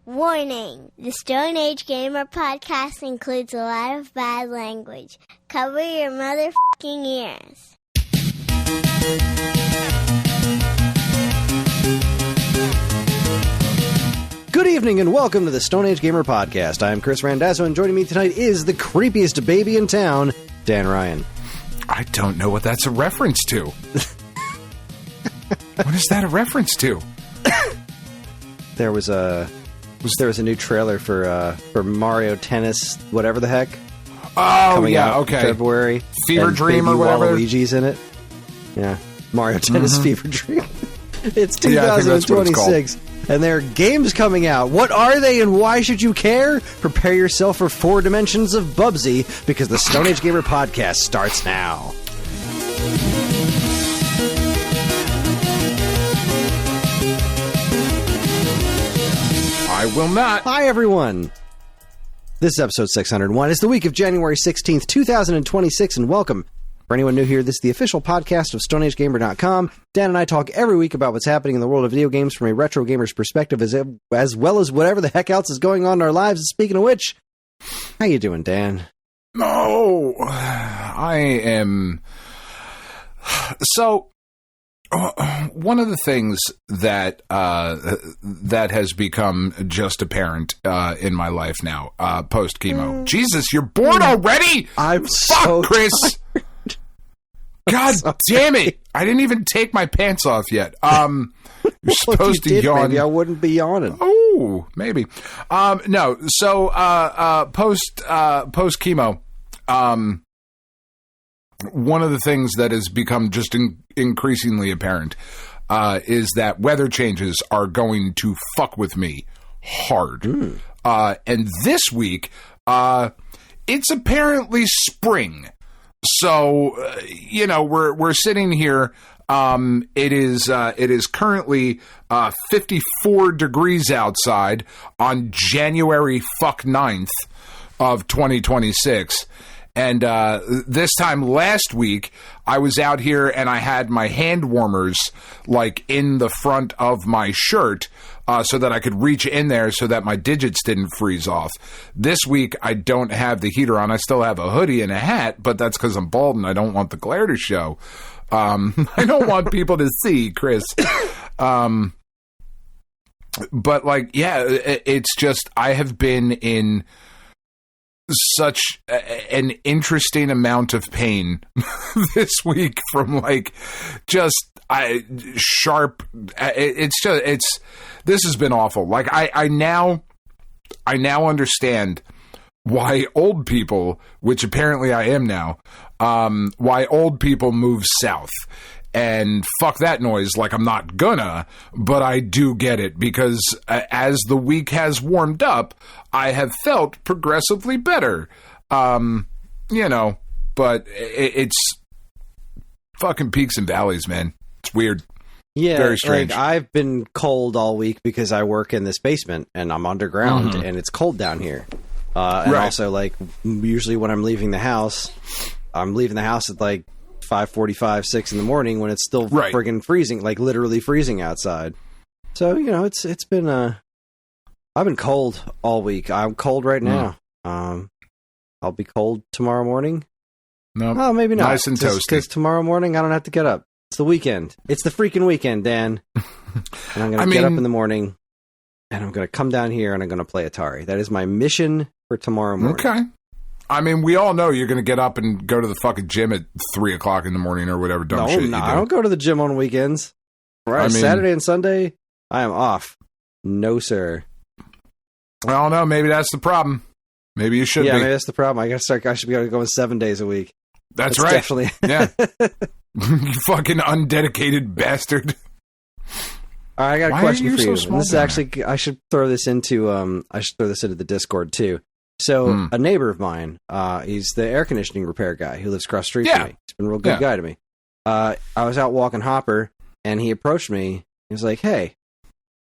Warning! The Stone Age Gamer podcast includes a lot of bad language. Cover your motherfucking ears. Good evening and welcome to the Stone Age Gamer podcast. I'm Kris Randazzo and joining me tonight is the creepiest baby in town, Dan Ryan. I don't know what that's a reference to. What is that a reference to? There was a new trailer for Mario Tennis, whatever the heck. Oh, coming yeah, out okay. in February. Fever Dream or whatever. Waluigi's in it. Yeah, Mario Tennis Fever Dream. It's Yeah, I think that's what it's 2026, and there are games coming out. What are they, and why should you care? Prepare yourself for 4 dimensions of Bubsy, because the Stone Age Gamer podcast starts now. I will not. Hi, everyone. This is episode 601. It's the week of January 16th, 2026, and welcome. For anyone new here, this is the official podcast of StoneAgeGamer.com. Dan and I talk every week about what's happening in the world of video games from a retro gamer's perspective, as well as whatever the heck else is going on in our lives. And speaking of which, how you doing, Dan? Oh, I am... So, one of the things that that has become just apparent in my life now, post-chemo. Jesus, you're bored already? I'm Fuck, so Kris! tired. God damn it! I didn't even take my pants off yet. You're supposed to yawn. Maybe I wouldn't be yawning. Oh, maybe. No. So, post chemo, one of the things that has become just increasingly apparent is that weather changes are going to fuck with me hard. And this week, it's apparently spring. So, we're sitting here. It is currently 54 degrees outside on January 9th of 2026. And this time last week, I was out here and I had my hand warmers like in the front of my shirt so that I could reach in there so that my digits didn't freeze off. This week, I don't have the heater on. I still have a hoodie and a hat, but that's because I'm bald and I don't want the glare to show. I don't want people to see, Kris. But like, yeah, it's just, I have been in such an interesting amount of pain this week from like just sharp. This has been awful. Like I now understand why old people, which apparently I am now, why old people move south. And fuck that noise, like I'm not gonna, but I do get it, because as the week has warmed up, I have felt progressively better. But it's fucking peaks and valleys, man. It's weird. Yeah, very strange. Like I've been cold all week because I work in this basement and I'm underground and it's cold down here. And also, like, usually when I'm leaving the house at like 5:45, 6 in the morning when it's still friggin' freezing, like literally freezing outside. So, it's been, I've been cold all week. I'm cold right now. I'll be cold tomorrow morning. No, well, maybe not. Nice and toasty. Because tomorrow morning I don't have to get up. It's the weekend. It's the freaking weekend, Dan. And I'm going to get up in the morning and I'm going to come down here and I'm going to play Atari. That is my mission for tomorrow morning. Okay. I mean, we all know you're going to get up and go to the fucking gym at 3 o'clock in the morning or whatever dumb shit you do. I don't go to the gym on weekends. Right, Saturday and Sunday, I am off. No, sir. I don't know. Maybe that's the problem. Maybe you should be. Yeah, maybe that's the problem. I should be going 7 days a week. That's right. Definitely. Yeah. You fucking undedicated bastard. All right, I got a question for you. So This is actually, I should throw this into the Discord too. So a neighbor of mine, he's the air conditioning repair guy who lives across the street from me. He's been a real good guy to me. I was out walking Hopper, and he approached me. He was like, "Hey,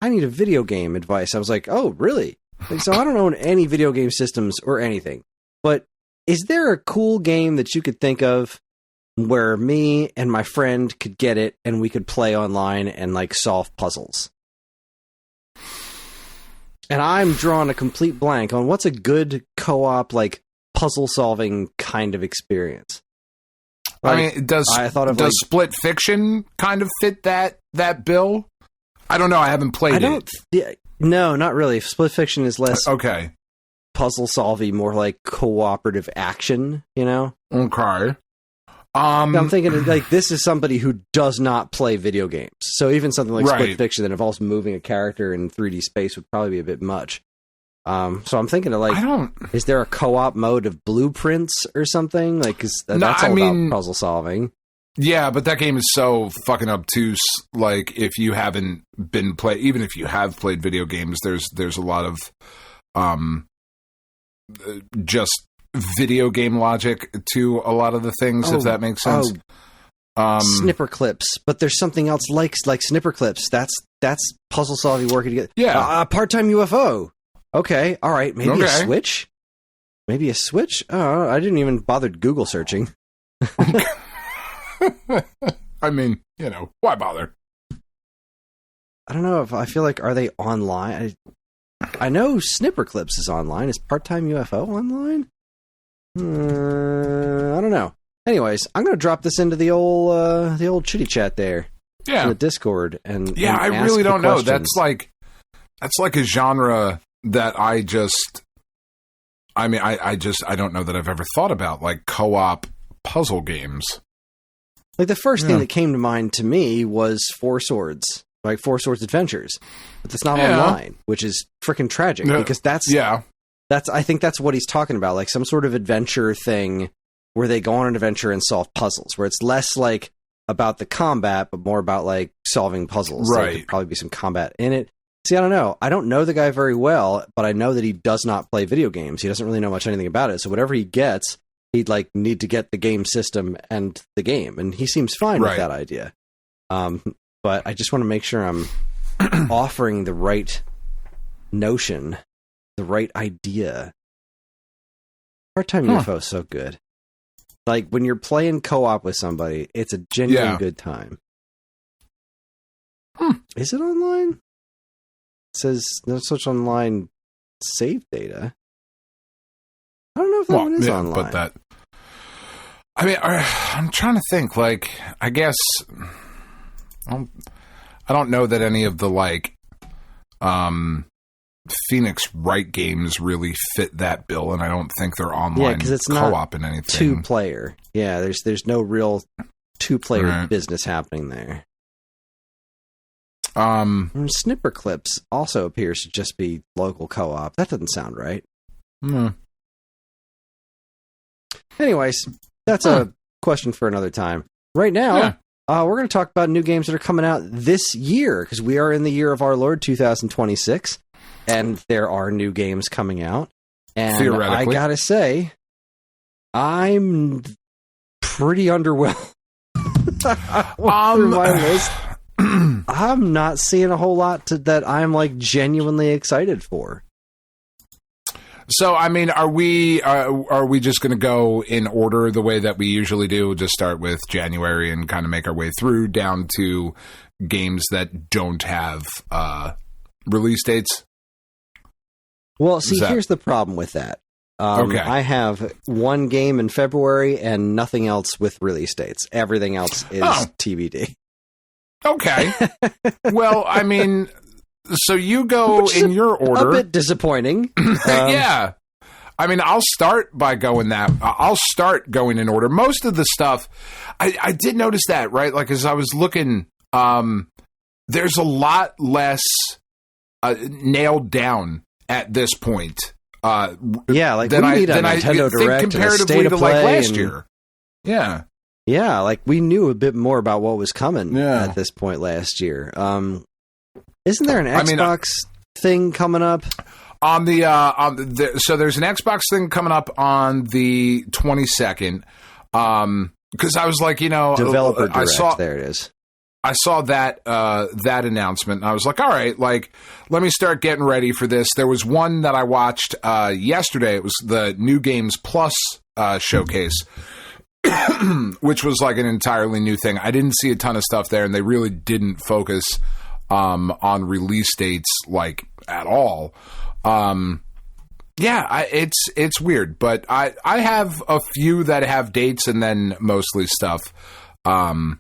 I need a video game advice." I was like, "Oh, really?" Like, so I don't own any video game systems or anything, but is there a cool game that you could think of where me and my friend could get it and we could play online and like solve puzzles? And I'm drawing a complete blank on what's a good co-op, like, puzzle-solving kind of experience. Like, I mean, does Split Fiction kind of fit that bill? I don't know. I haven't played it. No, not really. Split Fiction is less okay. puzzle-solving, more like cooperative action, you know? Okay. I'm thinking, like, this is somebody who does not play video games. So even something like Split Fiction that involves moving a character in 3D space would probably be a bit much. So I'm thinking of, like, is there a co-op mode of Blueprints or something? Like, that's all about puzzle solving. Yeah, but that game is so fucking obtuse. Like, if you haven't been even if you have played video games, there's a lot of just video game logic to a lot of the things, if that makes sense. Snipper clips, but there's something else like snipper clips. That's puzzle solving working together. Yeah, part-time UFO. Okay, all right, maybe a Switch. Maybe a Switch. Oh, I didn't even bother Google searching. I mean, you know, why bother? I don't know if I feel like, are they online? I know Snipper Clips is online. Is Part-Time UFO online? I don't know. Anyways, I'm going to drop this into the old chitty chat there. Yeah. In the Discord. And I really don't know. That's like a genre that I don't know that I've ever thought about, like co-op puzzle games. Like, the first thing that came to mind to me was Four Swords, like Four Swords Adventures, but that's not online, which is freaking tragic because I think that's what he's talking about, like some sort of adventure thing where they go on an adventure and solve puzzles, where it's less like about the combat, but more about like solving puzzles. Right. So there could probably be some combat in it. See, I don't know. I don't know the guy very well, but I know that he does not play video games. He doesn't really know much anything about it. So whatever he gets, he'd like need to get the game system and the game, and he seems fine with that idea. But I just want to make sure I'm offering the right notion, the right idea. Part-time UFO is so good. Like, when you're playing co-op with somebody, it's a genuine good time. Is it online? It says no such online save data. I don't know if that one is online. But I mean, I'm trying to think. Like, I guess I don't know that any of the like Phoenix Wright games really fit that bill, and I don't think they're online because it's co-op not in anything. 2-player. Yeah, there's no real 2-player business happening there. Snipper Clips also appears to just be local co-op. That doesn't sound right. Anyways, that's a question for another time. Right now, we're going to talk about new games that are coming out this year, because we are in the year of our Lord 2026, and there are new games coming out. And I gotta say, I'm pretty underwhelmed. Through my list, I'm not seeing a whole lot that I'm like genuinely excited for. So, I mean, are we just going to go in order the way that we usually do? We'll just start with January and kind of make our way through down to games that don't have release dates? Well, see, here's the problem with that. I have one game in February and nothing else with release dates. Everything else is TBD. Okay. Well, I mean, so you go in your order. A bit disappointing. Yeah. I mean, I'll start going in order. Most of the stuff, I did notice that, right? Like, as I was looking, there's a lot less nailed down at this point. Like we need a Nintendo Direct comparatively and a state of play like last year. Yeah. Yeah, like we knew a bit more about what was coming at this point last year. Isn't there an Xbox thing coming up? So there's an Xbox thing coming up on the 22nd. Because I was like, Developer Direct, there it is. I saw that announcement, and I was like, all right, like, let me start getting ready for this. There was one that I watched yesterday. It was the New Games Plus showcase, which was like an entirely new thing. I didn't see a ton of stuff there, and they really didn't focus on release dates like at all. It's weird, but I have a few that have dates and then mostly stuff that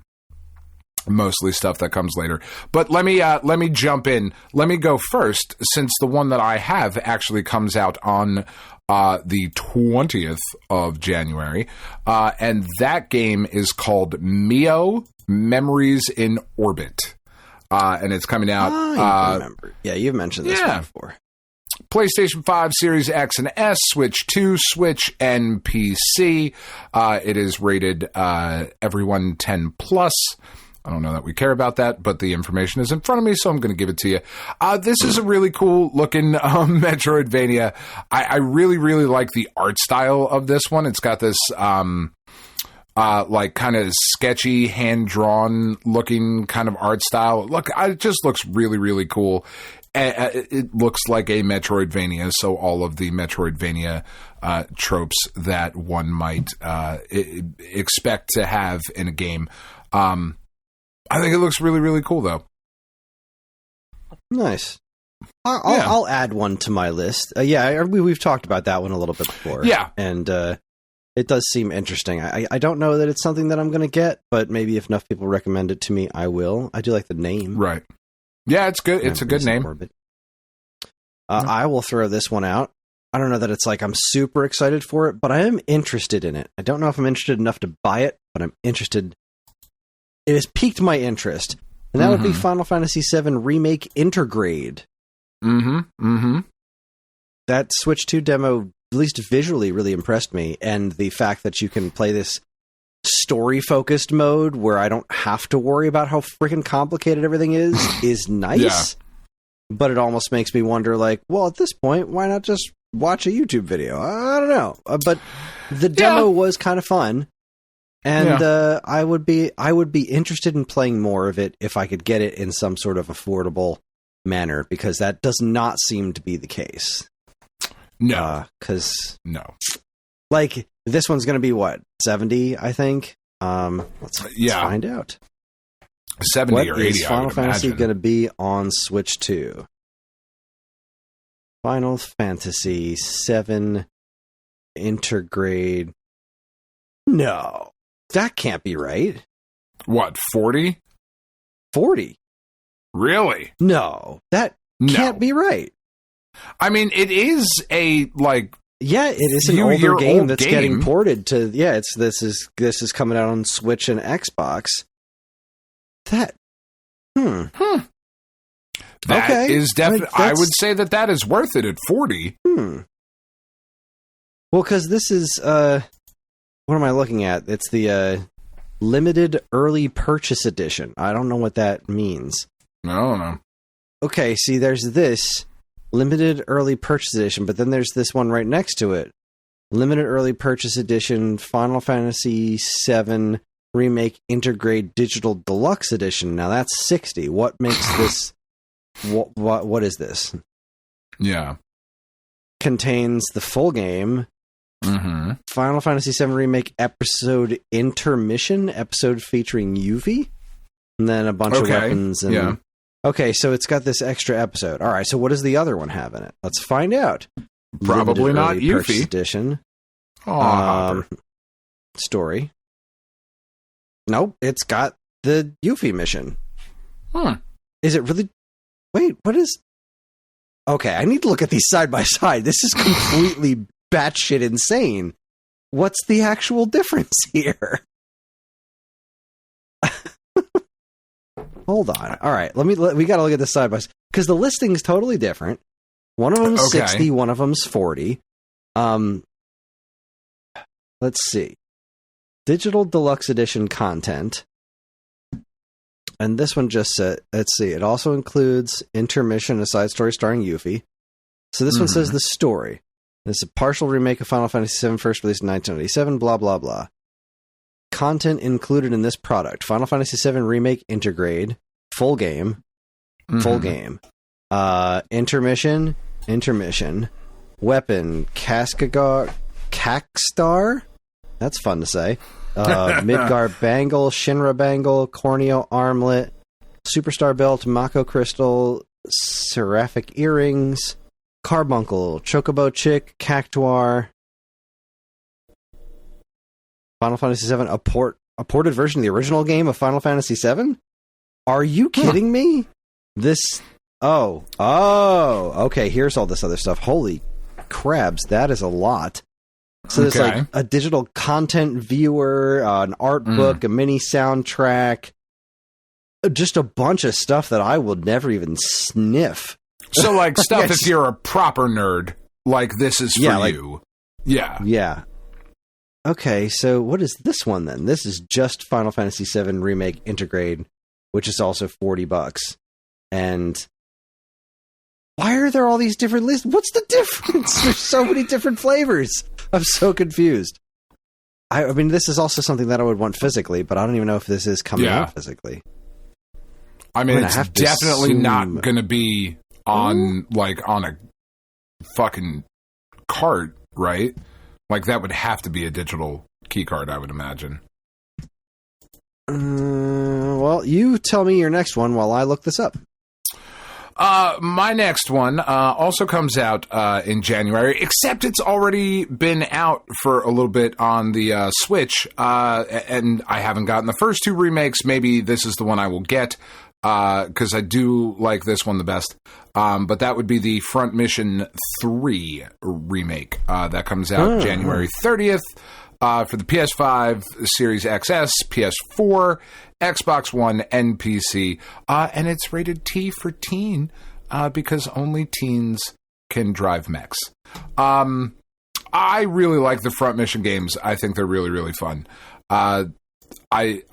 comes later. But let me jump in. Let me go first, since the one that I have actually comes out on the 20th of January, and that game is called Mio Memories in Orbit, and it's coming out. I remember. Yeah, you've mentioned this one before. PlayStation 5, Series X and S, Switch 2, Switch, and PC. It is rated everyone 10 plus. I don't know that we care about that, but the information is in front of me, so I'm going to give it to you. This is a really cool looking Metroidvania. I really, really like the art style of this one. It's got this like kind of sketchy, hand-drawn looking kind of art style. Look, it just looks really, really cool. It looks like a Metroidvania, so all of the Metroidvania tropes that one might expect to have in a game. I think it looks really, really cool, though. Nice. I'll add one to my list. We've talked about that one a little bit before. Yeah. And it does seem interesting. I don't know that it's something that I'm going to get, but maybe if enough people recommend it to me, I will. I do like the name. Right. Yeah, it's good. It's a good name. I will throw this one out. I don't know that it's like I'm super excited for it, but I am interested in it. I don't know if I'm interested enough to buy it, but I'm interested. It has piqued my interest. And that would be Final Fantasy VII Remake Intergrade. That Switch 2 demo, at least visually, really impressed me. And the fact that you can play this story-focused mode where I don't have to worry about how freaking complicated everything is nice. Yeah. But it almost makes me wonder, like, well, at this point, why not just watch a YouTube video? I don't know. But the demo was kind of fun. And I would be interested in playing more of it if I could get it in some sort of affordable manner, because that does not seem to be the case. No. No. Like, this one's going to be, what, 70, I think? Let's find out. 70 or 80, What is Final Fantasy going to be on Switch 2? Final Fantasy 7 Intergrade. No. That can't be right. What, 40? 40. Really? No. That can't be right. I mean, it is a, like... Yeah, it is an older game that's getting ported to... Yeah, this is coming out on Switch and Xbox. That... That is definitely... I would say that is worth it at 40. Well, because this is... what am I looking at? It's the limited early purchase edition. I don't know what that means. I don't know. Okay, see, there's this limited early purchase edition, but then there's this one right next to it. Limited early purchase edition, Final Fantasy VII Remake Intergrade Digital Deluxe Edition. Now that's 60. What makes this... What is this? Yeah. Contains the full game... Final Fantasy VII Remake Episode Intermission, episode featuring Yuffie, and then a bunch of weapons. And, okay, so it's got this extra episode. All right, so what does the other one have in it? Let's find out. Probably not Yuffie. Edition. Oh, story. Nope, it's got the Yuffie mission. Is it really? Wait, what is? Okay, I need to look at these side by side. This is completely batshit insane. What's the actual difference here? Hold on. All right, we got to look at this side by side, because the listing's totally different. One of them's 60, one of them's 40. Let's see. Digital Deluxe Edition content. And this one just said, let's see, it also includes Intermission, a side story starring Yuffie. So this one says the story. This is a partial remake of Final Fantasy VII, first released in 1997, blah, blah, blah. Content included in this product. Final Fantasy VII Remake Intergrade, full game, Intermission, weapon, Cackstar, that's fun to say, Midgar Bangle, Shinra Bangle, Corneo Armlet, Superstar Belt, Mako Crystal, Seraphic Earrings, Carbuncle, Chocobo Chick, Cactuar, Final Fantasy VII, a ported version of the original game of Final Fantasy VII? Are you kidding me? Okay, here's all this other stuff. Holy crabs, that is a lot. So there's like a digital content viewer, an art book, a mini soundtrack, just a bunch of stuff that I will never even sniff. So like stuff if you're a proper nerd, like this is for you. Yeah. Yeah. Okay, so what is this one then? This is just Final Fantasy VII Remake Intergrade, which is also $40. And why are there all these different lists? What's the difference? There's so many different flavors. I'm so confused. I mean, this is also something that I would want physically, but I don't even know if this is coming out physically. I mean, it's definitely not going to be on a fucking cart, right? Like, that would have to be a digital key card, I would imagine. Well, you tell me your next one while I look this up. My next one also comes out in January, except it's already been out for a little bit on the Switch, and I haven't gotten the first two remakes. Maybe this is the one I will get, because I do like this one the best. But that would be the Front Mission 3 remake that comes out January 30th for the PS5, Series XS, PS4, Xbox One, and PC. And it's rated T for teen because only teens can drive mechs. I really like the Front Mission games. I think they're really, really fun. I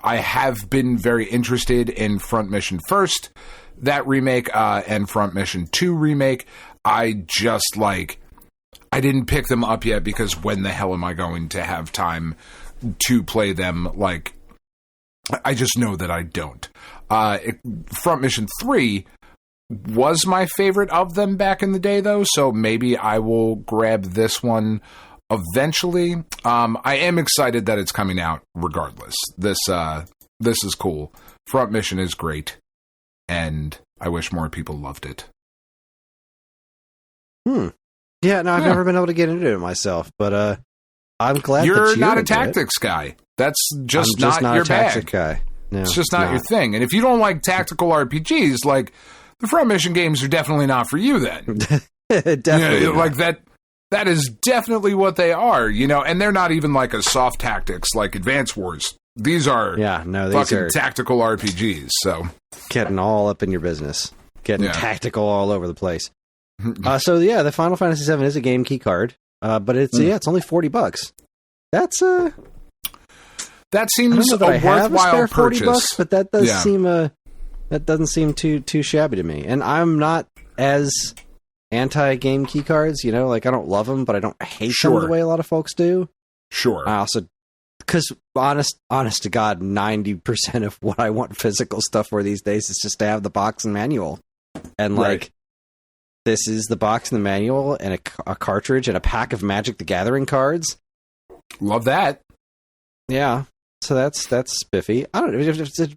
have been very interested in Front Mission First, that remake, and Front Mission 2 remake. I didn't pick them up yet because when the hell am I going to have time to play them? Like, I just know that I don't. Front Mission 3 was my favorite of them back in the day, though, so maybe I will grab this one eventually. I am excited that it's coming out regardless. This is cool. Front Mission is great, and I wish more people loved it. Yeah, no, I've never been able to get into it myself, but I'm glad you're that not a tactics guy. That's just not your a tactic guy. No, it's just not your thing. And if you don't like tactical RPGs, like, the Front Mission games are definitely not for you then. Definitely. Like that is definitely what they are, and they're not even like a soft tactics like Advance Wars. These are these are tactical RPGs, so getting all up in your business. Getting tactical all over the place. So the Final Fantasy VII is a game key card, but it's only $40. That seems a worthwhile purchase. $40, but that does seem that doesn't seem too shabby to me. And I'm not as anti-game key cards, like I don't love them, but I don't hate them the way a lot of folks do. Sure. I also, because honest to God, 90% of what I want physical stuff for these days is just to have the box and manual. And this is the box and the manual and a cartridge and a pack of Magic the Gathering cards. Love that. Yeah. So that's spiffy. I don't know,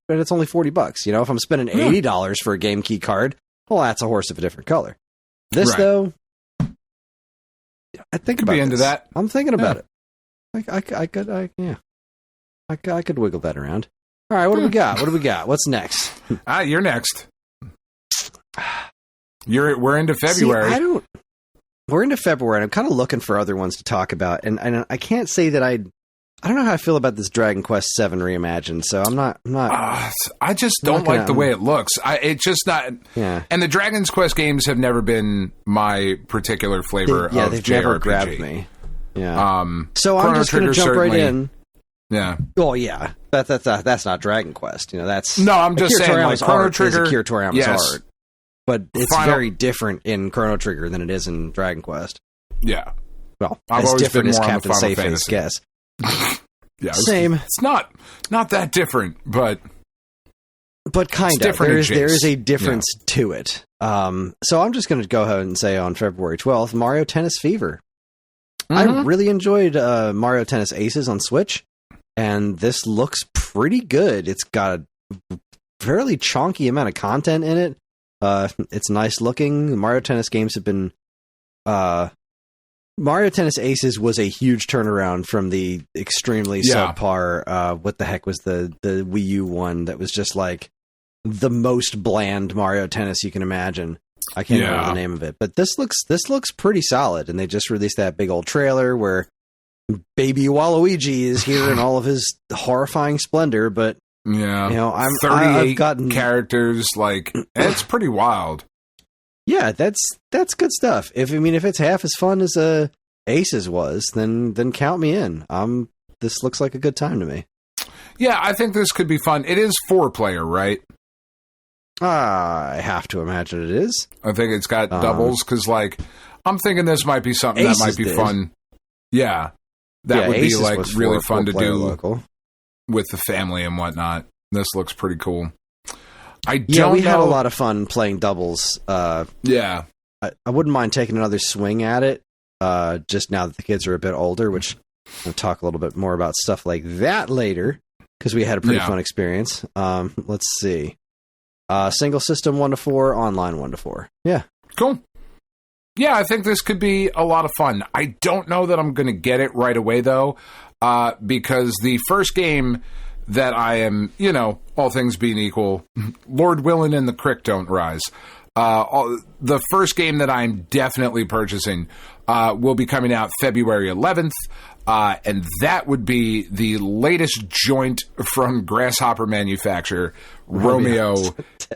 but it's only $40. If I'm spending $80 for a game key card, well, that's a horse of a different color. This though, I think could about be into that. I'm thinking about it. I could wiggle that around. All right, what do we got? What's next? You're next. We're into February. We're into February, and I'm kind of looking for other ones to talk about, and I can't say that I don't know how I feel about this Dragon Quest VII reimagined, so I'm not. I just don't like the way it looks. It's just not. Yeah. And the Dragon Quest games have never been my particular flavor of they've JRPG. Never grabbed me. Yeah. So I'm just going to jump right in. Yeah. Oh yeah. That's not Dragon Quest. That's no. I'm just saying, like, Chrono Trigger. Akira Toriyama's art, but it's very different in Chrono Trigger than it is in Dragon Quest. Yeah. Well, as different as Captain Safeface's guess. Same. It's not that different, but kind of. There is a difference to it. So I'm just going to go ahead and say on February 12th, Mario Tennis Fever. I really enjoyed Mario Tennis Aces on Switch, and this looks pretty good. It's got a fairly chunky amount of content in it. It's nice looking. The Mario Tennis games have been... Mario Tennis Aces was a huge turnaround from the extremely subpar, what the heck was the Wii U one that was just like the most bland Mario Tennis you can imagine. I can't remember the name of it, but this looks pretty solid, and they just released that big old trailer where baby Waluigi is here in all of his horrifying splendor, but yeah, 38 characters, like, it's pretty wild. Yeah, that's good stuff. If it's half as fun as Aces was, then count me in. This looks like a good time to me. Yeah, I think this could be fun. It is 4-player, right? I have to imagine it is. I think it's got doubles, because, like, I'm thinking this might be something Aces that might be fun. Yeah, that would Aces be, like, really fun to do local with the family and whatnot. This looks pretty cool. We had a lot of fun playing doubles. I wouldn't mind taking another swing at it, just now that the kids are a bit older, which we'll talk a little bit more about stuff like that later, because we had a pretty fun experience. Let's see. Single system 1 to 4, online 1 to 4. Yeah. Cool. Yeah, I think this could be a lot of fun. I don't know that I'm going to get it right away, though, because the first game that I am, all things being equal, Lord willing and the creek don't rise. The first game that I'm definitely purchasing will be coming out February 11th, and that would be the latest joint from Grasshopper manufacturer, Romeo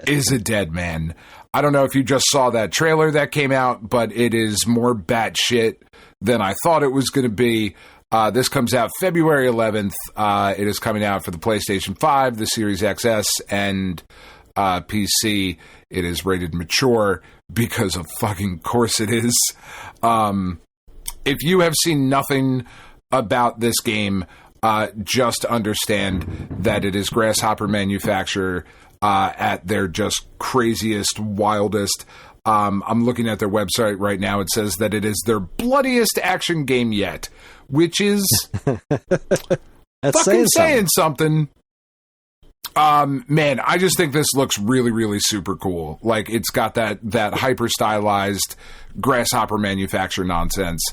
is a Dead Man. I don't know if you just saw that trailer that came out, but it is more batshit than I thought it was going to be. This comes out February 11th. It is coming out for the PlayStation 5, the Series XS, and PC. It is rated mature because of fucking course it is. If you have seen nothing about this game, just understand that it is Grasshopper manufacturer at their just craziest, wildest. I'm looking at their website right now. It says that it is their bloodiest action game yet, which is That's fucking saying something. Man, I just think this looks really, really super cool. Like, it's got that hyper stylized Grasshopper manufacturer nonsense.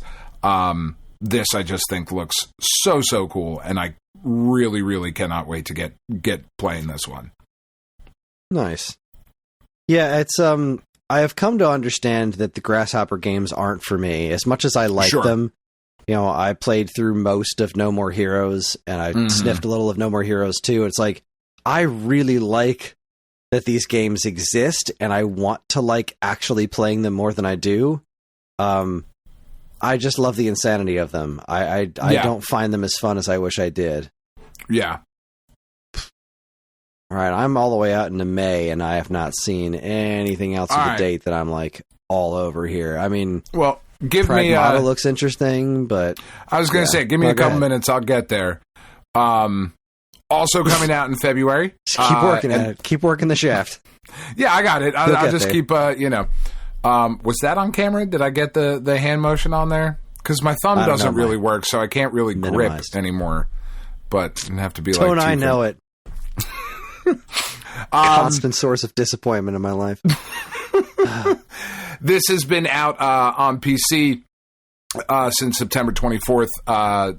This I just think looks so cool, and I really, really cannot wait to get playing this one. Nice. Yeah, it's I have come to understand that the Grasshopper games aren't for me. As much as I like them, I played through most of No More Heroes, and I sniffed a little of No More Heroes too. It's like, I really like that these games exist, and I want to like actually playing them more than I do. I just love the insanity of them. I don't find them as fun as I wish I did. Yeah. All right, I'm all the way out into May, and I have not seen anything else of the date that I'm like all over here. I mean, well, give Pride me Model looks interesting, but I was going to say, give me a couple minutes, I'll get there. Also coming out in February. Just keep working at it. Keep working the shaft. Yeah, I got it. I'll just keep. Was that on camera? Did I get the hand motion on there? Because my thumb doesn't really work, so I can't really grip anymore. But I have to be Tone, like. I know it. Constant source of disappointment in my life. This has been out on PC since September 24th,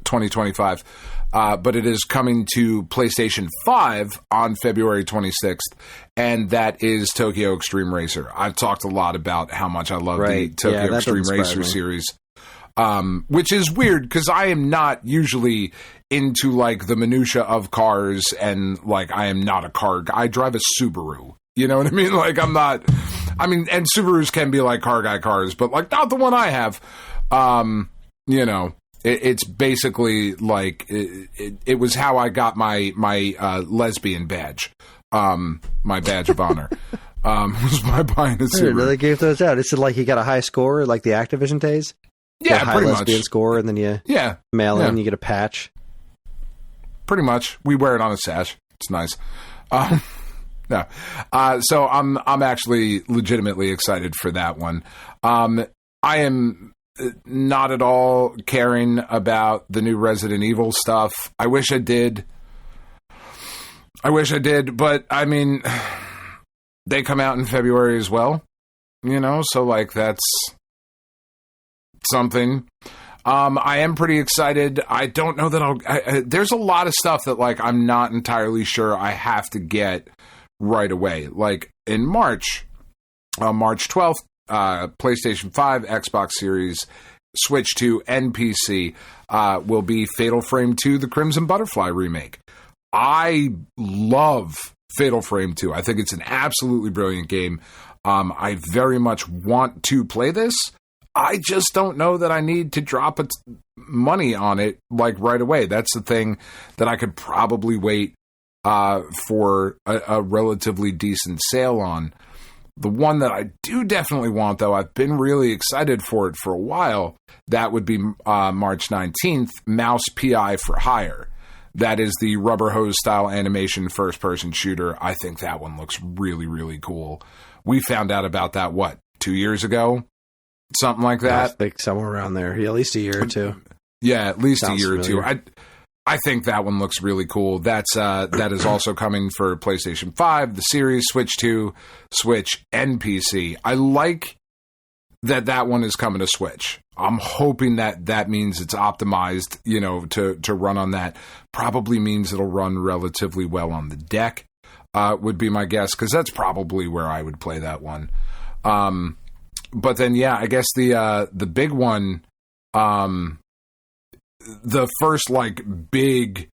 2025. But it is coming to PlayStation 5 on February 26th, and that is Tokyo Extreme Racer. I've talked a lot about how much I love the Tokyo Extreme Racer series, which is weird because I am not usually into like the minutia of cars, and like I am not a car guy. I drive a Subaru. You know what I mean? Like I'm not. I mean, and Subarus can be like car guy cars, but like not the one I have. It's basically like it was how I got my lesbian badge, my badge of honor. Was by buying a Subaru. They gave those out. It's like you got a high score, like the Activision days. Yeah, high pretty lesbian much. Score, and then you mail in, you get a patch. Pretty much, we wear it on a sash. It's nice. No, so I'm actually legitimately excited for that one. I am not at all caring about the new Resident Evil stuff. I wish I did, but I mean, they come out in February as well. So like that's something. I am pretty excited. I don't know that there's a lot of stuff that like I'm not entirely sure I have to get right away. Like in March 12th, PlayStation 5, Xbox Series, Switch 2, and PC will be Fatal Frame 2, the Crimson Butterfly remake. I love Fatal Frame 2. I think it's an absolutely brilliant game. I very much want to play this. I just don't know that I need to drop money on it like right away. That's the thing that I could probably wait for a relatively decent sale on. The one that I do definitely want, though, I've been really excited for it for a while. That would be March 19th, Mouse PI for Hire. That is the rubber hose style animation first-person shooter. I think that one looks really, really cool. We found out about that, 2 years ago? Something like that? I think somewhere around there. Yeah, at least a year or two. Yeah, at least Sounds a year familiar. or two. I think that one looks really cool. That is also coming for PlayStation 5, the Series, Switch 2, Switch, and PC. I like that one is coming to Switch. I'm hoping that means it's optimized, to run on that. Probably means it'll run relatively well on the deck, would be my guess, because that's probably where I would play that one. But then, yeah, I guess the big one, the first like big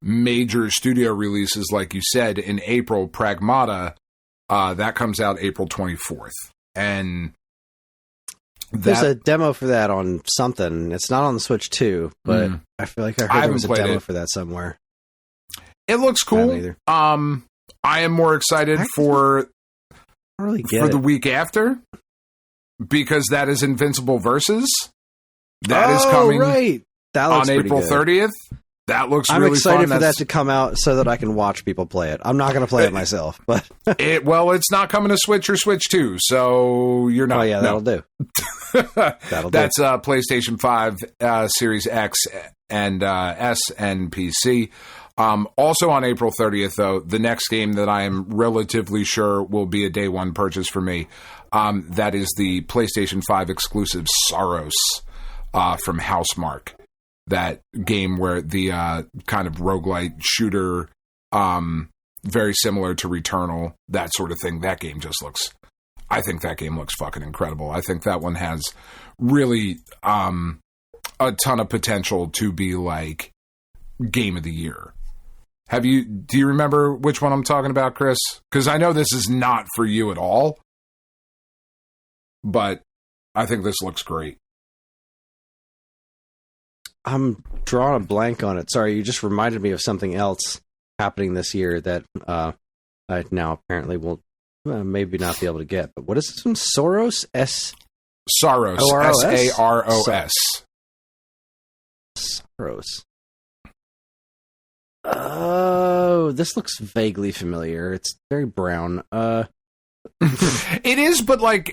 major studio releases, like you said, in April, Pragmata, that comes out April 24th. And there's a demo for that on something. It's not on the Switch 2, but I feel like I heard there was a demo for that somewhere. It looks cool. I am more excited for the week after, because that is Invincible Versus. That is coming right. That looks on April 30th. That looks really fun. I'm excited for that to come out so that I can watch people play it. I'm not going to play it myself, but it's not coming to Switch or Switch 2, so you're not. Oh yeah, that'll do. That's PlayStation 5, Series X, and S, and PC. Also on April 30th, though, the next game that I am relatively sure will be a day one purchase for me, that is the PlayStation 5 exclusive Saros from Housemarque. That game where the kind of roguelite shooter, very similar to Returnal, that sort of thing. That game just looks... I think that game looks fucking incredible. I think that one has really a ton of potential to be like Game of the Year. Do you remember which one I'm talking about, Kris? Because I know this is not for you at all, but I think this looks great. I'm drawing a blank on it. Sorry, you just reminded me of something else happening this year that I now apparently will maybe not be able to get. But what is this one? Saros? Saros. S-A-R-O-S. Saros. Oh, this looks vaguely familiar. It's very brown. It is, but not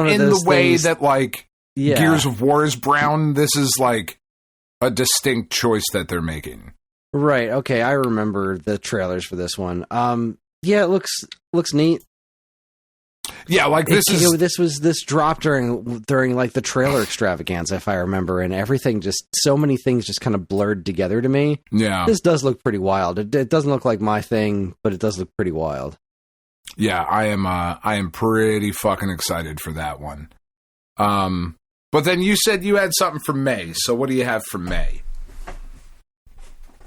in the way that like Gears of War is brown. This is like a distinct choice that they're making. Right. Okay. I remember the trailers for this one. Yeah, it looks neat. Yeah, like this dropped during like the trailer extravaganza, if I remember, and everything so many things just kind of blurred together to me. Yeah, this does look pretty wild. It doesn't look like my thing, but it does look pretty wild. Yeah, I am pretty fucking excited for that one. But then you said you had something for May. So what do you have for May?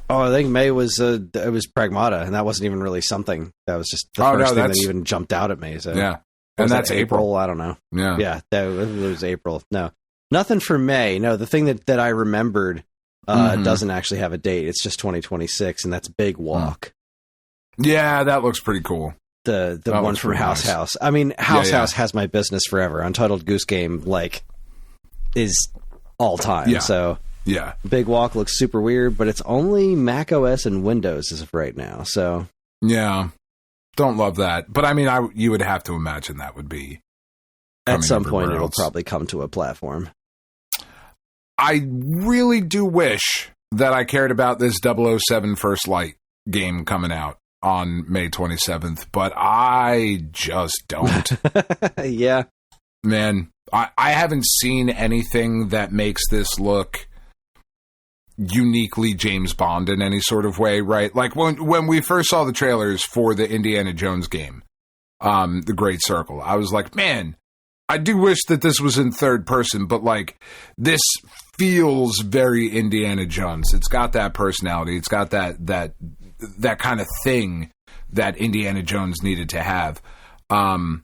Oh, I think May was it was Pragmata, and that wasn't even really something. That was just the first thing that even jumped out at me. So yeah, and that's April. I don't know. Yeah, that was April. No, nothing for May. No, the thing that I remembered doesn't actually have a date. It's just 2026, and that's Big Walk. Yeah, that looks pretty cool. The one from House. I mean, House has my business forever. Untitled Goose Game is all time. Yeah. So yeah, Big Walk looks super weird, but it's only Mac OS and Windows as of right now. So yeah, don't love that. But I mean, you would have to imagine that would be at some point it'll probably come to a platform. I really do wish that I cared about this 007 First Light game coming out. on May 27th, but I just don't. Yeah. Man, I haven't seen anything that makes this look uniquely James Bond in any sort of way, right? Like when we first saw the trailers for the Indiana Jones game, The Great Circle, I was like, man, I do wish that this was in third person, but like this feels very Indiana Jones. It's got that personality. It's got that kind of thing that Indiana Jones needed to have. And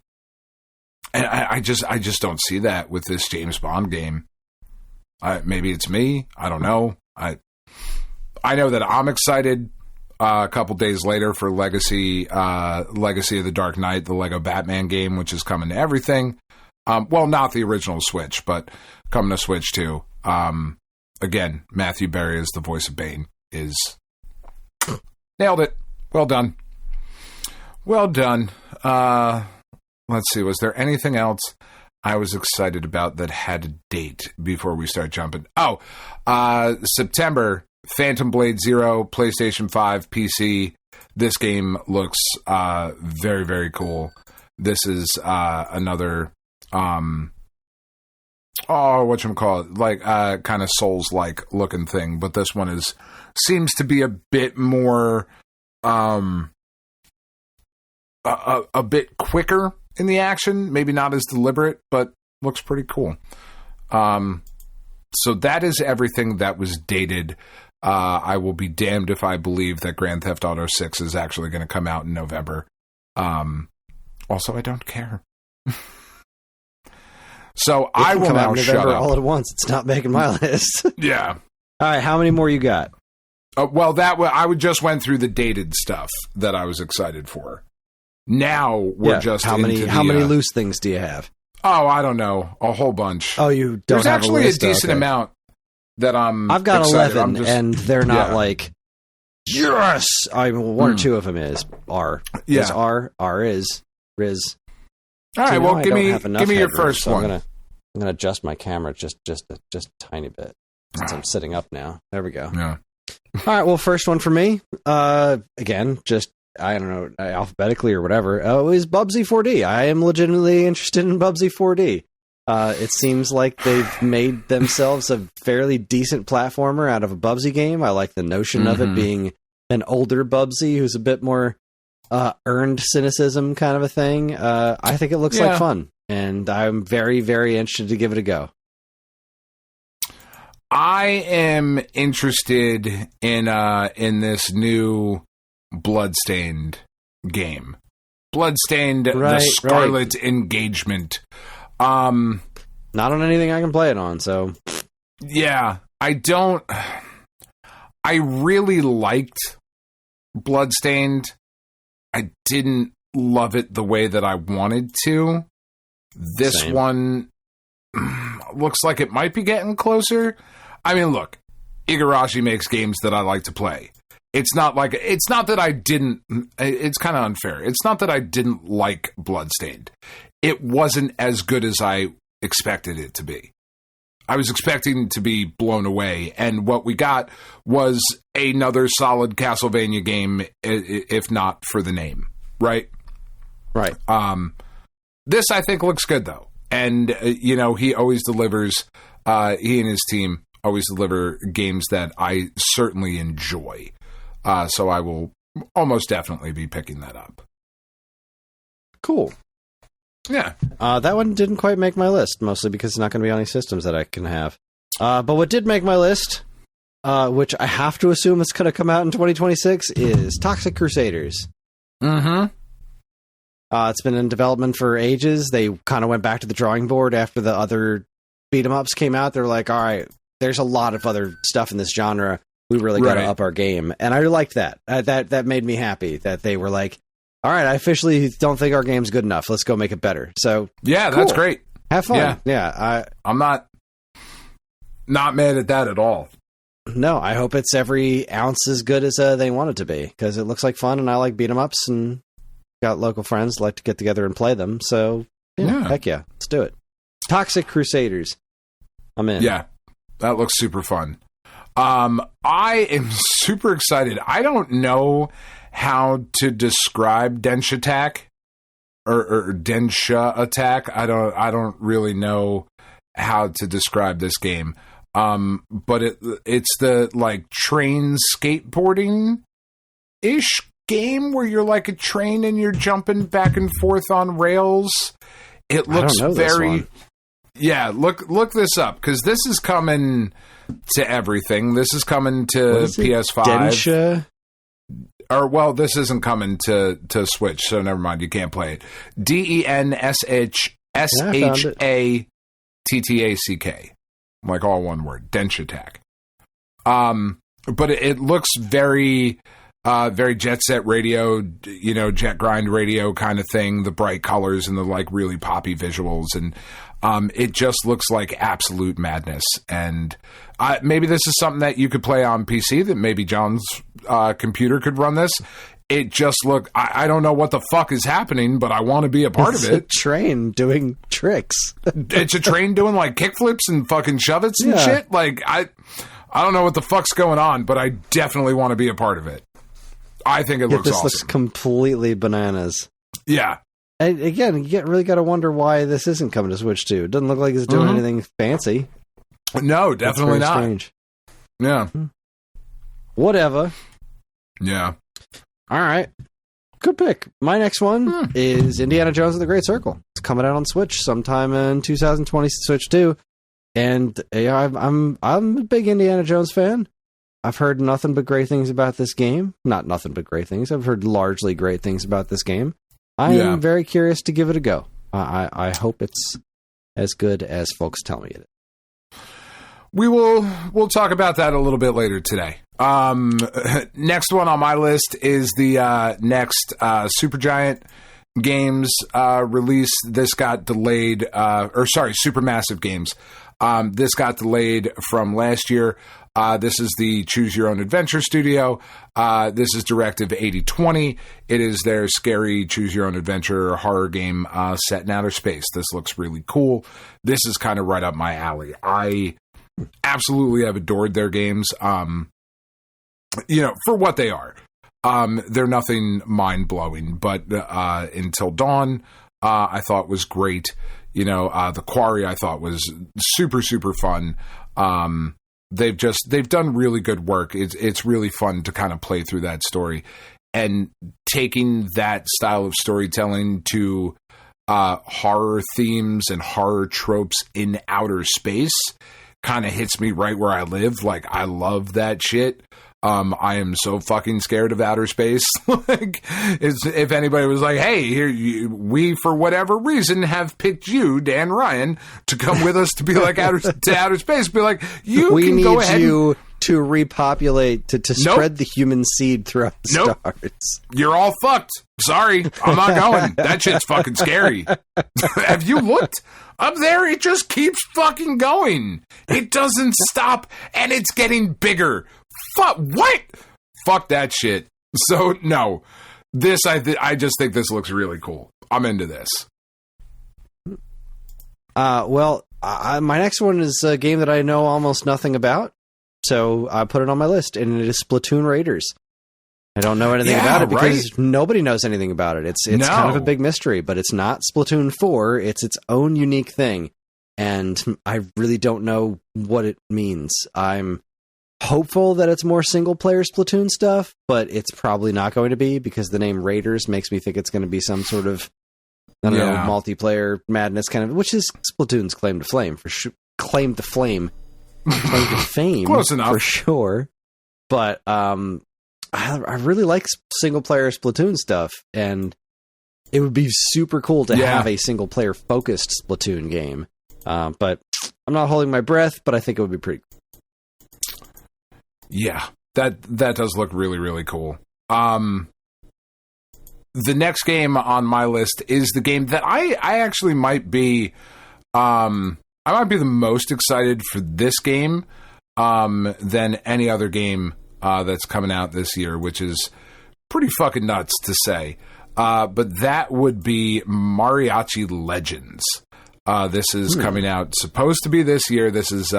I just don't see that with this James Bond game. Maybe it's me. I don't know. I know that I'm excited a couple days later for Legacy of the Dark Knight, the Lego Batman game, which is coming to everything. Well, not the original Switch, but coming to Switch too. Again, Matthew Berry as the voice of Bane is nailed it. Well done. Well done. Let's see. Was there anything else I was excited about that had a date before we start jumping? Oh, September, Phantom Blade Zero, PlayStation 5, PC. This game looks very, very cool. This is another whatchamacallit, like kind of Souls-like looking thing, but this one seems to be a bit more a bit quicker in the action, maybe not as deliberate, but looks pretty cool. So that is everything that was dated. I will be damned if I believe that Grand Theft Auto 6 is actually going to come out in November. Also, I don't care. So I will now shut up. All at once. It's not making my list. Yeah. All right. How many more you got? Well, I just went through the dated stuff that I was excited for. Now we're just how many loose things do you have? Oh, I don't know, a whole bunch. Oh, you don't There's have actually a list? a decent amount that I've got excited. 11, and they're not like yes. One or two of them are. Yeah. Is R is Riz. All right, well, give me your first one. I'm gonna adjust my camera just a tiny bit since I'm sitting up now. There we go. Yeah. All right. Well, first one for me. Again, just I don't know, alphabetically or whatever. Is Bubsy 4D. I am legitimately interested in Bubsy 4D. It seems like they've made themselves a fairly decent platformer out of a Bubsy game. I like the notion of it being an older Bubsy who's a bit more earned cynicism kind of a thing. I think it looks like fun, and I'm very, very interested to give it a go. I am interested in this new Bloodstained game. Bloodstained, the Scarlet Engagement. Not on anything I can play it on, so... Yeah, I really liked Bloodstained. I didn't love it the way that I wanted to. This one looks like it might be getting closer. I mean, look, Igarashi makes games that I like to play. It's not that I didn't, it's kind of unfair. It's not that I didn't like Bloodstained. It wasn't as good as I expected it to be. I was expecting to be blown away, and what we got was another solid Castlevania game, if not for the name, right? Right. This, I think, looks good, though. And, he always delivers, he and his team always deliver games that I certainly enjoy. So I will almost definitely be picking that up. Cool. Yeah. That one didn't quite make my list, mostly because it's not going to be on any systems that I can have. But what did make my list, which I have to assume is going to come out in 2026, is Toxic Crusaders. Mm-hmm. It's been in development for ages. They kind of went back to the drawing board after the other beat-em-ups came out. They're like, all right, there's a lot of other stuff in this genre. We really got to up our game. And I liked that. That made me happy that they were like, all right, I officially don't think our game's good enough. Let's go make it better. So yeah, cool. That's great. Have fun. Yeah. I'm not mad at that at all. No, I hope it's every ounce as good as they want it to be, because it looks like fun, and I like beat 'em ups, and got local friends like to get together and play them. So heck yeah, let's do it. Toxic Crusaders. I'm in. Yeah, that looks super fun. I am super excited. I don't know how to describe Densha Attack or Densha Attack. I don't really know how to describe this game. But it's the like train skateboarding ish game where you're like a train and you're jumping back and forth on rails. It looks very, yeah. Look this up because this is coming to everything. This is coming to PS5. Densha? Or well, this isn't coming to Switch, so never mind. You can't play it. DENSHSHATTACK, like all one word. Densha Attack. But it looks very Jet Set Radio, Jet Grind Radio kind of thing. The bright colors and the like really poppy visuals, and it just looks like absolute madness. And maybe this is something that you could play on PC. That maybe John's computer could run this. It just looked. I don't know what the fuck is happening, but I want to be a part of it. It's a train doing tricks. It's a train doing like kickflips and fucking shove-its and shit. Like I don't know what the fuck's going on, but I definitely want to be a part of it. I think it looks awesome. This looks completely bananas. Yeah. And again, you really got to wonder why this isn't coming to Switch 2. It doesn't look like it's doing anything fancy. No, definitely not. Strange. Yeah. Whatever. Yeah. All right. Good pick. My next one is Indiana Jones and the Great Circle. It's coming out on Switch sometime in 2020, Switch 2. And I'm a big Indiana Jones fan. I've heard nothing but great things about this game. Not nothing but great things. I've heard largely great things about this game. I am very curious to give it a go. I hope it's as good as folks tell me it is. We'll talk about that a little bit later today. Next one on my list is the next Supergiant Games release. This got delayed, Supermassive Games. This got delayed from last year. This is the Choose Your Own Adventure studio. This is Directive 8020. It is their scary Choose Your Own Adventure horror game set in outer space. This looks really cool. This is kind of right up my alley. I absolutely have adored their games. For what they are. They're nothing mind-blowing, but Until Dawn, I thought was great. The Quarry I thought was super, super fun. They've done really good work. It's really fun to kind of play through that story, and taking that style of storytelling to horror themes and horror tropes in outer space kind of hits me right where I live. Like, I love that shit. I am so fucking scared of outer space. Like, if anybody was like, hey, here, we, for whatever reason, have picked you, Dan Ryan, to come with us to be like outer space, be like, we can go ahead. We need you to repopulate, to spread the human seed throughout the stars. You're all fucked. Sorry, I'm not going. That shit's fucking scary. Have you looked? Up there, it just keeps fucking going. It doesn't stop, and it's getting bigger. What? Fuck that shit. So, no. This, I just think this looks really cool. I'm into this. My next one is a game that I know almost nothing about, so I put it on my list, and it is Splatoon Raiders. I don't know anything about it because nobody knows anything about it. It's kind of a big mystery, but it's not Splatoon 4. It's its own unique thing, and I really don't know what it means. I'm hopeful that it's more single-player Splatoon stuff, but it's probably not going to be because the name Raiders makes me think it's going to be some sort of, multiplayer madness kind of, which is Splatoon's claim to fame, claim to fame. Claim to fame. Close enough. For sure. But I really like single-player Splatoon stuff, and it would be super cool to have a single-player focused Splatoon game. But I'm not holding my breath, but I think it would be pretty cool. Yeah, that does look really, really cool. The next game on my list is the game that I actually might be the most excited for this game than any other game that's coming out this year, which is pretty fucking nuts to say. But that would be Mariachi Legends. This is coming out, supposed to be this year. This is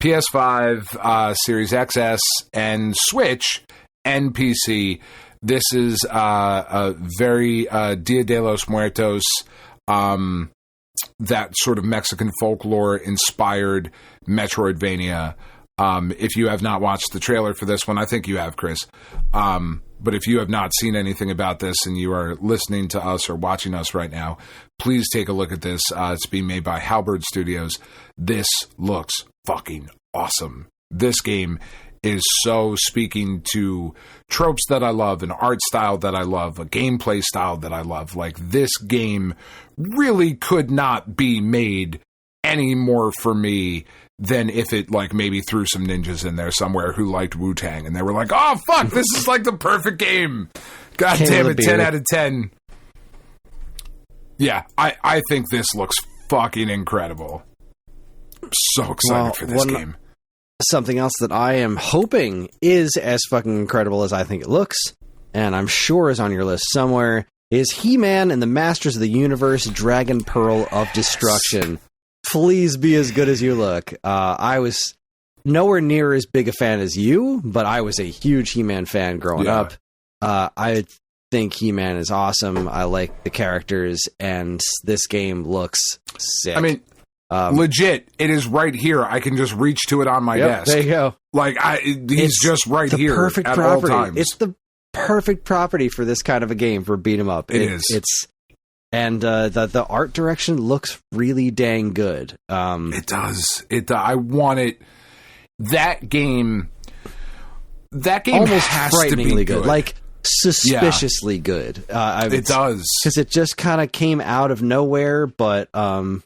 PS5, Series XS, and Switch, and PC. This is a very Dia de los Muertos, that sort of Mexican folklore-inspired Metroidvania. If you have not watched the trailer for this one, I think you have, Chris. But if you have not seen anything about this and you are listening to us or watching us right now, please take a look at this. It's being made by Halberd Studios. This looks fucking awesome. This game is so speaking to tropes that I love, an art style that I love, a gameplay style that I love. Like, this game really could not be made any more for me than if it, like, maybe threw some ninjas in there somewhere who liked Wu-Tang, and they were like, oh, fuck, this is, like, the perfect game. God damn it, 10 out of 10. Yeah, I think this looks fucking incredible. I'm so excited for this game. Something else that I am hoping is as fucking incredible as I think it looks, and I'm sure is on your list somewhere, is He-Man and the Masters of the Universe Dragon Pearl of Destruction. Please be as good as you look. I was nowhere near as big a fan as you, but I was a huge He-Man fan growing up. I think He-Man is awesome. I like the characters, and this game looks sick. I mean, legit, it is right here. I can just reach to it on my desk. There you go. Like, he's just right here perfect at property. all times. It's the perfect property for this kind of a game, for beat 'em up. It is. And the art direction looks really dang good. It does. I want it. That game almost has frighteningly to be good. Like, suspiciously good. It does. Because it just kind of came out of nowhere, but, man.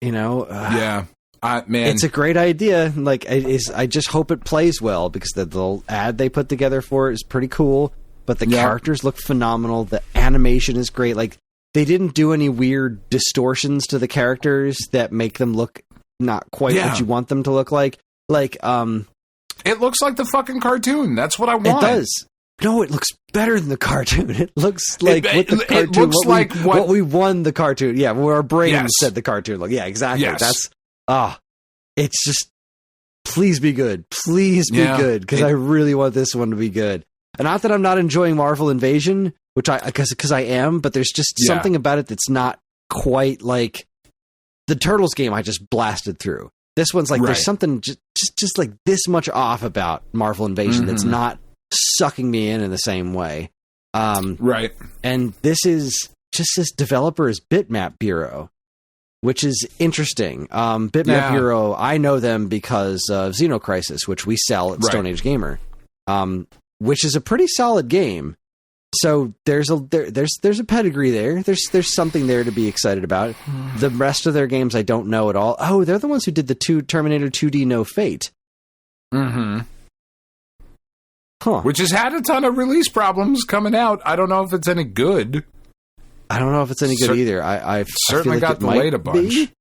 It's a great idea. Like, I just hope it plays well, because the ad they put together for it is pretty cool, but the characters look phenomenal. The animation is great. Like, they didn't do any weird distortions to the characters that make them look not quite what you want them to look like. Like, it looks like the fucking cartoon. That's what I want. It does. No, it looks better than the cartoon. It looks like it looks like what we won the cartoon. Yeah, where our brain said the cartoon look. Yeah, exactly. Yes. That's it's just, please be good. Please be good, because I really want this one to be good. And not that I'm not enjoying Marvel Invasion, which because I am, but there's just something about it that's not quite like the Turtles game I just blasted through. This one's like there's something just like this much off about Marvel Invasion that's not sucking me in the same way. Right. And this is just this developer's Bitmap Bureau, which is interesting. Bitmap Bureau, I know them because of Xenocrisis, which we sell at Stone Age Gamer, which is a pretty solid game. So there's a pedigree there. There's something there to be excited about. The rest of their games I don't know at all. Oh, they're the ones who did the Terminator 2D No Fate. Mm-hmm. Huh. Which has had a ton of release problems coming out. I don't know if it's any good. I don't know if it's any good either. I certainly got delayed a bunch.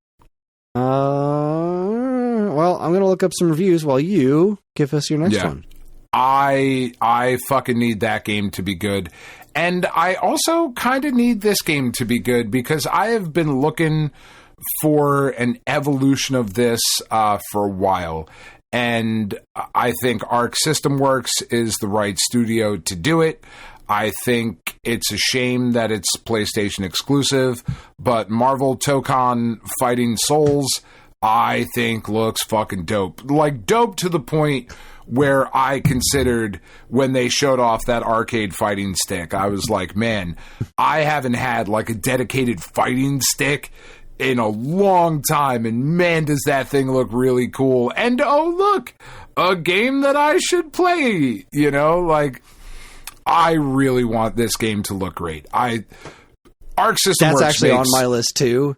Well, I'm going to look up some reviews while you give us your next one. I fucking need that game to be good. And I also kind of need this game to be good, because I have been looking for an evolution of this for a while. And I think Arc System Works is the right studio to do it. I think it's a shame that it's PlayStation exclusive, but Marvel Tokon Fighting Souls, I think looks fucking dope. Like, dope to the point where I considered, when they showed off that arcade fighting stick, I was like, man, I haven't had like a dedicated fighting stick in a long time, and man, does that thing look really cool. And oh, look, a game that I should play, like, I really want this game to look great. Arc System Works, that's actually on my list too.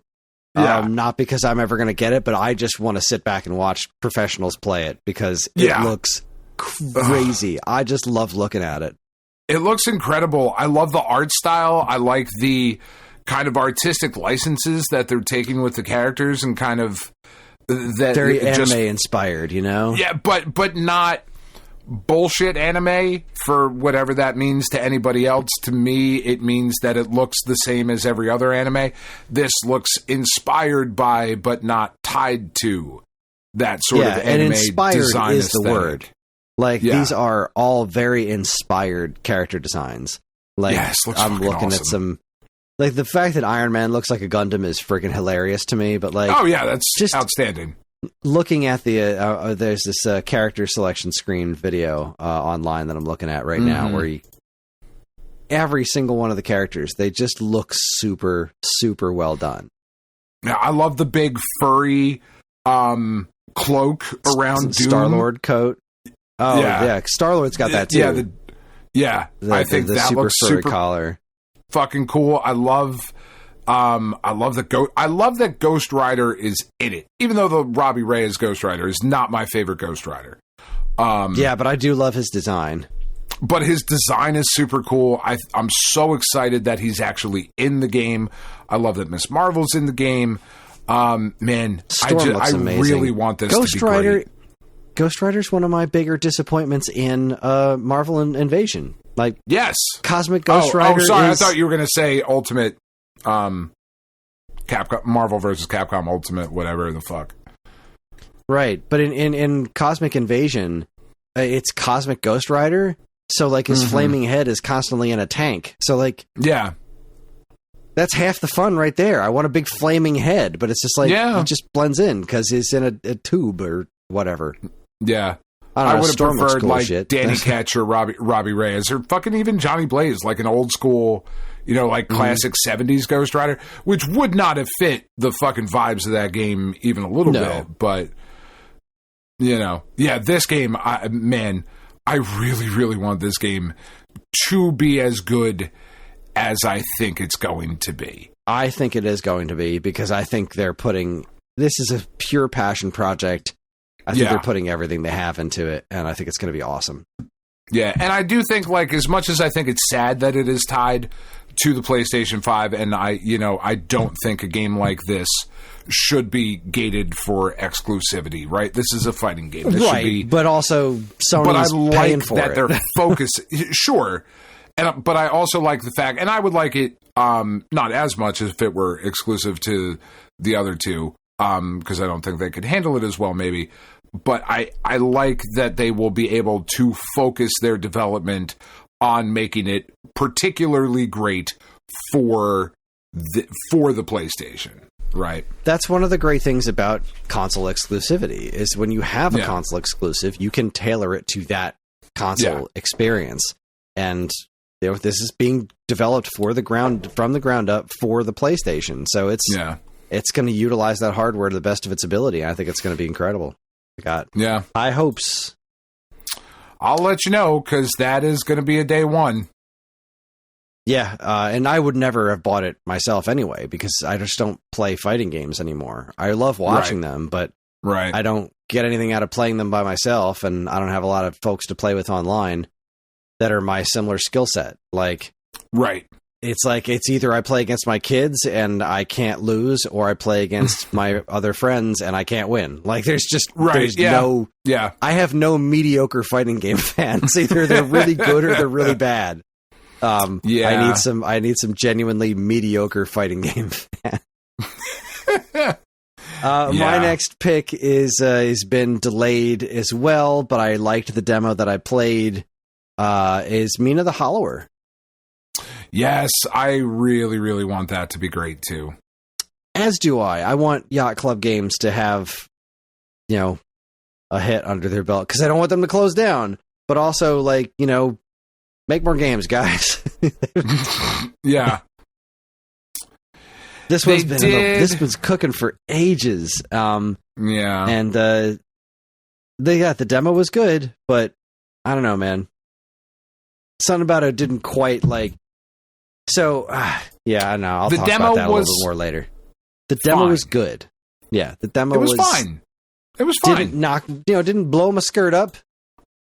Yeah. Not because I'm ever going to get it, but I just want to sit back and watch professionals play it, because it looks crazy. I just love looking at it. It looks incredible. I love the art style. I like the kind of artistic licenses that they're taking with the characters, and kind of that very anime inspired, Yeah, but not bullshit anime, for whatever that means to anybody else. To me, it means that it looks the same as every other anime. This looks inspired by, but not tied to, that sort of anime and inspired design is aesthetic. The word. Like, these are all very inspired character designs. Like, I'm looking at some... Like, the fact that Iron Man looks like a Gundam is freaking hilarious to me, but like... Oh, yeah, that's just outstanding. Looking at the... there's this character selection screen video online that I'm looking at right now, where every single one of the characters, they just look super, super well done. Yeah, I love the big furry cloak around Doom. Star-Lord coat. Oh, yeah. Star-Lord's got that, too. I think the that super looks furry super collar. Fucking cool. I love that Ghost Rider is in it. Even though the Robbie Reyes Ghost Rider is not my favorite Ghost Rider. But I do love his design. But his design is super cool. I'm so excited that he's actually in the game. I love that Ms. Marvel's in the game. Man, I really want this to be great. Ghost Rider's one of my bigger disappointments in Marvel Invasion. Like, yes, Cosmic Ghost Rider. Oh, sorry, I thought you were going to say Ultimate, Capcom, Marvel versus Capcom Ultimate, whatever the fuck. Right, but in Cosmic Invasion, it's Cosmic Ghost Rider. So like his flaming head is constantly in a tank. So like, that's half the fun right there. I want a big flaming head, but it's just like it just blends in because he's in a tube or whatever. Yeah. I would have preferred cool like shit. Danny Ketch or Robbie Reyes or fucking even Johnny Blaze, like an old school, like classic 70s Ghost Rider, which would not have fit the fucking vibes of that game even a little bit. But, this game, I really, really want this game to be as good as I think it's going to be. I think it is going to be because I think they're putting... This is a pure passion project. I think they're putting everything they have into it, and I think it's going to be awesome. Yeah, and I do think, like, as much as I think it's sad that it is tied to the PlayStation 5, and I don't think a game like this should be gated for exclusivity, right? This is a fighting game. This should be, but also Sony's paying for it. They're focused. Sure. But I also like the fact, and I would like it not as much as if it were exclusive to the other two, because I don't think they could handle it as well, maybe. But I like that they will be able to focus their development on making it particularly great for the PlayStation, right? That's one of the great things about console exclusivity is when you have a console exclusive, you can tailor it to that console experience. And this is being developed from the ground up for the PlayStation. So it's going to utilize that hardware to the best of its ability. I think it's going to be incredible. I got high hopes. I'll let you know, because that is going to be a day one. Yeah, and I would never have bought it myself anyway, because I just don't play fighting games anymore. I love watching them, but I don't get anything out of playing them by myself, and I don't have a lot of folks to play with online that are my similar skill set. Like, it's like, it's either I play against my kids and I can't lose, or I play against my other friends and I can't win. Like, there's just no... Yeah. I have no mediocre fighting game fans. Either they're really good or they're really bad. I need some genuinely mediocre fighting game fans. My next pick has been delayed as well, but I liked the demo that I played. Is Mina the Hollower. Yes, I really, really want that to be great too. As do I. I want Yacht Club Games to have, a hit under their belt, because I don't want them to close down. But also, like, make more games, guys. Yeah. This one's cooking for ages. And the demo was good, but I don't know, man. Something about it didn't quite like. So, I don't know. I'll talk about that a little bit more later. The demo was good. Yeah, the demo was fine. It was fine. Didn't blow my skirt up.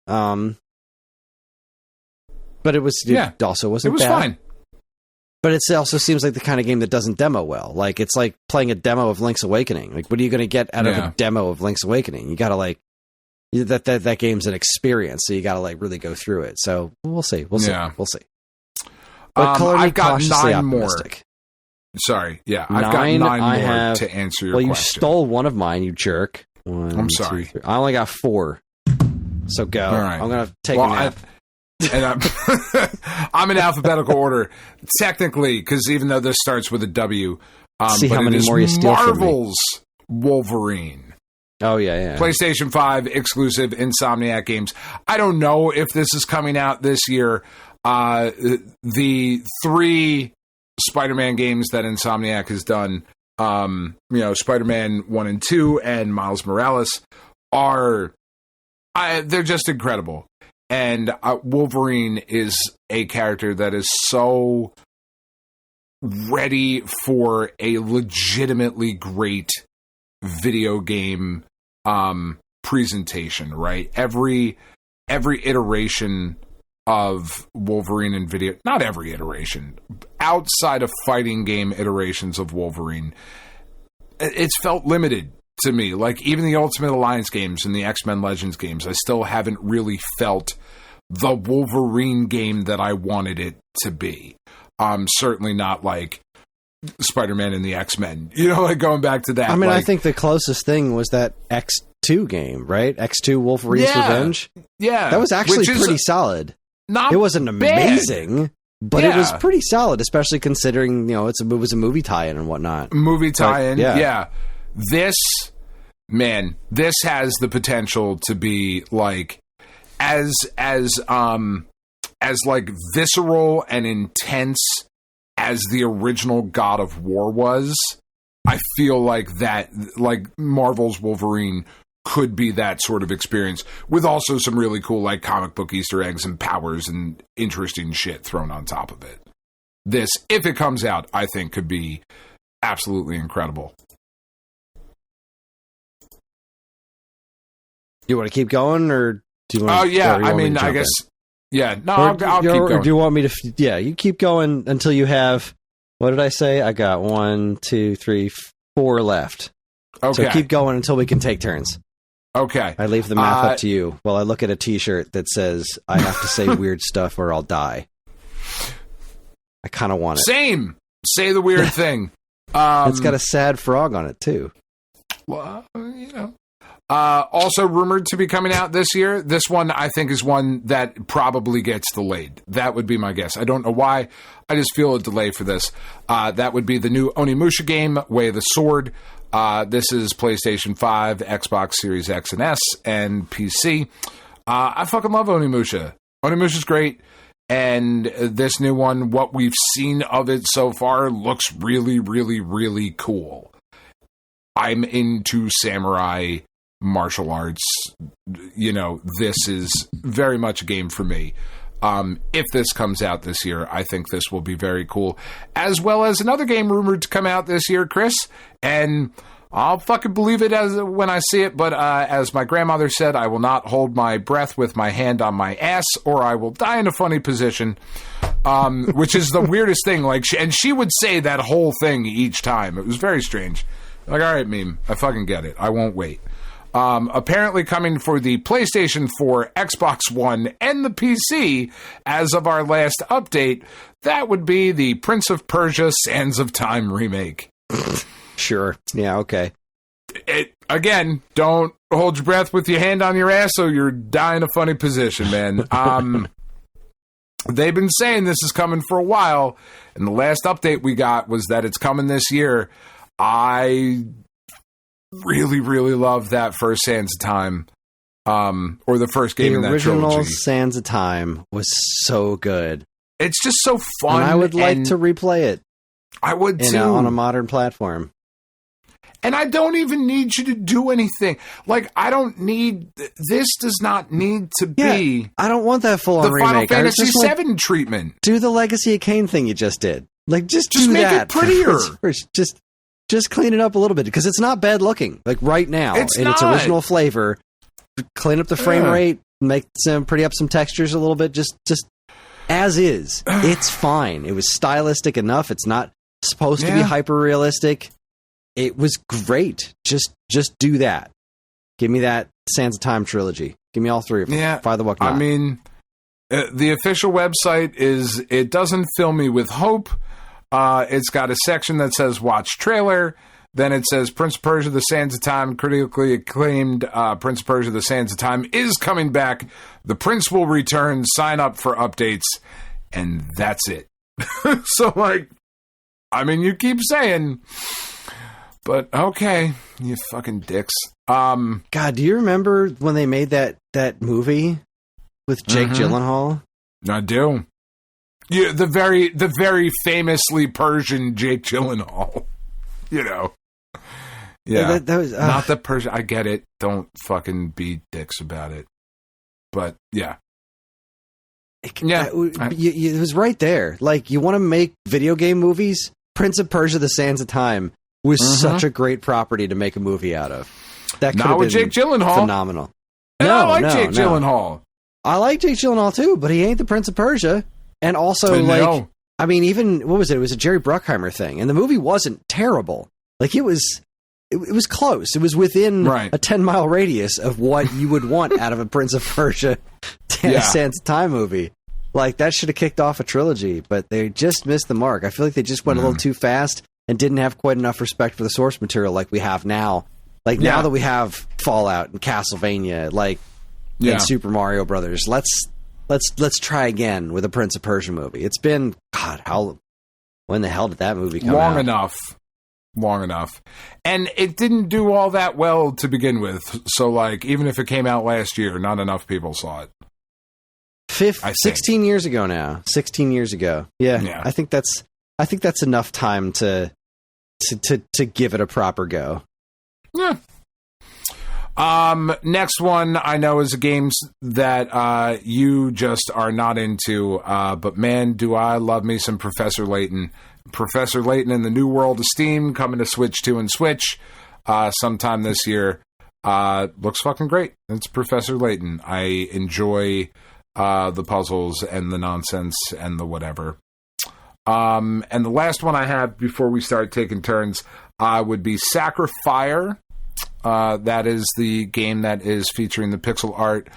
But it also wasn't bad. It was fine. But it also seems like the kind of game that doesn't demo well. Like, it's like playing a demo of Link's Awakening. Like, what are you going to get out of a demo of Link's Awakening? You got to that game's an experience, so you got to really go through it. So we'll see. We'll see. But I've got 9 optimistic. More. Sorry. Yeah, I've got 9 more to answer your question. Well, you stole one of mine, you jerk. I'm sorry. 2, 3. I only got 4. So go. All right. I'm going to take a nap. And I'm in alphabetical order, technically, because even though this starts with a W, see how many more you steal from me. Marvel's Wolverine. Oh, yeah. PlayStation 5 exclusive Insomniac games. I don't know if this is coming out this year. The 3 Spider-Man games that Insomniac has done, Spider-Man 1 and 2 and Miles Morales they're just incredible. And Wolverine is a character that is so ready for a legitimately great video game presentation, right? Every iteration of Wolverine in video, not every iteration, outside of fighting game iterations of Wolverine, it's felt limited to me. Like even the Ultimate Alliance games and the X-Men Legends games, I still haven't really felt the Wolverine game that I wanted it to be. Certainly not like Spider-Man and the X-Men, like going back to that. I mean, I think the closest thing was that X2 game, right? X2 Wolverine's Revenge. Yeah. That was actually pretty solid. It wasn't amazing, but it was pretty solid, especially considering, it was a movie tie-in and whatnot. Movie tie-in, yeah. This has the potential to be like as like visceral and intense as the original God of War was. I feel like that, like Marvel's Wolverine could be that sort of experience with also some really cool like comic book Easter eggs and powers and interesting shit thrown on top of it. This, if it comes out, I think could be absolutely incredible. You want to keep going, or do you want? Oh yeah, I mean, I guess. Yeah, no, I'll keep going. Or do you want me to? Yeah, you keep going until you have. What did I say? I got 1, 2, 3, 4 left. Okay, so keep going until we can take turns. Okay, I leave the math up to you. While I look at a T-shirt that says I have to say weird stuff or I'll die. I kind of want it. Same. Say the weird thing. It's got a sad frog on it too. Well, also rumored to be coming out this year. This one, I think, is one that probably gets delayed. That would be my guess. I don't know why. I just feel a delay for this. That would be the new Onimusha game, Way of the Sword. This is PlayStation 5, Xbox Series X and S, and PC. I fucking love Onimusha. Onimusha's great. And this new one, what we've seen of it so far, looks really, really, really cool. I'm into samurai martial arts. This is very much a game for me. If this comes out this year, I think this will be very cool. As well as another game rumored to come out this year, Kris, and I'll fucking believe it when I see it, but as my grandmother said, I will not hold my breath with my hand on my ass, or I will die in a funny position, which is the weirdest thing. And she would say that whole thing each time. It was very strange. Like, all right, meme, I fucking get it. I won't wait. Apparently coming for the PlayStation 4, Xbox One, and the PC as of our last update, that would be the Prince of Persia Sands of Time remake. Sure. Yeah, okay. Again, don't hold your breath with your hand on your ass so you're dying in a funny position, man. They've been saying this is coming for a while, and the last update we got was that it's coming this year. I really, really love that first Sands of Time, or the first game in that trilogy. The original Sands of Time was so good. It's just so fun. And I would like to replay it. I would too. On a modern platform. And I don't even need you to do anything. Like, I don't need... This does not need to be... I don't want that full-on remake. The Final Fantasy VII treatment. Do the Legacy of Kain thing you just did. Like, just do make that. It prettier. Just clean it up a little bit. Because it's not bad looking. Like, right now. Its original flavor. Clean up the frame rate. Pretty up some textures a little bit. Just as is. It's fine. It was stylistic enough. It's not supposed to be hyper-realistic. It was great. Just do that. Give me that Sands of Time trilogy. Give me all 3 of them. Yeah, Fire the Buck Not. I mean, the official website is, it doesn't fill me with hope. It's got a section that says watch trailer. Then it says Prince of Persia: The Sands of Time, critically acclaimed Prince of Persia: The Sands of Time is coming back. The Prince will return. Sign up for updates. And that's it. So, like, I mean, you keep saying, but okay, you fucking dicks. God, do you remember when they made that movie with Jake Gyllenhaal? I do. Yeah, the very famously Persian Jake Gyllenhaal. You know. Yeah, that was not the Persian. I get it. Don't fucking be dicks about it. But yeah, it was right there. Like, you want to make video game movies? Prince of Persia: The Sands of Time was such a great property to make a movie out of. That could have been Jake Gyllenhaal. Phenomenal. And I like Jake Gyllenhaal. I like Jake Gyllenhaal too, but he ain't the Prince of Persia. And also, I mean, even what was it? It was a Jerry Bruckheimer thing, and the movie wasn't terrible. Like, it was close. It was within a 10-mile radius of what you would want out of a Prince of Persia Sands of Time movie. Like, that should have kicked off a trilogy, but they just missed the mark. I feel like they just went a little too fast and didn't have quite enough respect for the source material like we have now. Like, now that we have Fallout and Castlevania, and Super Mario Brothers, let's try again with a Prince of Persia movie. It's been, God, when the hell did that movie come out? Long enough. And it didn't do all that well to begin with. So, like, even if it came out last year, not enough people saw it. 16 years ago now. 16 years ago. Yeah. I think that's enough time to give it a proper go. Yeah. Next one I know is a game that you just are not into, but man, do I love me some Professor Layton. Professor Layton in the New World of Steam, coming to Switch 2 and Switch sometime this year. Looks fucking great. It's Professor Layton. I enjoy the puzzles and the nonsense and the whatever. And the last one I have before we start taking turns would be Sacrifier. That is the game that is featuring the pixel art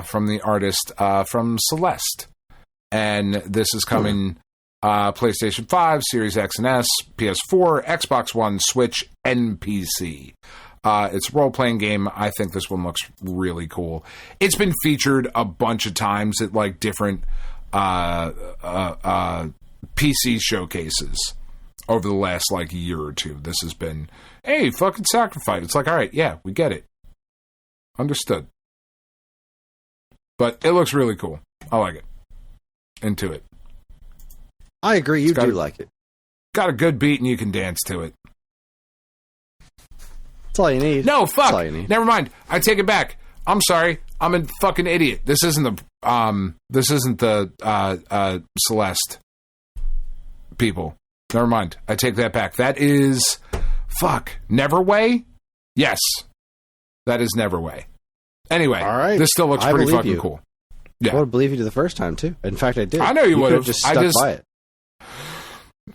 from the artist from Celeste. And this is coming PlayStation 5, Series X and S, PS4, Xbox One, Switch, and PC. It's a role-playing game. I think this one looks really cool. It's been featured a bunch of times at, like, different PC showcases over the last, like, year or two. This has been, hey, fucking Sacrifice. It's like, all right, yeah, we get it. Understood. But it looks really cool. I like it. Into it. I agree. You do like it. Got a good beat and you can dance to it. That's all you need. No, fuck. That's all you need. Never mind. I take it back. I'm sorry. I'm a fucking idiot. This isn't the Celeste people. Never mind. I take that back. That is Neverway? Yes. That is Neverway. Anyway, all right. This still looks pretty fucking cool. Yeah. I would believe you the first time too. In fact, I did. I know you would have just stuck by it.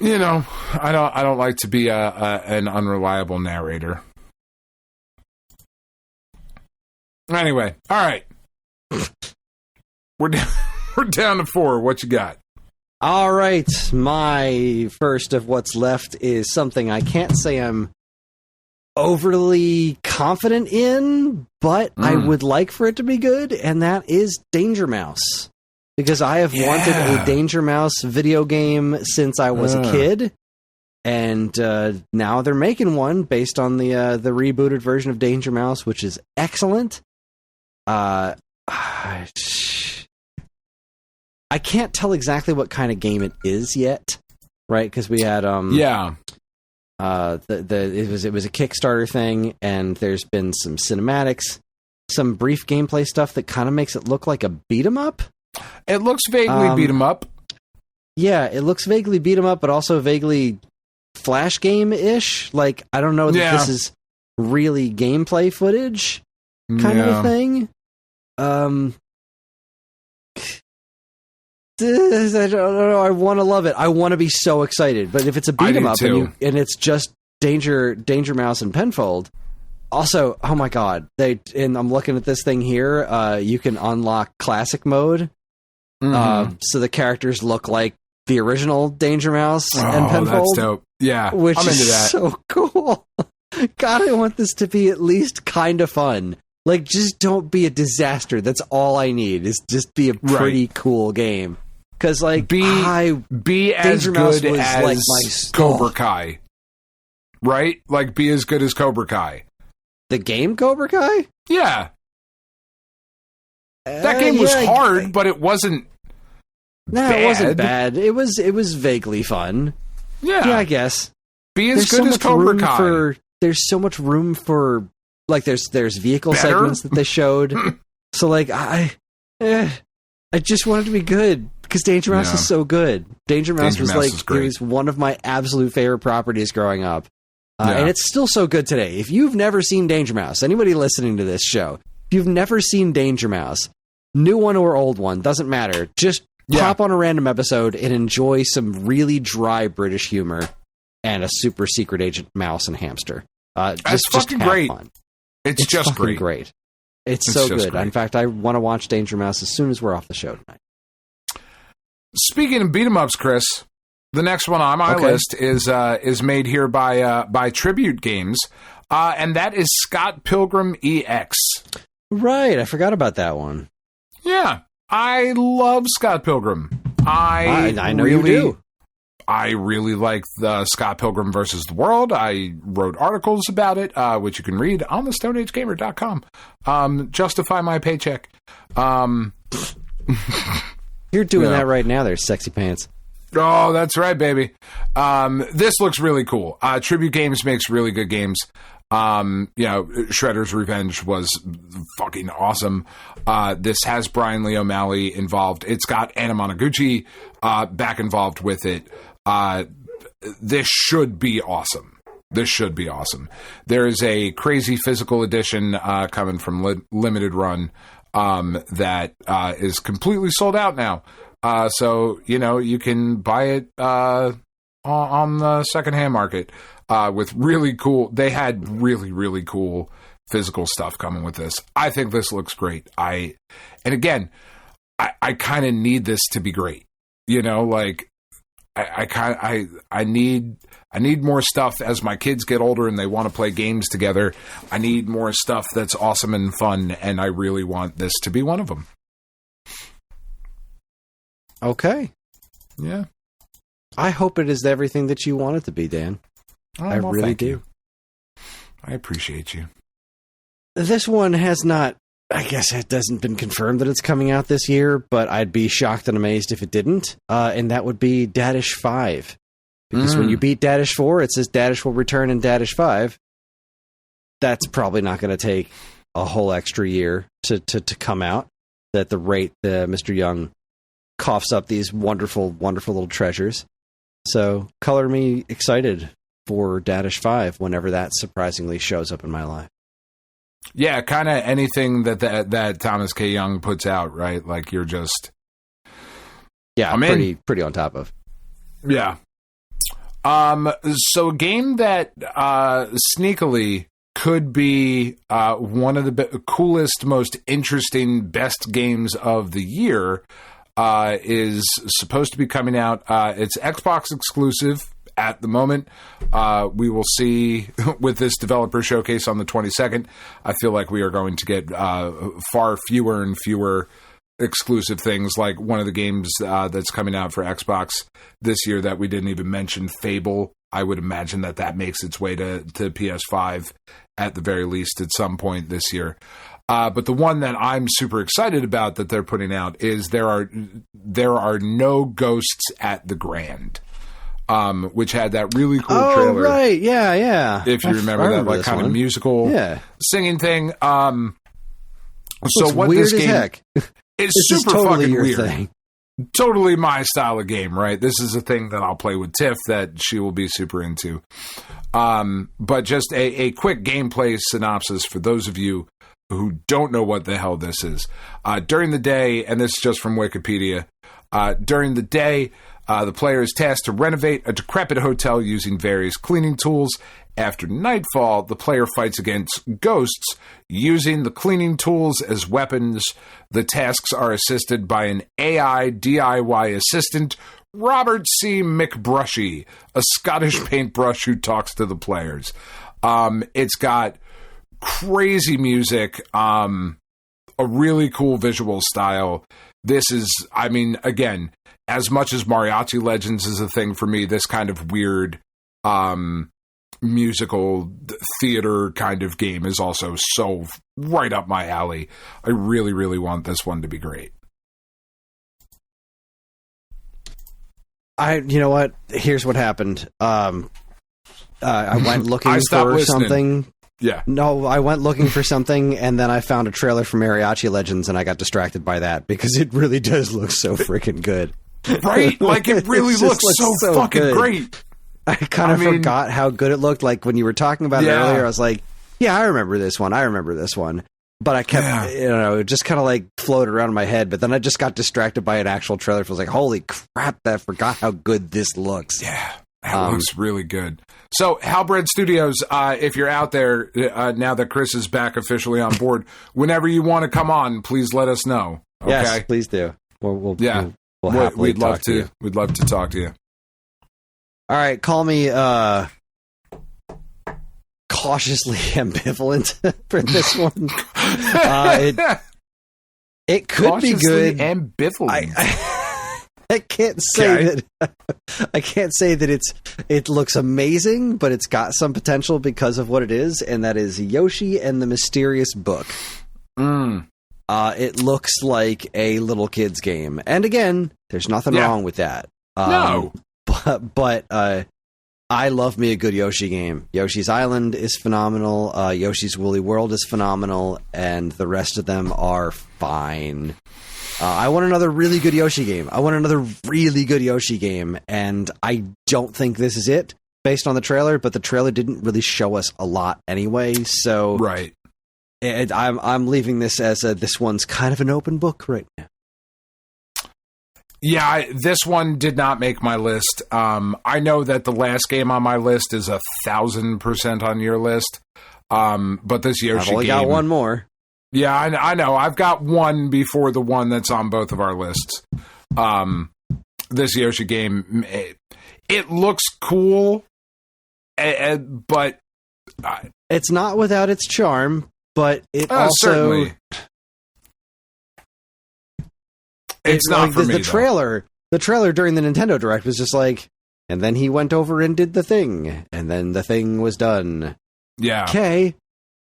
You know, I don't like to be an unreliable narrator. Anyway, all right. We're down to 4. What you got? All right. My first of what's left is something I can't say I'm overly confident in, but I would like for it to be good, and that is Danger Mouse. Because I have wanted a Danger Mouse video game since I was a kid, and now they're making one based on the rebooted version of Danger Mouse, which is excellent. I can't tell exactly what kind of game it is yet, right? Because we had it was a Kickstarter thing, and there's been some cinematics, some brief gameplay stuff that kind of makes it look like a beat 'em up. It looks vaguely beat 'em up. Yeah, it looks vaguely beat 'em up, but also vaguely flash game-ish. Like, I don't know that this is really gameplay footage kind of a thing. I don't know. I want to love it. I want to be so excited. But if it's a beat 'em up and it's just Danger Mouse and Penfold. Also, oh my god, I'm looking at this thing here. You can unlock classic mode, so the characters look like the original Danger Mouse and Penfold. That's dope. Yeah, which I'm into is that. so cool. God, I want this to be at least kind of fun. Like, just don't be a disaster. That's all I need, is just be a pretty cool game. Because, like, be as good as like Cobra Kai. Right? Like, be as good as Cobra Kai. The game Cobra Kai? Yeah. That game was hard, but it wasn't bad. It wasn't bad. It was vaguely fun. Yeah. Yeah, I guess. Be as good as Cobra Kai. There's so much room for, like, there's vehicle segments that they showed. So, like, I just want it to be good, because Danger Mouse is so good. Danger Mouse was it was one of my absolute favorite properties growing up. And it's still so good today. If you've never seen Danger Mouse, anybody listening to this show, if you've never seen Danger Mouse, new one or old one, doesn't matter. Just pop on a random episode and enjoy some really dry British humor and a super secret agent mouse and hamster. That's fucking great. Fun. It's just great. It's so good. Great. In fact, I want to watch Danger Mouse as soon as we're off the show tonight. Speaking of beat 'em ups, Chris, the next one on my list is made here by Tribute Games, and that is Scott Pilgrim EX. Right, I forgot about that one. Yeah, I love Scott Pilgrim. I know you do. I really like the Scott Pilgrim versus the World. I wrote articles about it, which you can read on the StoneAgeGamer.com. Justify my paycheck. You're doing that right now there, sexy pants. Oh, that's right, baby. This looks really cool. Tribute Games makes really good games. Shredder's Revenge was fucking awesome. This has Brian Lee O'Malley involved. It's got Anna Monoguchi back involved with it. This should be awesome. There is a crazy physical edition coming from Limited Run that is completely sold out now. So, you can buy it on the secondhand market with really cool... They had really, really cool physical stuff coming with this. I think this looks great. I kind of need this to be great. I need more stuff as my kids get older and they want to play games together. I need more stuff that's awesome and fun, and I really want this to be one of them. Okay. Yeah. I hope it is everything that you want it to be, Dan. I really do. I appreciate you. This one has not, I guess it hasn't been confirmed that it's coming out this year, but I'd be shocked and amazed if it didn't. And that would be Dadish 5. Because when you beat Dadish 4, it says Dadish will return in Dadish 5. That's probably not going to take a whole extra year to come out. At the rate Mr. Young coughs up these wonderful, wonderful little treasures. So color me excited for Dadish 5 whenever that surprisingly shows up in my life. Yeah, kind of anything that Thomas K. Young puts out, right? Like, you're just... Yeah, pretty on top of. Yeah. So a game that sneakily could be one of the coolest, most interesting, best games of the year is supposed to be coming out. It's Xbox exclusive at the moment. We will see with this developer showcase on the 22nd. I feel like we are going to get far fewer and fewer exclusive things. Like one of the games that's coming out for Xbox this year that we didn't even mention, Fable. I would imagine that makes its way to PS5 at the very least at some point this year. But the one that I'm super excited about that they're putting out is there are no ghosts at the Grand, which had that really cool trailer. Oh, right. Yeah. If you remember that, like, kind of musical singing thing. So what weird this game... as heck. It's this super totally fucking your weird. Thing. Totally my style of game, right? This is a thing that I'll play with Tiff that she will be super into. But just a quick gameplay synopsis for those of you who don't know what the hell this is. During the day, and this is just from Wikipedia, during the day, the player is tasked to renovate a decrepit hotel using various cleaning tools. After nightfall, the player fights against ghosts using the cleaning tools as weapons. The tasks are assisted by an AI DIY assistant Robert C. McBrushy, a Scottish paintbrush who talks to the players. It's got crazy music, a really cool visual style. This is, I mean, again, as much as Mariachi Legends is a thing for me, this kind of weird musical theater kind of game is also so right up my alley. I really, really want this one to be great. You know what? Here's what happened. I went looking for something. Yeah. No, I went looking for something, and then I found a trailer for Mariachi Legends, and I got distracted by that because it really does look so freaking good. Right? Like, it really looks so fucking good. Great. I kind of forgot how good it looked. Like, when you were talking about it earlier, I was like, yeah, I remember this one. But I kept, it just kind of like floated around in my head. But then I just got distracted by an actual trailer. I was like, holy crap, I forgot how good this looks. Yeah. That looks really good. So, Halbred Studios, if you're out there, now that Kris is back officially on board, whenever you want to come on, please let us know. Okay? Yes, please do. We'll happily we'd love talk to you. We'd love to talk to you. All right, call me cautiously ambivalent for this one. It could be good. Ambivalent. I can't say that it looks amazing, but it's got some potential because of what it is, and that is Yoshi and the Mysterious Book. It looks like a little kid's game, and again, there's nothing wrong with that. No, but I love me a good Yoshi game. Yoshi's Island is phenomenal. Yoshi's Woolly World is phenomenal, and the rest of them are fine. I want another really good Yoshi game. And I don't think this is it, based on the trailer, but the trailer didn't really show us a lot anyway, so... Right. I'm leaving this as this one's kind of an open book right now. Yeah, this one did not make my list. I know that the last game on my list is 1,000% on your list, but this Yoshi game... I've only got one more. Yeah, I know. I've got one before the one that's on both of our lists. This Yoshi game, it looks cool, but... it's not without its charm, but it also... Certainly. It's not for me, the trailer. The trailer during the Nintendo Direct was just like, and then he went over and did the thing, and then the thing was done. Yeah. Okay.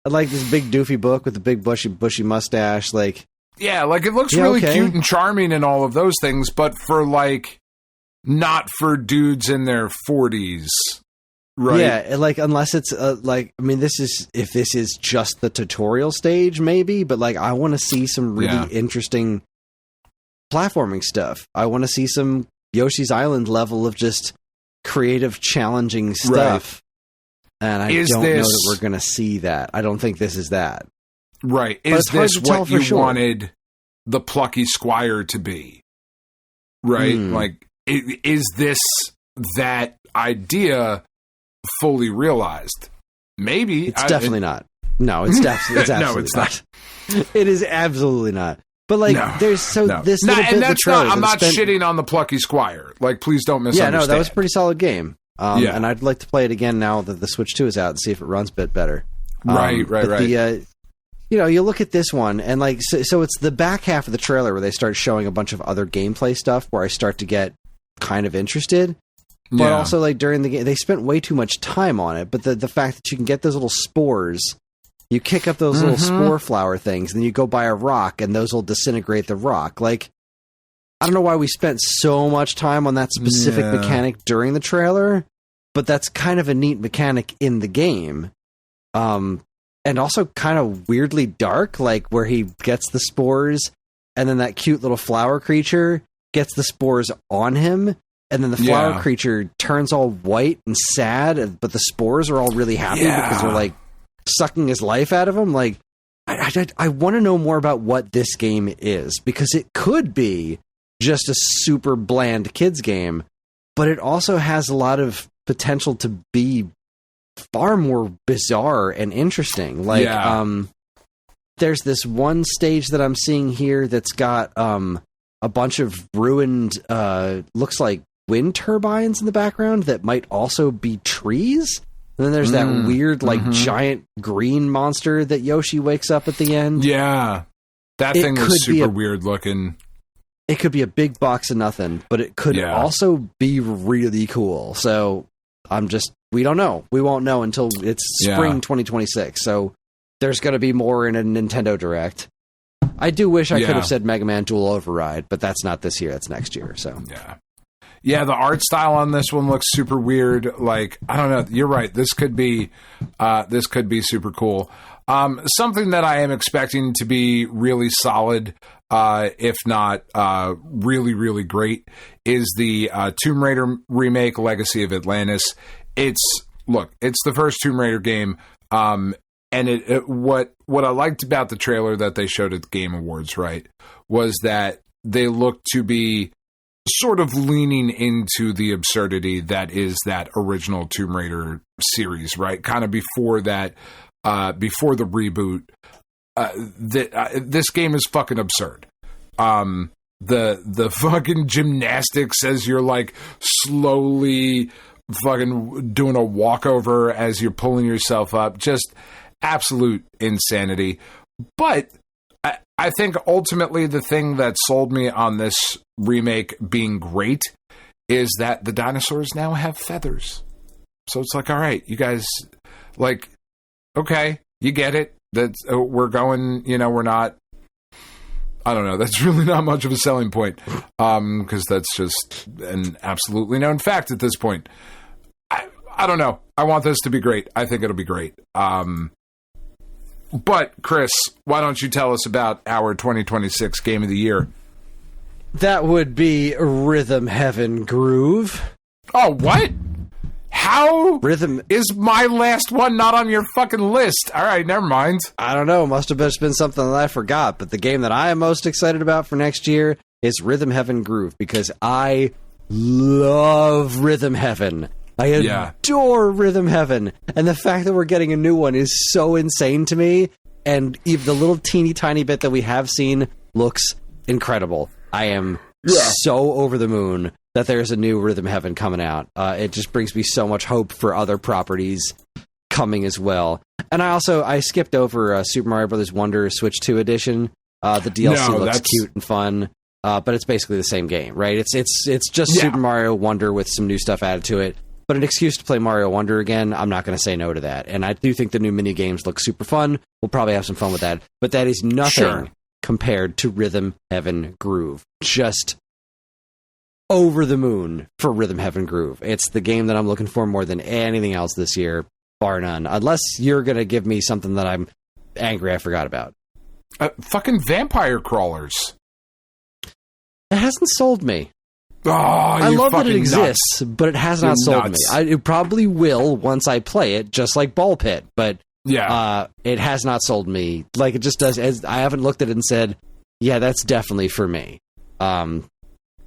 I like this big doofy book with the big bushy mustache. Like, yeah, like it looks really cute and charming and all of those things, but for like, not for dudes in their 40s, right? Yeah, like unless it's like, I mean, if this is just the tutorial stage, maybe, but like, I want to see some really interesting platforming stuff. I want to see some Yoshi's Island level of just creative, challenging stuff. Right. And I don't know that we're going to see that. I don't think this is that. Right. Is this what you wanted the plucky squire to be? Right? Like, is this that idea fully realized? Maybe. It's definitely not. No, it's definitely no, it's not. It is absolutely not. But like, there's this little bit and of the trailer. I'm not shitting on the plucky squire. Like, please don't misunderstand. Yeah, no, that was a pretty solid game. And I'd like to play it again now that the Switch 2 is out and see if it runs a bit better. Right. You look at this one and like, so it's the back half of the trailer where they start showing a bunch of other gameplay stuff where I start to get kind of interested. But also like during the game, they spent way too much time on it. But the fact that you can get those little spores, you kick up those little spore flower things, and then you go by a rock and those will disintegrate the rock. Like, I don't know why we spent so much time on that specific mechanic during the trailer, but that's kind of a neat mechanic in the game. And also kind of weirdly dark, like where he gets the spores and then that cute little flower creature gets the spores on him, and then the flower creature turns all white and sad, but the spores are all really happy because they're like sucking his life out of him. Like, I want to know more about what this game is, because it could be just a super bland kids game, but it also has a lot of potential to be far more bizarre and interesting. Like, there's this one stage that I'm seeing here that's got a bunch of ruined, looks like wind turbines in the background that might also be trees. And then there's that weird, giant green monster that Yoshi wakes up at the end. Yeah. That thing was super weird looking. It could be a big box of nothing, but it could also be really cool. So we don't know. We won't know until it's spring 2026. So there's going to be more in a Nintendo Direct. I do wish I could have said Mega Man Dual Override, but that's not this year. That's next year. So yeah, the art style on this one looks super weird. Like, I don't know. You're right. This could be super cool. Something that I am expecting to be really solid, if not really, really great, is the Tomb Raider remake, Legacy of Atlantis. It's the first Tomb Raider game, and what I liked about the trailer that they showed at the Game Awards, right, was that they looked to be sort of leaning into the absurdity that is that original Tomb Raider series, right? Kind of before that, before the reboot. This game is fucking absurd. The fucking gymnastics as you're like slowly fucking doing a walkover as you're pulling yourself up, just absolute insanity. But I think ultimately the thing that sold me on this remake being great is that the dinosaurs now have feathers. So it's like, all right, you guys, like, okay, you get it. That's we're going, we're not. I don't know. That's really not much of a selling point, because that's just an absolutely known fact at this point. I don't know. I want this to be great. I think it'll be great. But, Chris, why don't you tell us about our 2026 Game of the Year? That would be Rhythm Heaven Groove. Oh, what? How Rhythm is my last one not on your fucking list? All right, never mind. I don't know. Must have just been something that I forgot. But the game that I am most excited about for next year is Rhythm Heaven Groove, because I love Rhythm Heaven. I adore Rhythm Heaven, and the fact that we're getting a new one is so insane to me, and even the little teeny tiny bit that we have seen looks incredible. I am so over the moon that there's a new Rhythm Heaven coming out. It just brings me so much hope for other properties coming as well. And I skipped over Super Mario Bros. Wonder Switch 2 edition. The DLC looks cute and fun, but it's basically the same game, right? It's just Super Mario Wonder with some new stuff added to it. But an excuse to play Mario Wonder again, I'm not going to say no to that. And I do think the new mini games look super fun. We'll probably have some fun with that. But that is nothing compared to Rhythm Heaven Groove. Just over the moon for Rhythm Heaven Groove. It's the game that I'm looking for more than anything else this year, bar none. Unless you're going to give me something that I'm angry I forgot about. Fucking vampire crawlers. It hasn't sold me. Oh, I love that it exists, nuts. But it has not sold me. It probably will once I play it, just like Ball Pit. But it has not sold me. Like it just does. I haven't looked at it and said, "Yeah, that's definitely for me." I'm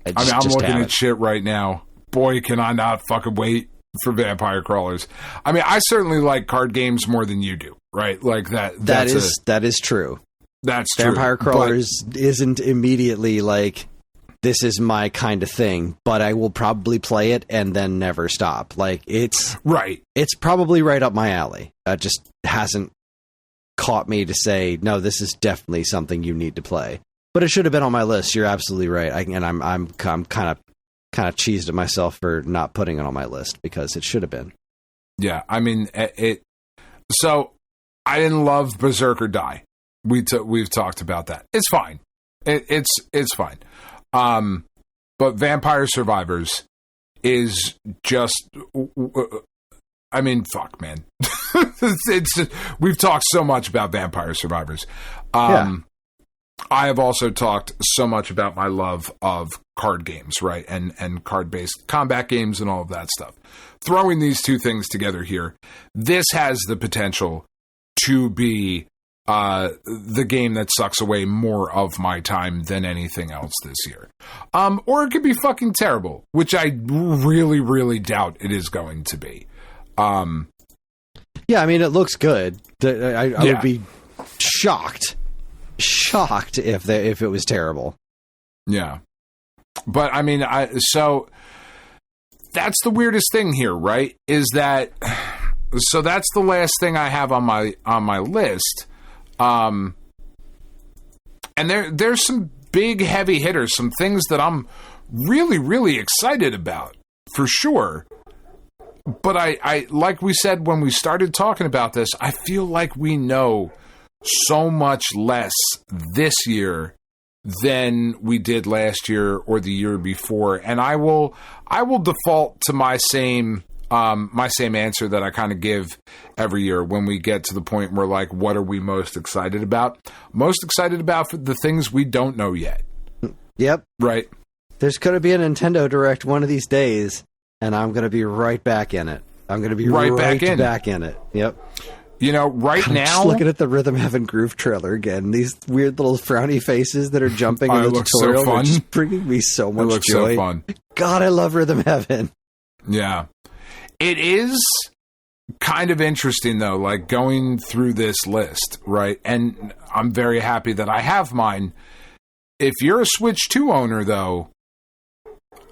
looking at shit right now. Boy, can I not fucking wait for vampire crawlers. I mean, I certainly like card games more than you do, right? Like that. That is true. That's true. Vampire crawlers isn't immediately like, this is my kind of thing, but I will probably play it and then never stop. Like it's probably right up my alley. It just hasn't caught me to say, no, this is definitely something you need to play. But it should have been on my list. You're absolutely right. I'm kind of cheesed at myself for not putting it on my list because it should have been. Yeah, I mean it. So I didn't love Berserk or Die. We've talked about that. It's fine. It's fine. But Vampire Survivors is just, I mean, fuck, man. It's just, we've talked so much about Vampire Survivors. I have also talked so much about my love of card games, right? And card-based combat games and all of that stuff. Throwing these two things together here, this has the potential to be the game that sucks away more of my time than anything else this year. Or it could be fucking terrible, which I really, really doubt it is going to be. Yeah, I mean, it looks good. I would be shocked if it was terrible. Yeah. But, I mean, that's the weirdest thing here, right? Is that so that's the last thing I have on my list. And there's some big heavy hitters, some things that I'm really, really excited about, for sure. But I like we said when we started talking about this, I feel like we know so much less this year than we did last year or the year before. And I will default to my same answer that I kind of give every year when we get to the point where, like, what are we most excited about? Most excited about for the things we don't know yet. Yep. Right. There's going to be a Nintendo Direct one of these days, and I'm going to be right back in it. I'm going to be right back in it. Yep. You know, right I'm now... just looking at the Rhythm Heaven Groove trailer again. These weird little frowny faces that are jumping in the tutorial so are just bringing me so much joy. It looks so fun. God, I love Rhythm Heaven. Yeah. It is kind of interesting, though, like, going through this list, right? And I'm very happy that I have mine. If you're a Switch 2 owner, though,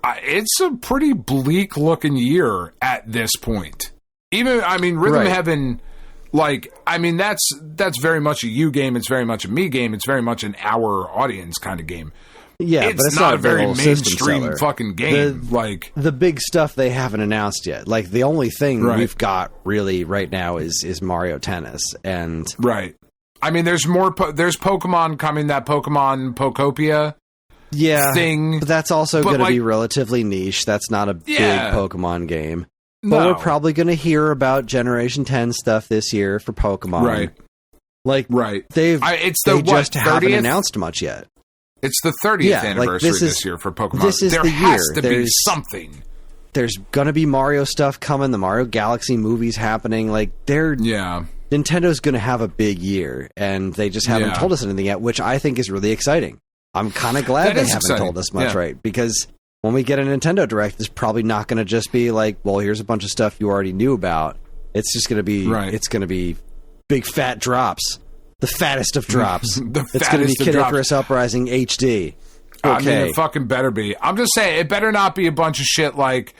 it's a pretty bleak-looking year at this point. Even, I mean, Rhythm Heaven... Like, I mean, that's very much a you game. It's very much a me game. It's very much an our audience kind of game. Yeah, it's but it's not a very mainstream fucking game. The big stuff they haven't announced yet. Like, the only thing we've got really right now is Mario Tennis, and right. I mean, there's more. There's Pokemon coming. That Pokemon Pokopia. Thing. But that's also going to be relatively niche. That's not a big Pokemon game. But we're probably going to hear about Generation 10 stuff this year for Pokemon. Right. Like, they just haven't announced much yet. It's the 30th anniversary this year for Pokemon. This is the year. There has to be something. There's going to be Mario stuff coming, the Mario Galaxy movies happening. Like, Nintendo's going to have a big year, and they just haven't told us anything yet, which I think is really exciting. I'm kind of glad they haven't told us much, right? Because... when we get a Nintendo Direct, it's probably not going to just be like, well, here's a bunch of stuff you already knew about. It's just going to be, it's going to be big fat drops. The fattest of drops. It's going to be Kid Icarus Uprising HD. Okay. I mean, it fucking better be. I'm just saying, it better not be a bunch of shit like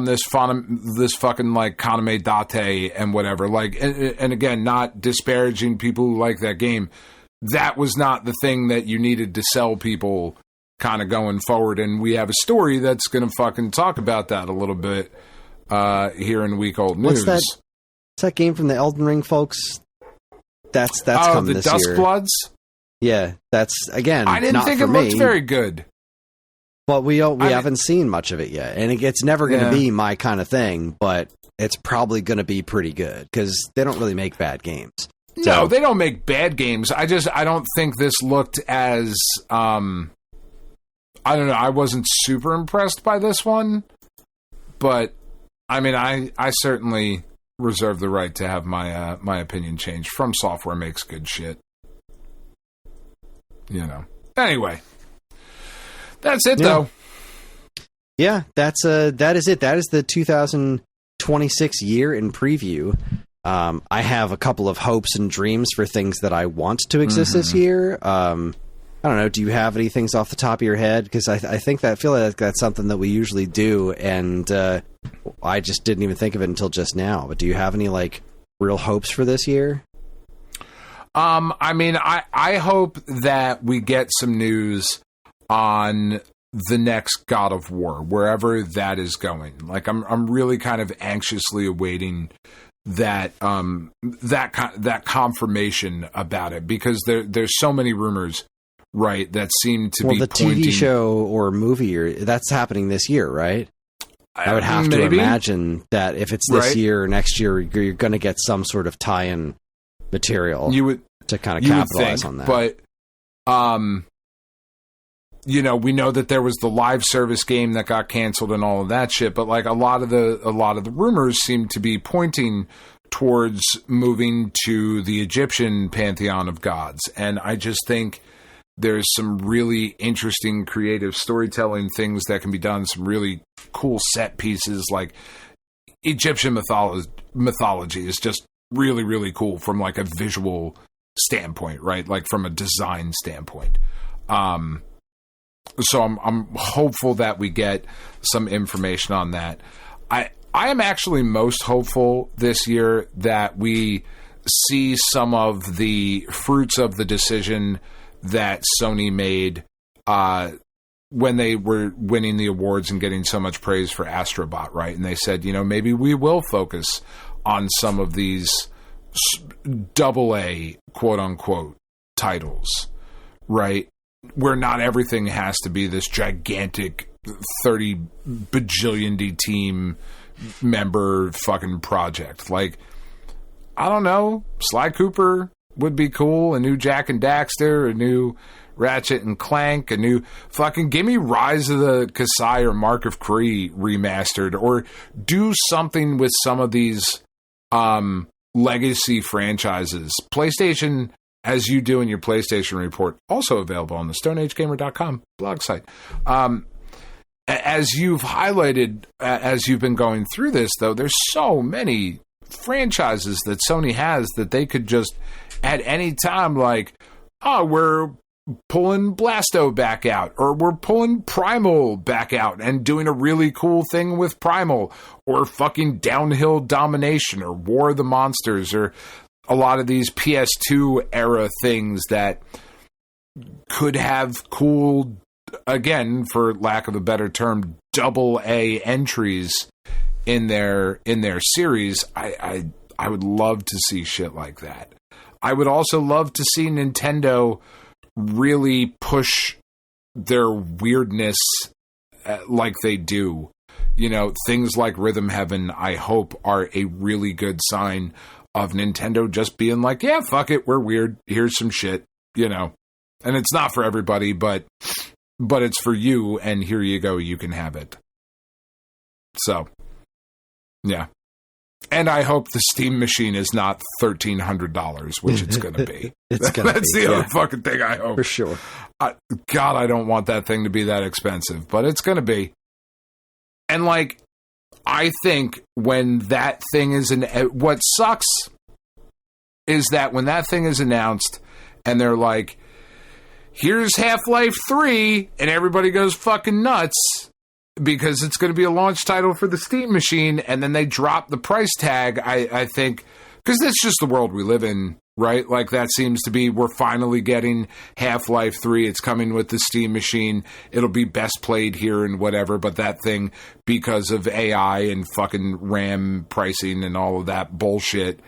this fucking like Kaname Date and whatever. Like, and again, not disparaging people who like that game. That was not the thing that you needed to sell people kind of going forward, and we have a story that's going to fucking talk about that a little bit here in Week Old News. What's that game from the Elden Ring folks? That's coming this year. The Duskbloods? Yeah, that's, again, I didn't think it looked very good. But we haven't seen much of it yet, and it's never going to be my kind of thing, but it's probably going to be pretty good, because they don't really make bad games. No, they don't make bad games. I don't think this looked as... I don't know. I wasn't super impressed by this one, but I mean, I certainly reserve the right to have my my opinion changed. From Software makes good shit, you know. Anyway, that's it though. Yeah, that is it. That is the 2026 year in preview. I have a couple of hopes and dreams for things that I want to exist this year. I don't know. Do you have any things off the top of your head? Because I feel like that's something that we usually do, and I just didn't even think of it until just now. But do you have any like real hopes for this year? I mean, I hope that we get some news on the next God of War, wherever that is going. Like, I'm really kind of anxiously awaiting that that confirmation about it, because there's so many rumors. Right, that seemed to be the TV show or movie, that's happening this year, right? I would have to imagine that if it's this year or next year, you're going to get some sort of tie-in material to kind of capitalize on that. But, you know, we know that there was the live service game that got canceled and all of that shit. But like a lot of the rumors seem to be pointing towards moving to the Egyptian pantheon of gods, and I just think there's some really interesting creative storytelling things that can be done, some really cool set pieces. Like, Egyptian mythology is just really, really cool from like a visual standpoint, right? Like from a design standpoint. So I'm hopeful that we get some information on that. I am actually most hopeful this year that we see some of the fruits of the decision that Sony made when they were winning the awards and getting so much praise for Astro Bot, right? And they said, maybe we will focus on some of these AA, quote unquote, titles, right? Where not everything has to be this gigantic 30 bajillion D team member fucking project. Like, I don't know, Sly Cooper would be cool, a new Jak and Daxter, a new Ratchet and Clank, a new fucking, give me Rise of the Kasai or Mark of Kree remastered, or do something with some of these legacy franchises. PlayStation, as you do in your PlayStation report, also available on the StoneAgeGamer.com blog site. As you've highlighted, as you've been going through this, though, there's so many franchises that Sony has that they could just, at any time, like, oh, we're pulling Blasto back out, or we're pulling Primal back out and doing a really cool thing with Primal, or fucking Downhill Domination, or War of the Monsters, or a lot of these PS2 era things that could have cool, again, for lack of a better term, AA entries in their series. I would love to see shit like that. I would also love to see Nintendo really push their weirdness like they do. Things like Rhythm Heaven, I hope, are a really good sign of Nintendo just being like, yeah, fuck it, we're weird, here's some shit, and it's not for everybody, but it's for you, and here you go, you can have it. So, yeah. And I hope the Steam machine is not $1,300, which it's going to be. That's the other fucking thing I hope. For sure. God, I don't want that thing to be that expensive, but it's going to be. And, like, I think when that thing is... what sucks is that when that thing is announced and they're like, here's Half-Life 3, and everybody goes fucking nuts because it's going to be a launch title for the Steam machine, and then they drop the price tag, I think, because that's just the world we live in, right? Like, that seems to be, we're finally getting Half-Life 3, it's coming with the Steam machine, it'll be best played here and whatever, but that thing, because of AI and fucking RAM pricing and all of that bullshit,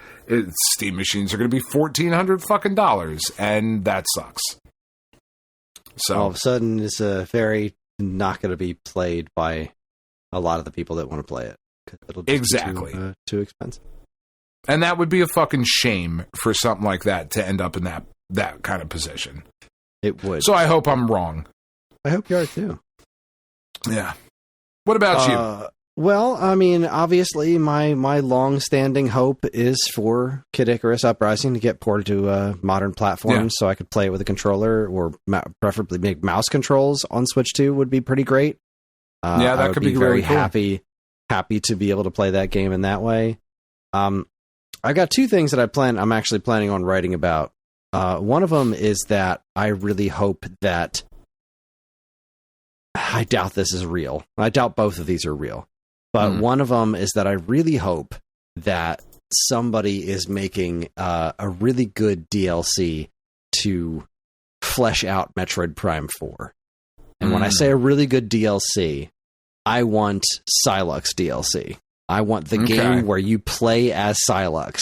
Steam machines are going to be $1,400 fucking dollars, and that sucks. So all of a sudden, it's very not going to be played by a lot of the people that want to play it. It'll just be too expensive. And that would be a fucking shame for something like that to end up in that kind of position. It would. So I hope I'm wrong. I hope you are too. Yeah. What about you? Well, I mean, obviously, my long-standing hope is for Kid Icarus Uprising to get ported to modern platforms, so I could play it with a controller, or preferably make mouse controls on Switch 2 would be pretty great. That could be very really cool. happy to be able to play that game in that way. I got two things that I'm actually planning on writing about. One of them is that I really hope that I doubt this is real. I doubt both of these are real. But one of them is that I really hope that somebody is making a really good DLC to flesh out Metroid Prime 4. And when I say a really good DLC, I want Psylux DLC. I want the game where you play as Psylux,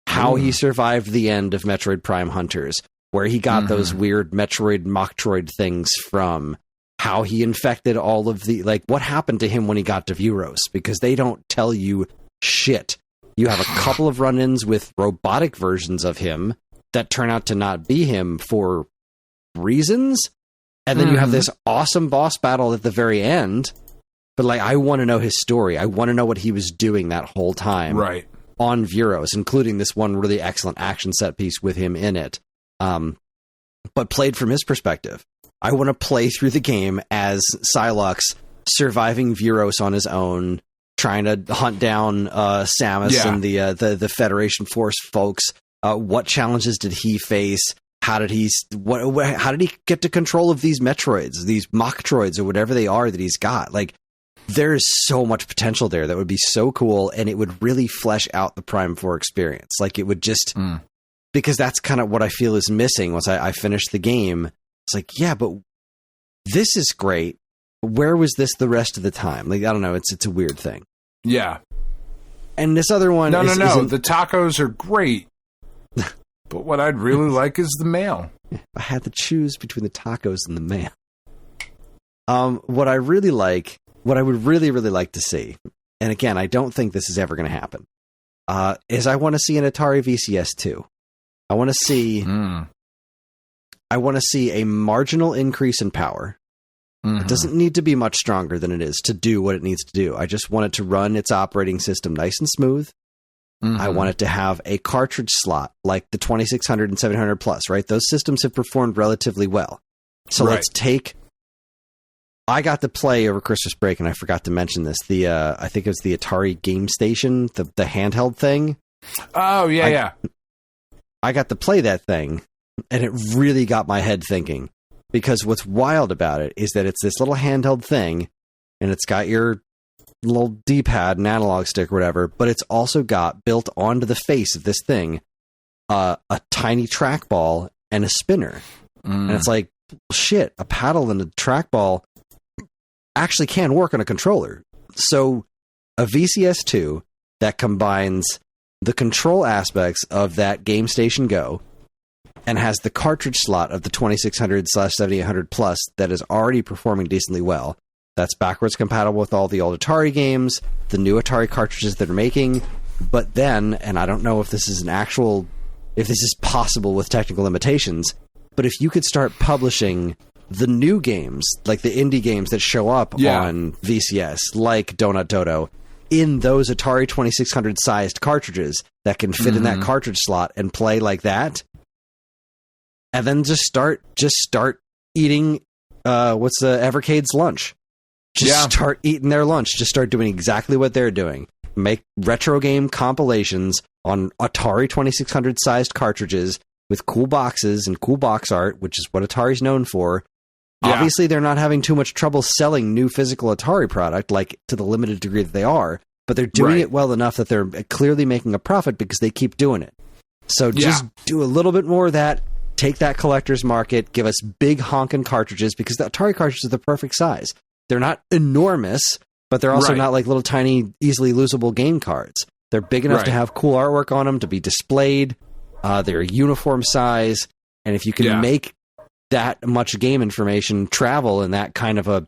how he survived the end of Metroid Prime Hunters, where he got those weird Metroid Mocktroid things from, how he infected all of the, like, what happened to him when he got to Vuros, because they don't tell you shit. You have a couple of run-ins with robotic versions of him that turn out to not be him for reasons, and then you have this awesome boss battle at the very end, but, like, I want to know his story. I want to know what he was doing that whole time on Vuros, including this one really excellent action set piece with him in it, but played from his perspective. I want to play through the game as Psylux, surviving Vuros on his own, trying to hunt down Samus and the Federation Force folks. What challenges did he face? How did he get to control of these Metroids, these mock droids, or whatever they are that he's got? Like, there's so much potential there that would be so cool, and it would really flesh out the Prime 4 experience. Like, it would just... Because that's kind of what I feel is missing once I finish the game. It's like, yeah, but this is great. Where was this the rest of the time? Like, I don't know. It's a weird thing. Yeah. And this other one... No. The tacos are great. But what I'd really like is the mail. I had to choose between the tacos and the mail. What I would really, really like to see, and again, I don't think this is ever going to happen, is I want to see an Atari VCS 2. I want to see a marginal increase in power. It doesn't need to be much stronger than it is to do what it needs to do. I just want it to run its operating system nice and smooth. I want it to have a cartridge slot like the 2600 and 700 Plus, right? Those systems have performed relatively well. So let's take... I got to play over Christmas break, and I forgot to mention this. I think it was the Atari Game Station, the handheld thing. Oh, yeah. I got to play that thing, and it really got my head thinking. Because what's wild about it is that it's this little handheld thing, and it's got your little D-pad and analog stick or whatever, but it's also got, built onto the face of this thing, a tiny trackball and a spinner. And it's like, shit, a paddle and a trackball actually can work on a controller. So a VCS 2 that combines the control aspects of that Game Station Go and has the cartridge slot of the 2600/7800 Plus that is already performing decently well. That's backwards compatible with all the old Atari games, the new Atari cartridges that are making. But then, and I don't know if this is if this is possible with technical limitations, but if you could start publishing the new games, like the indie games that show up on VCS, like Donut Dodo, in those Atari 2600 sized cartridges that can fit in that cartridge slot and play like that, and then just start eating what's the Evercade's lunch. Start eating their lunch. Just start doing exactly what they're doing. Make retro game compilations on Atari 2600 sized cartridges with cool boxes and cool box art, which is what Atari's known for. Yeah. Obviously, they're not having too much trouble selling new physical Atari product, like to the limited degree that they are, but they're doing it well enough that they're clearly making a profit because they keep doing it. So just do a little bit more of that, take that collector's market, give us big honking cartridges, because the Atari cartridges are the perfect size. They're not enormous, but they're also not like little tiny, easily losable game cards. They're big enough to have cool artwork on them, to be displayed. They're uniform size, and if you can make that much game information travel in that kind of a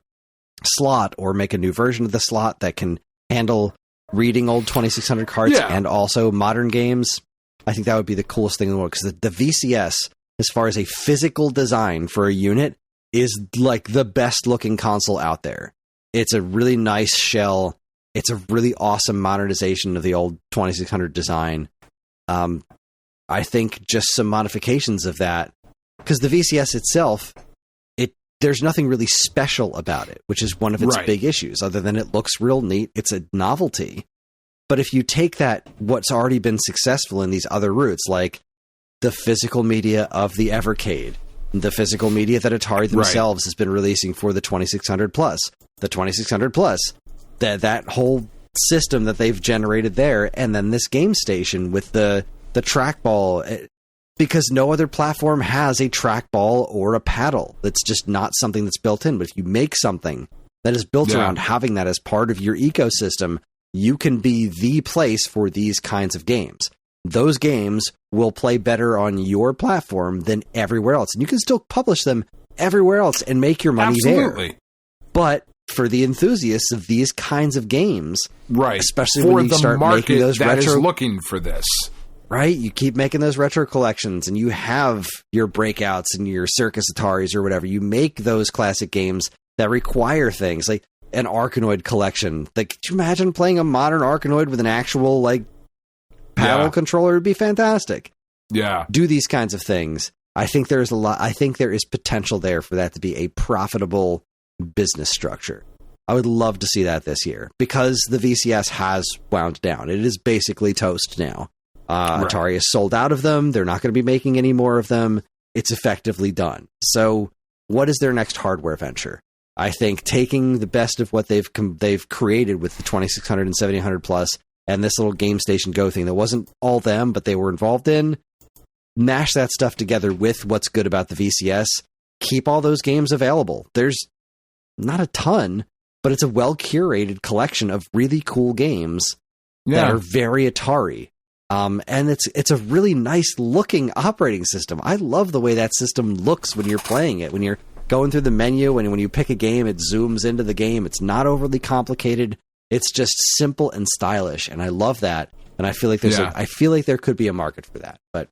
slot, or make a new version of the slot that can handle reading old 2600 cards and also modern games, I think that would be the coolest thing in the world. Because the VCS, as far as a physical design for a unit, is like the best looking console out there. It's a really nice shell. It's a really awesome modernization of the old 2600 design. I think just some modifications of that, because the VCS itself, there's nothing really special about it, which is one of its big issues, other than it looks real neat. It's a novelty. But if you take that, what's already been successful in these other routes, like the physical media of the Evercade, the physical media that Atari themselves has been releasing for the 2600 Plus, the 2600 Plus, that whole system that they've generated there, and then this Game Station with the trackball, because no other platform has a trackball or a paddle. That's just not something that's built in. But if you make something that is built around having that as part of your ecosystem, you can be the place for these kinds of games. Those games will play better on your platform than everywhere else. And you can still publish them everywhere else and make your money there. But for the enthusiasts of these kinds of games, especially for when you start making those that retro... is looking for this. Right? You keep making those retro collections, and you have your breakouts and your Circus Ataris or whatever. You make those classic games that require things like an Arkanoid collection. Like, could you imagine playing a modern Arkanoid with an actual, like, paddle controller? It would be fantastic. Yeah. Do these kinds of things. I think there is potential there for that to be a profitable business structure. I would love to see that this year, because the VCS has wound down. It is basically toast now. Atari is sold out of them. They're not going to be making any more of them. it's effectively done. So what is their next hardware venture? I think taking the best of what they've created with the 2600 and 7800 plus and this little Game Station Go thing that wasn't all them, but they were involved in, mash that stuff together with what's good about the VCS, keep all those games available. There's not a ton, but it's a well-curated collection of really cool games that are very Atari. And it's a really nice looking operating system. I love the way that system looks when you're playing it. When you're going through the menu and when you pick a game, it zooms into the game. It's not overly complicated. It's just simple and stylish, and I love that. And I feel like I feel like there could be a market for that. But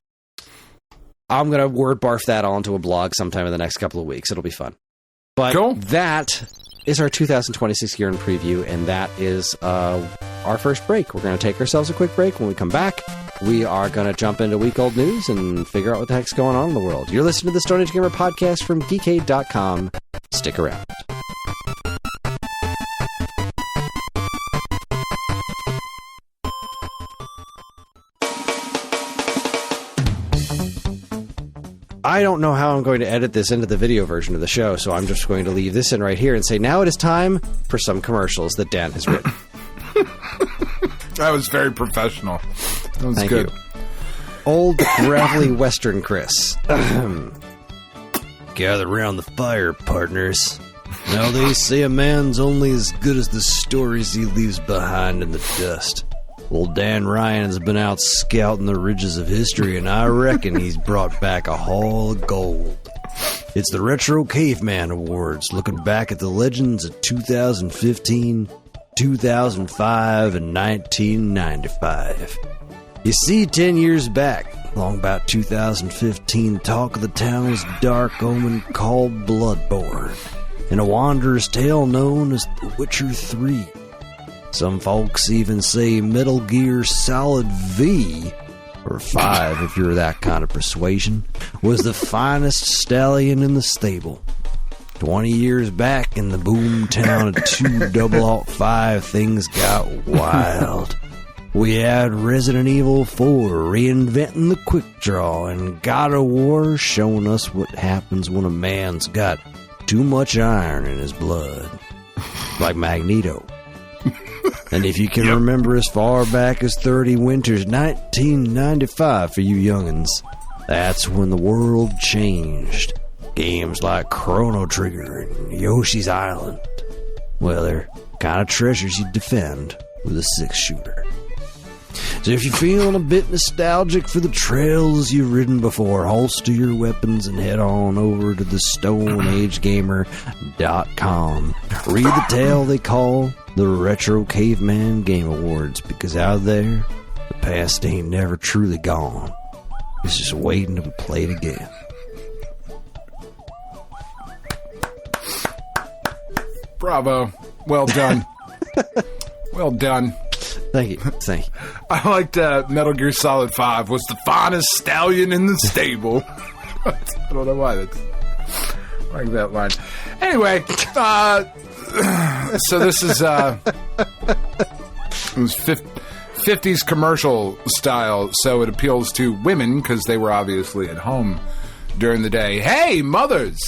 I'm gonna word barf that onto a blog sometime in the next couple of weeks. It'll be fun. But that is our 2026 year in preview, and that is our first break. We're going to take ourselves a quick break. When we come back, we are going to jump into week-old news and figure out what the heck's going on in the world. You're listening to the Stone Age Gamer podcast from Geekade.com. Stick around. I don't know how I'm going to edit this into the video version of the show, so I'm just going to leave this in right here and say now it is time for some commercials that Dan has written. That was very professional. That was Thank good. You. Old gravelly Western Kris. Gather round the fire, partners. Now they say a man's only as good as the stories he leaves behind in the dust. Old Dan Ryan has been out scouting the ridges of history, and I reckon he's brought back a haul of gold. It's the Retro Caveman Awards, looking back at the legends of 2015, 2005, and 1995. You see, 10 years back, along about 2015, talk of the town was dark omen called Bloodborne, and a wanderer's tale known as The Witcher 3. Some folks even say Metal Gear Solid V, or 5 if you're that kind of persuasion, was the finest stallion in the stable. 20 years back in the boom town of 2005, things got wild. We had Resident Evil 4 reinventing the quick draw, and God of War showing us what happens when a man's got too much iron in his blood. Like Magneto. And if you can remember as far back as 30 Winters 1995 for you youngins, that's when the world changed. Games like Chrono Trigger and Yoshi's Island, well, they're kind of treasures you defend with a 6-shooter. So if you're feeling a bit nostalgic for the trails you've ridden before, holster your weapons and head on over to the StoneAgeGamer.com. Read the tale they call the Retro Caveman Game Awards, because out there, the past ain't never truly gone. It's just waiting to be played again. Bravo. Well done. Well done. Thank you. Thank you. I liked Metal Gear Solid 5 was the finest stallion in the stable. I don't know why that's like that line. Anyway, so this is it was 50s commercial style, so it appeals to women because they were obviously at home during the day. Hey, mothers!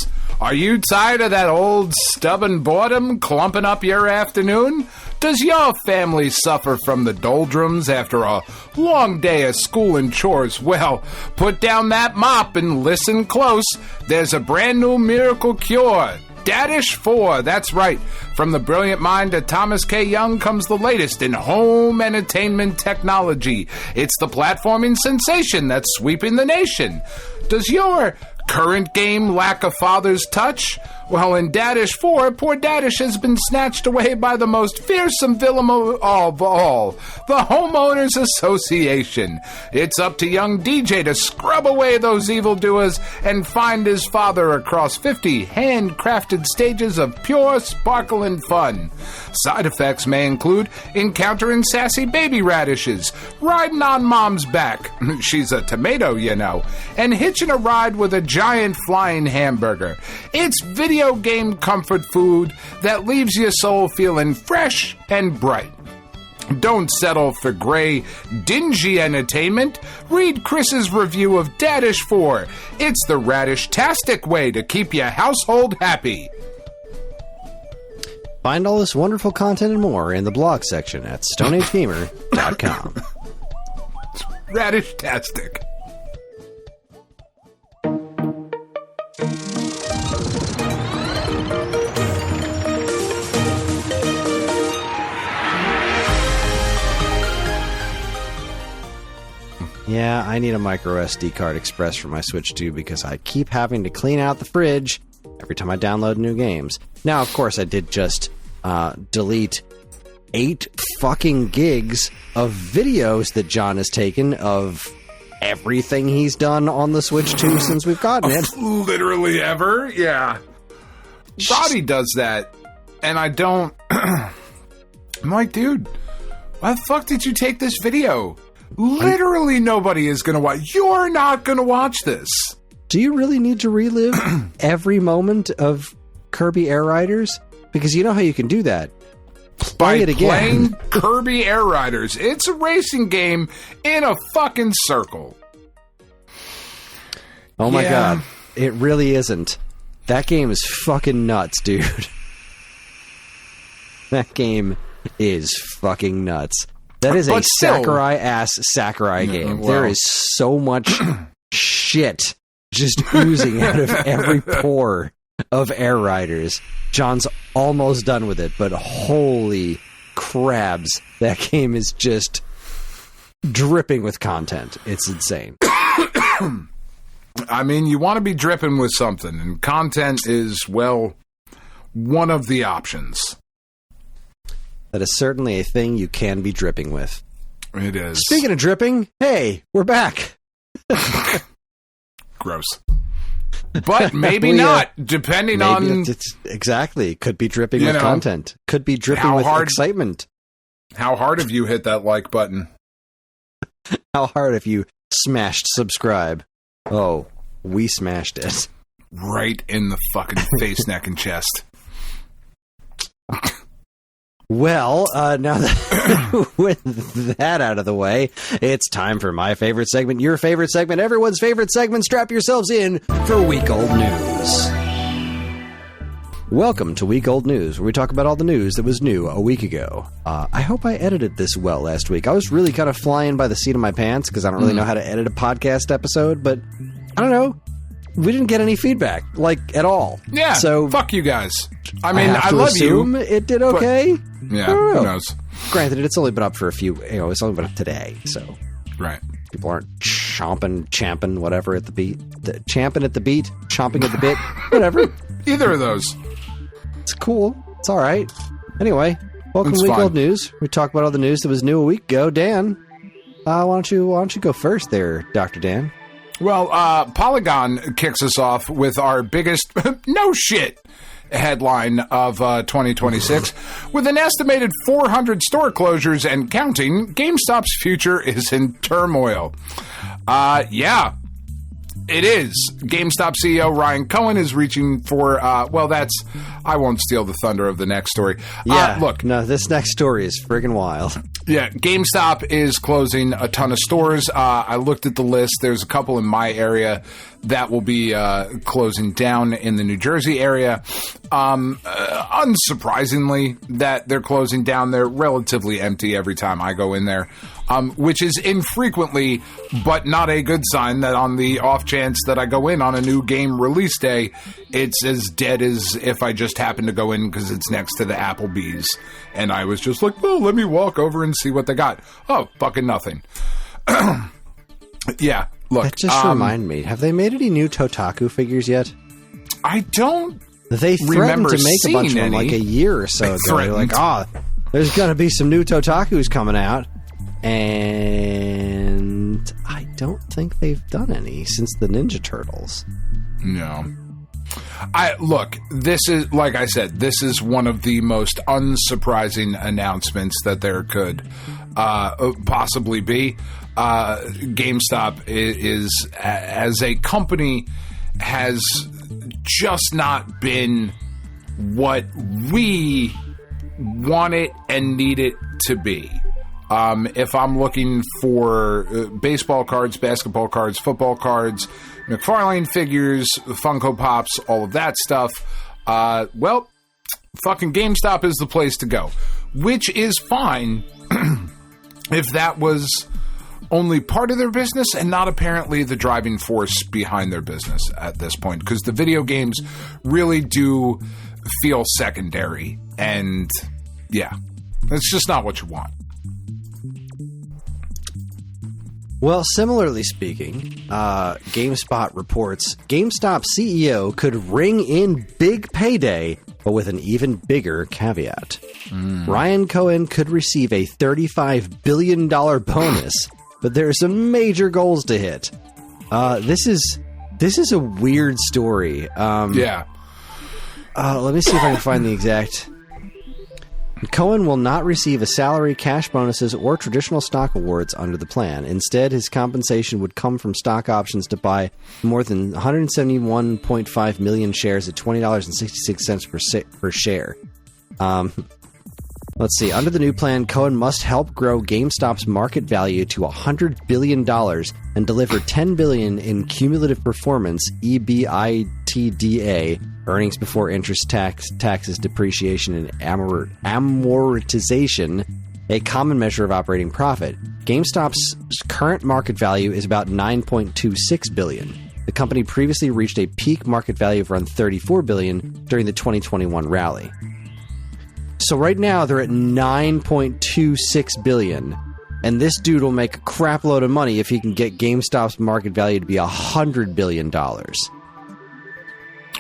Are you tired of that old stubborn boredom clumping up your afternoon? Does your family suffer from the doldrums after a long day of school and chores? Well, put down that mop and listen close. There's a brand new miracle cure. Dadish 4, that's right. From the brilliant mind of Thomas K. Young comes the latest in home entertainment technology. It's the platforming sensation that's sweeping the nation. Does your current game lack a father's touch? Well, in Dadish 4, poor Dadish has been snatched away by the most fearsome villain of all, the Homeowners Association. It's up to young DJ to scrub away those evildoers and find his father across 50 handcrafted stages of pure, sparkling fun. Side effects may include encountering sassy baby radishes, riding on mom's back, she's a tomato, you know, and hitching a ride with a giant flying hamburger. It's video game comfort food that leaves your soul feeling fresh and bright. Don't settle for gray, dingy entertainment. Read Kris's review of Daddish 4. It's the radish-tastic way to keep your household happy. Find all this wonderful content and more in the blog section at stoneagegamer.com. Radish-tastic. Yeah, I need a micro SD card express for my Switch 2 because I keep having to clean out the fridge every time I download new games. Now, of course, I did just delete 8 fucking gigs of videos that John has taken of everything he's done on the Switch 2 since we've gotten it. Literally ever? Yeah. Roddy does that, and I don't... I'm like, dude, why the fuck did you take this video? Literally nobody is going to watch. You're not going to watch this. Do you really need to relive every moment of Kirby Air Riders? Because you know how you can do that. Play it again. Playing Kirby Air Riders. It's a racing game in a fucking circle. Oh my god. It really isn't. That game is fucking nuts, dude. That game is fucking nuts. That is a Sakurai-ass Sakurai game. Well, there is so much shit just oozing out of every pore of Air Riders. John's almost done with it, but holy crabs, that game is just dripping with content. It's insane. I mean, you want to be dripping with something, and content is, well, one of the options. That is certainly a thing you can be dripping with. It is. Speaking of dripping, hey, we're back. Gross. But maybe not, depending on... Exactly. Could be dripping with content. Could be dripping with excitement. How hard have you hit that like button? How hard have you smashed subscribe? Oh, we smashed it. Right in the fucking face, neck, and chest. Well, now that with that out of the way, it's time for my favorite segment, your favorite segment, everyone's favorite segment. Strap yourselves in for Week Old News. Welcome to Week Old News, where we talk about all the news that was new a week ago. I hope I edited this well last week. I was really kind of flying by the seat of my pants because I don't really know how to edit a podcast episode, but I don't know. We didn't get any feedback, like, at all. Yeah, so fuck you guys. I mean, I love you. It did okay. Yeah, who knows? Granted, it's only been up for a few, it's only been up today, so. Right. People aren't champing, whatever at the beat. Champing at the beat, chomping at the bit, whatever. Either of those. It's cool. It's all right. Anyway, welcome to Week Old News. We talk about all the news that was new a week ago. Dan, why don't you go first there, Dr. Dan? Well, Polygon kicks us off with our biggest no shit headline of 2026. With an estimated 400 store closures and counting, GameStop's future is in turmoil. Yeah, it is. GameStop CEO Ryan Cohen is reaching for, I won't steal the thunder of the next story. Yeah, look. No, this next story is friggin' wild. Yeah, GameStop is closing a ton of stores. I looked at the list. There's a couple in my area that will be closing down in the New Jersey area. Unsurprisingly, that they're closing down. They're relatively empty every time I go in there, which is infrequently, but not a good sign that on the off chance that I go in on a new game release day, it's as dead as if I just happened to go in because it's next to the Applebee's. And I was just like, well, let me walk over and see what they got. Oh, fucking nothing. Yeah, look. That just remind me, have they made any new Totaku figures yet? I don't They threatened to make a bunch of them like a year or so ago. They're like, there's going to be some new Totakus coming out. And I don't think they've done any since the Ninja Turtles. No. Look, this is, like I said, this is one of the most unsurprising announcements that there could possibly be. GameStop is, as a company, has just not been what we want it and need it to be. If I'm looking for baseball cards, basketball cards, football cards, McFarlane figures, Funko Pops, all of that stuff, well, fucking GameStop is the place to go. Which is fine if that was only part of their business and not apparently the driving force behind their business at this point, because the video games really do feel secondary, and yeah, it's just not what you want. Well, similarly speaking, GameSpot reports GameStop CEO could ring in big payday, but with an even bigger caveat. Ryan Cohen could receive a $35 billion bonus, but there are some major goals to hit. This is a weird story. Yeah. Let me see if I can find the exact... Cohen will not receive a salary, cash bonuses, or traditional stock awards under the plan. Instead, his compensation would come from stock options to buy more than 171.5 million shares at $20.66 per share. Let's see. Under the new plan, Cohen must help grow GameStop's market value to $100 billion and deliver $10 billion in cumulative performance, EBITDA, earnings before interest, taxes, depreciation, and amortization, a common measure of operating profit. GameStop's current market value is about $9.26 billion. The company previously reached a peak market value of around $34 billion during the 2021 rally. So right now they're at $9.26 billion, and this dude will make a crap load of money if he can get GameStop's market value to be $100 billion.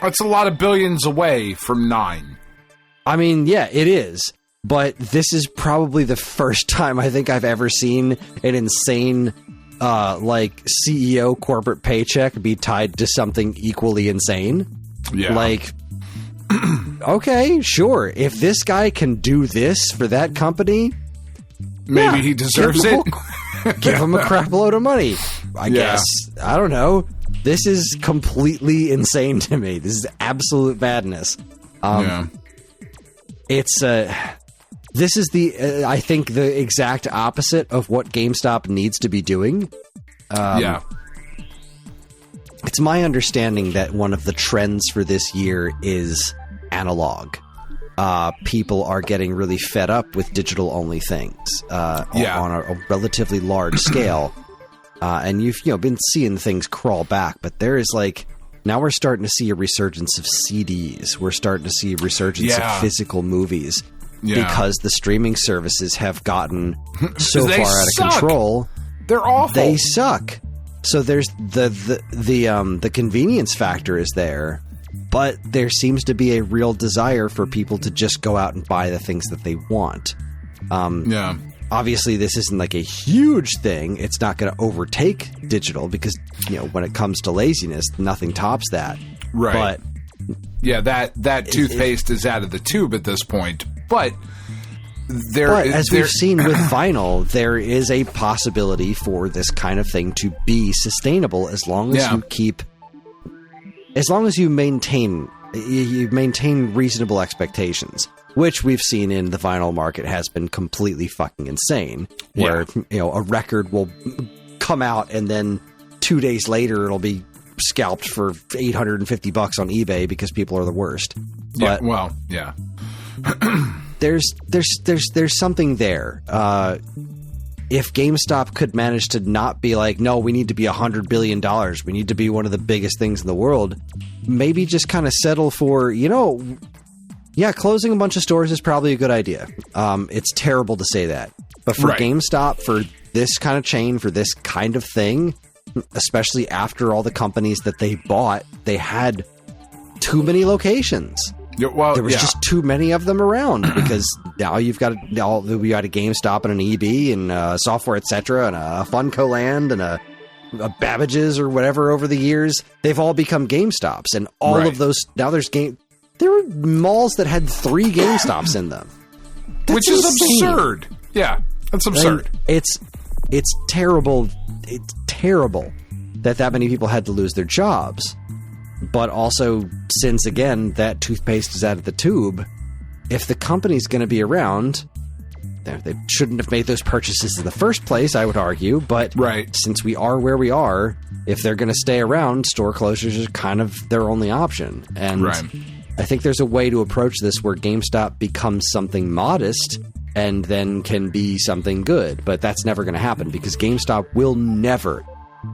That's a lot of billions away from 9. I mean, yeah, it is. But this is probably the first time I think I've ever seen an insane, CEO corporate paycheck be tied to something equally insane. Yeah. Like, okay, sure. If this guy can do this for that company, maybe he deserves it. Give him a crap load of money, I guess. I don't know. This is completely insane to me. This is absolute madness. It's this is the I think the exact opposite of what GameStop needs to be doing. It's my understanding that one of the trends for this year is analog. People are getting really fed up with digital-only things on a relatively large scale. And you've been seeing things crawl back, but there is now we're starting to see a resurgence of CDs. We're starting to see a resurgence of physical movies because the streaming services have gotten so far out of control. They're awful. They suck. So there's the convenience factor is there, but there seems to be a real desire for people to just go out and buy the things that they want. Obviously, this isn't like a huge thing. It's not going to overtake digital because, when it comes to laziness, nothing tops that. Right. But that toothpaste is out of the tube at this point. But as we've seen with vinyl, there is a possibility for this kind of thing to be sustainable as long as you maintain reasonable expectations. Which we've seen in the vinyl market has been completely fucking insane. Where, a record will come out and then 2 days later it'll be scalped for $850 on eBay because people are the worst. But there's something there. If GameStop could manage to not be like, no, we need to be $100 billion. We need to be one of the biggest things in the world. Maybe just kind of settle for, closing a bunch of stores is probably a good idea. It's terrible to say that. But for GameStop, for this kind of chain, for this kind of thing, especially after all the companies that they bought, they had too many locations. There was just too many of them around because now we got a GameStop and an EB and Software Etc. and a Funko Land and a Babbage's or whatever over the years. They've all become GameStops, and all of those now there were malls that had 3 GameStops in them. Which is absurd. Yeah, that's absurd. It's terrible. It's terrible that many people had to lose their jobs. But also, since, again, that toothpaste is out of the tube, if the company's going to be around, They shouldn't have made those purchases in the first place, I would argue. But since we are where we are, if they're going to stay around, store closures are kind of their only option. And I think there's a way to approach this where GameStop becomes something modest and then can be something good. But that's never going to happen because GameStop will never,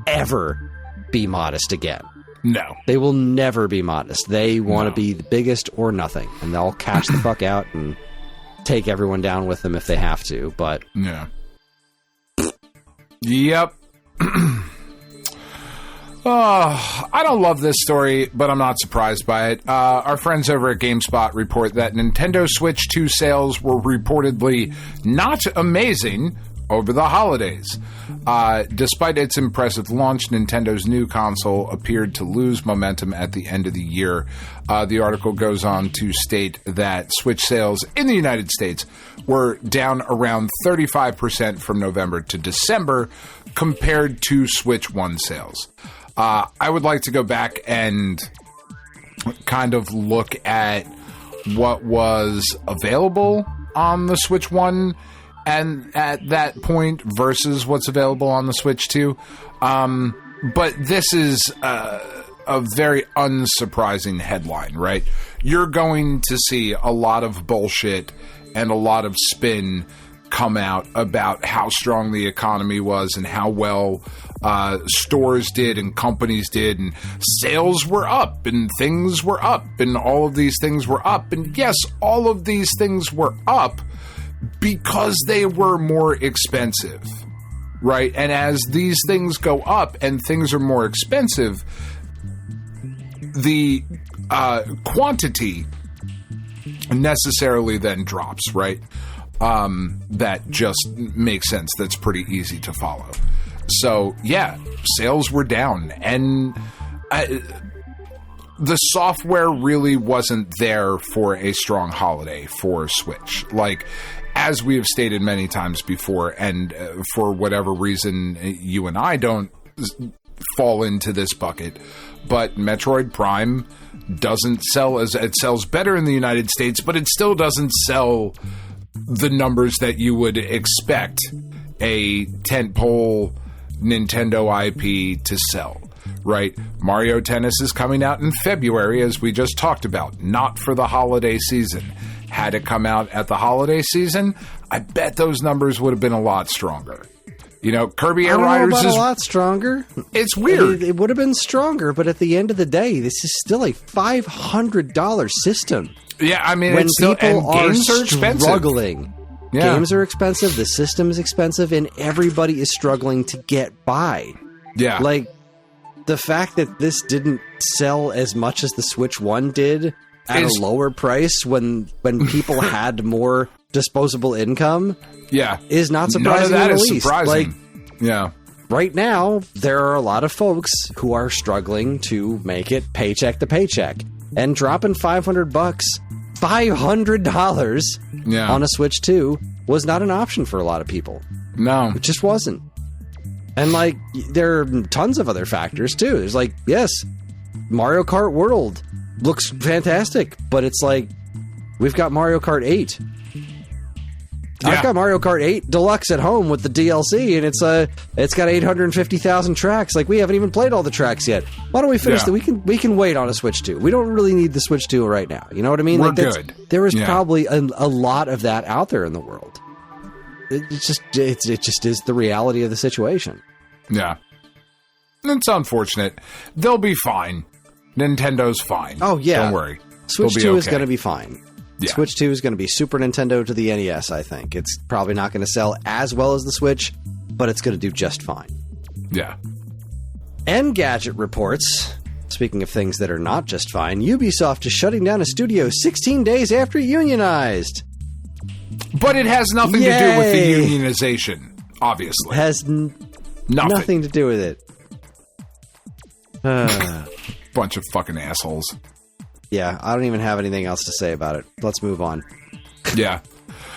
ever be modest again. No. They will never be modest. They want to be the biggest or nothing. And they'll cash the fuck out and take everyone down with them if they have to. But yeah. Yep. I don't love this story, but I'm not surprised by it. Our friends over at GameSpot report that Nintendo Switch 2 sales were reportedly not amazing over the holidays. Despite its impressive launch, Nintendo's new console appeared to lose momentum at the end of the year. The article goes on to state that Switch sales in the United States were down around 35% from November to December compared to Switch 1 sales. I would like to go back and kind of look at what was available on the Switch 1 and at that point versus what's available on the Switch 2. But this is a very unsurprising headline, right? You're going to see a lot of bullshit and a lot of spin come out about how strong the economy was and how well stores did and companies did, and sales were up and things were up and all of these things were up. And yes, all of these things were up because they were more expensive, right? And as these things go up and things are more expensive, the quantity necessarily then drops, right? That just makes sense. That's pretty easy to follow. So, yeah, sales were down. And the software really wasn't there for a strong holiday for Switch. Like, as we have stated many times before, and for whatever reason you and I don't fall into this bucket, but Metroid Prime doesn't sell as... It sells better in the United States, but it still doesn't sell the numbers that you would expect a tentpole Nintendo IP to sell, right? Mario Tennis is coming out in February, as we just talked about, not for the holiday season. Had it come out at the holiday season, I bet those numbers would have been a lot stronger. You know, Kirby Air Riders is a lot stronger. It's weird. It would have been stronger, but at the end of the day, this is still a $500 system. Yeah, I mean, when it's still, people are games are struggling. Yeah. Games are expensive, the system is expensive, and everybody is struggling to get by. Yeah. Like, the fact that this didn't sell as much as the Switch 1 did at a lower price when people had more disposable income is not surprising. None of that is surprising. Like, right now, there are a lot of folks who are struggling to make it paycheck to paycheck. And dropping $500, $500 on a Switch 2 was not an option for a lot of people. No. It just wasn't. And, like, there are tons of other factors, too. There's, like, yes, Mario Kart World looks fantastic, but it's like, we've got Mario Kart 8. Yeah. I've got Mario Kart 8 Deluxe at home with the DLC, and it's got 850,000 tracks. Like, we haven't even played all the tracks yet. Why don't we finish that? We can wait on a Switch 2. We don't really need the Switch 2 right now. You know what I mean? We're like, good. There is probably a lot of that out there in the world. It just is the reality of the situation. Yeah. It's unfortunate. They'll be fine. Nintendo's fine. Oh, yeah. Don't worry. Switch 2 is going to be fine. Yeah. Switch 2 is going to be Super Nintendo to the NES, I think. It's probably not going to sell as well as the Switch, but it's going to do just fine. Yeah. Engadget reports, speaking of things that are not just fine, Ubisoft is shutting down a studio 16 days after it unionized. But it has nothing to do with the unionization, obviously. It has nothing to do with it. Bunch of fucking assholes. Yeah, I don't even have anything else to say about it. Let's move on. Yeah.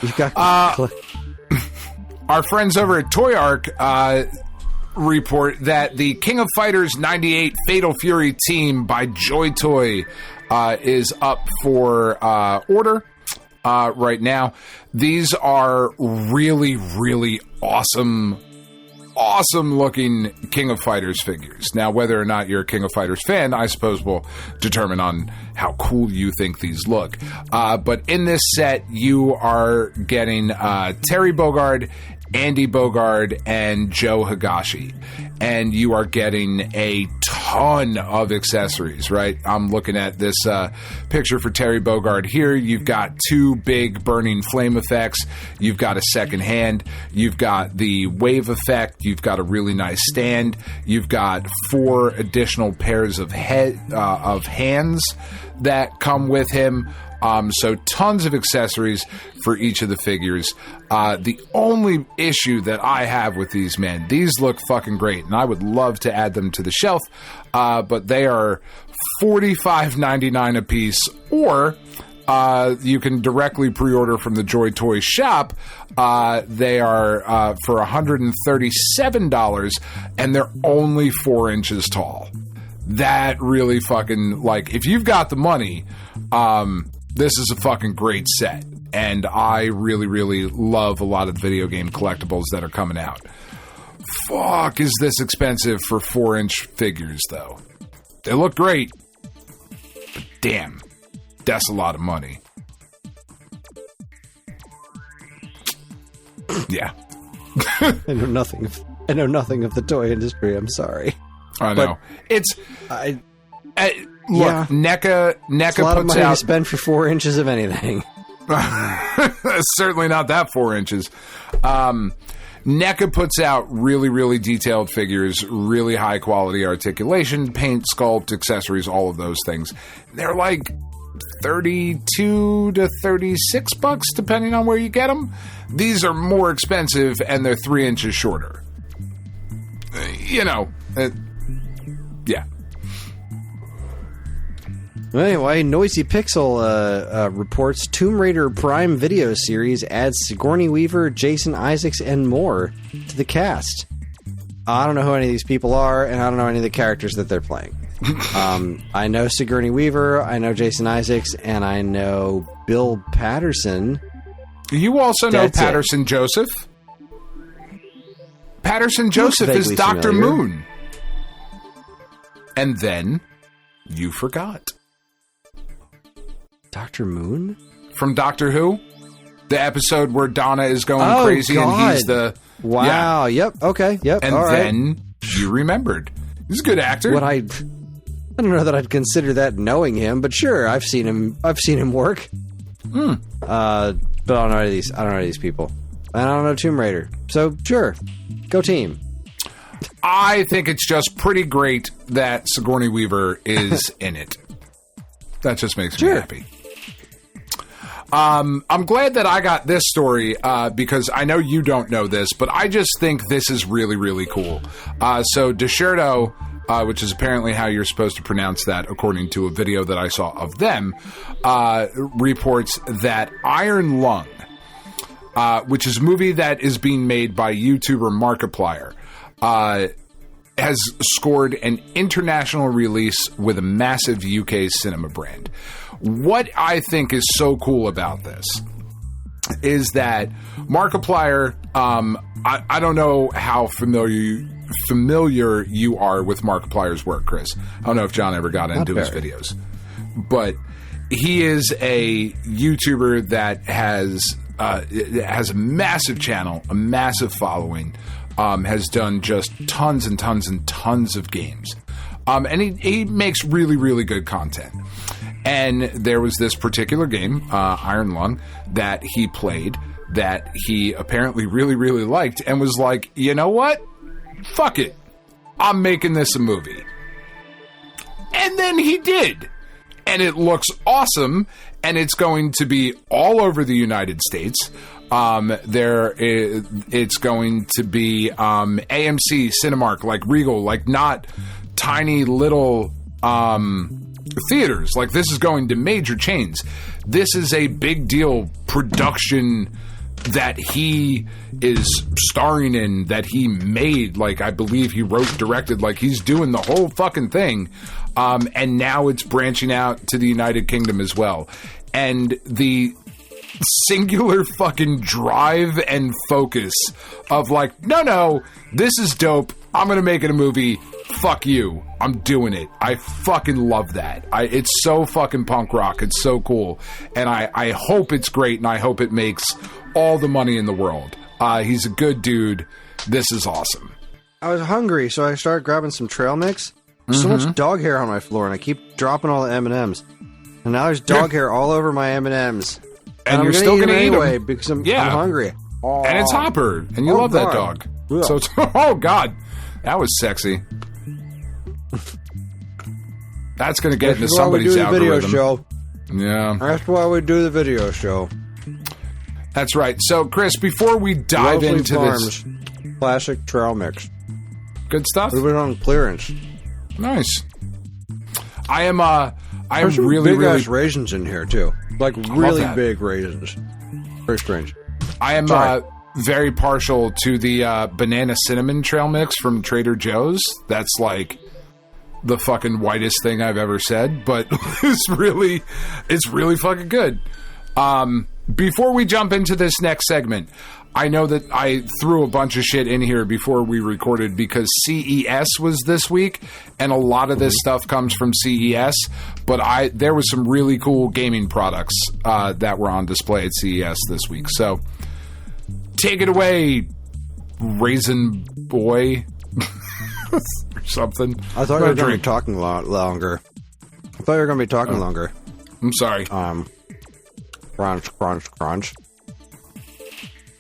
You've got our friends over at Toy Arc report that the King of Fighters 98 Fatal Fury team by Joy Toy is up for order. right now. These are really, really awesome looking King of Fighters figures. Now, whether or not you're a King of Fighters fan, I suppose will determine on how cool you think these look. But in this set, you are getting Terry Bogard, Andy Bogard, and Joe Higashi. And you are getting a ton of accessories, right? I'm looking at this picture for Terry Bogard here. You've got 2 big burning flame effects. You've got a second hand. You've got the wave effect. You've got a really nice stand. You've got 4 additional pairs of hands that come with him. So tons of accessories for each of the figures. The only issue that I have with these, man, these look fucking great, and I would love to add them to the shelf, but they are $45.99 a piece, or you can directly pre-order from the Joy Toy shop. They are for $137, and they're only 4 inches tall. That really fucking, like, if you've got the money, this is a fucking great set, and I really, really love a lot of the video game collectibles that are coming out. Fuck, is this expensive for 4-inch figures, though? They look great, but damn, that's a lot of money. Yeah. I know nothing of the toy industry, I'm sorry. I know. Look, yeah. NECA it's a lot of money to spend for 4 inches of anything. Certainly not that 4 inches. NECA puts out really, really detailed figures, really high quality articulation, paint, sculpt, accessories, all of those things. They're like $32 to $36, depending on where you get them. These are more expensive, and they're 3 inches shorter. Yeah. Anyway, Noisy Pixel reports Tomb Raider Prime video series adds Sigourney Weaver, Jason Isaacs, and more to the cast. I don't know who any of these people are, and I don't know any of the characters that they're playing. I know Sigourney Weaver, I know Jason Isaacs, and I know Bill Patterson. You also know Patterson Joseph? Patterson Joseph is Dr. Moon. And then you forgot. Dr. Moon? From Doctor Who? The episode where Donna is going crazy and he's the... Wow, yeah. Yep, okay, yep, and then you remembered. He's a good actor. I don't know that I'd consider that knowing him, but sure, I've seen him work. But I don't know any of these people. And I don't know Tomb Raider. So, sure. Go team. I think it's just pretty great that Sigourney Weaver is in it. That just makes me happy. I'm glad that I got this story because I know you don't know this, but I just think this is really, really cool. So Desherto, which is apparently how you're supposed to pronounce that according to a video that I saw of them, reports that Iron Lung, which is a movie that is being made by YouTuber Markiplier, has scored an international release with a massive UK cinema brand. What I think is so cool about this is that Markiplier, I don't know how familiar you are with Markiplier's work, Chris. I don't know if John ever got into his videos. But he is a YouTuber that has a massive channel, a massive following, has done just tons and tons and tons of games. And he makes really, really good content. And there was this particular game, Iron Lung, that he played that he apparently really, really liked and was like, you know what? Fuck it. I'm making this a movie. And then he did. And it looks awesome. And it's going to be all over the United States. It's going to be AMC, Cinemark, like Regal, like not tiny little theaters. Like this is going to major chains. This is a big deal production that he is starring in, that he made. Like I believe he wrote, directed, like he's doing the whole fucking thing. And now it's branching out to the United Kingdom as well. And the singular fucking drive and focus of like, no, this is dope. I'm going to make it a movie. Fuck you. I'm doing it. I fucking love that. It's so fucking punk rock. It's so cool. And I hope it's great, and I hope it makes all the money in the world. He's a good dude. This is awesome. I was hungry, so I started grabbing some trail mix. There's so much dog hair on my floor, and I keep dropping all the M&Ms. And now there's dog hair all over my M&Ms. And you're still going to eat them anyway because I'm hungry. Oh. And it's Hopper, and you love that dog. Yeah. So it's, oh, God. That was sexy. That's going to get into somebody's algorithm. Video show. Yeah. That's why we do the video show. That's right. So, Chris, before we dive into this... Classic trail mix. Good stuff. We've been on clearance. Nice. I am There's really, big really... ass raisins in here, too. Like, really big raisins. Very strange. I am very partial to the banana cinnamon trail mix from Trader Joe's. That's like the fucking whitest thing I've ever said, but it's really fucking good. Before we jump into this next segment, I know that I threw a bunch of shit in here before we recorded because CES was this week, and a lot of this stuff comes from CES, but there was some really cool gaming products that were on display at CES this week. So take it away, Raisin Boy. Or something. I thought you were going to be talking a lot longer. I'm sorry. Crunch.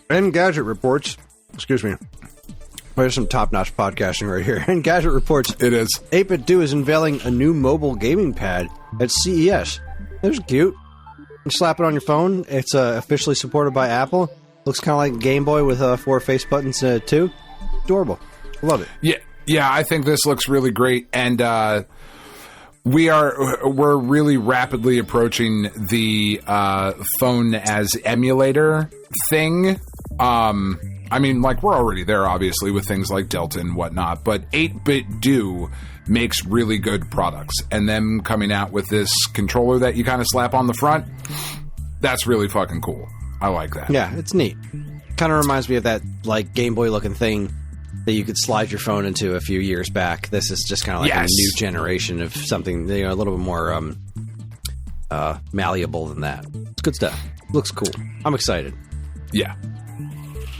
Engadget reports, excuse me, there's some top-notch podcasting right here. Engadget reports, it is. 8BitDo is unveiling a new mobile gaming pad at CES. It's cute. You slap it on your phone. It's officially supported by Apple. Looks kind of like a Game Boy with 4 face buttons too. Adorable. Love it. Yeah, I think this looks really great, and we're really rapidly approaching the phone as emulator thing. I mean, like, we're already there, obviously, with things like Delta and whatnot, but 8BitDo makes really good products, and them coming out with this controller that you kind of slap on the front, that's really fucking cool. I like that. Yeah, it's neat. Kind of reminds me of that, like, Game Boy-looking thing that you could slide your phone into a few years back. This is just kind of like a new generation of something, a little bit more malleable than that. It's good stuff. Looks cool. I'm excited. Yeah.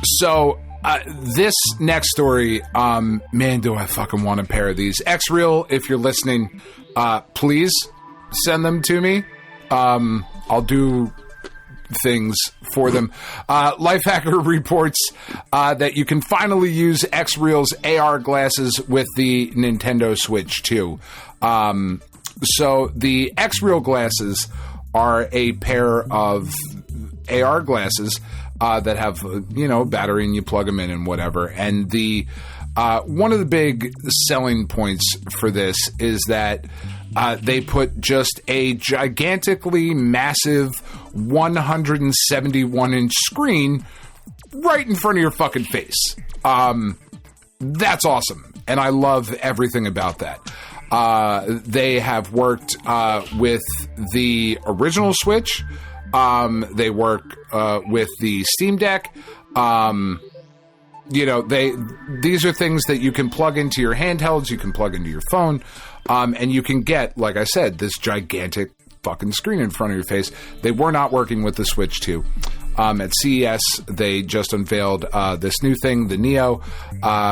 So, this next story, man, do I fucking want a pair of these. X-Real, if you're listening, please send them to me. I'll do things for them. Lifehacker reports that you can finally use X-Real's AR glasses with the Nintendo Switch 2. So, the X-Real glasses are a pair of AR glasses that have, battery and you plug them in and whatever. And the one of the big selling points for this is that they put just a gigantically massive 171-inch screen right in front of your fucking face. That's awesome. And I love everything about that. They have worked with the original Switch. They work with the Steam Deck. These are things that you can plug into your handhelds, you can plug into your phone, and you can get, like I said, this gigantic fucking screen in front of your face. They were not working with the Switch 2. At CES, they just unveiled this new thing, the Neo,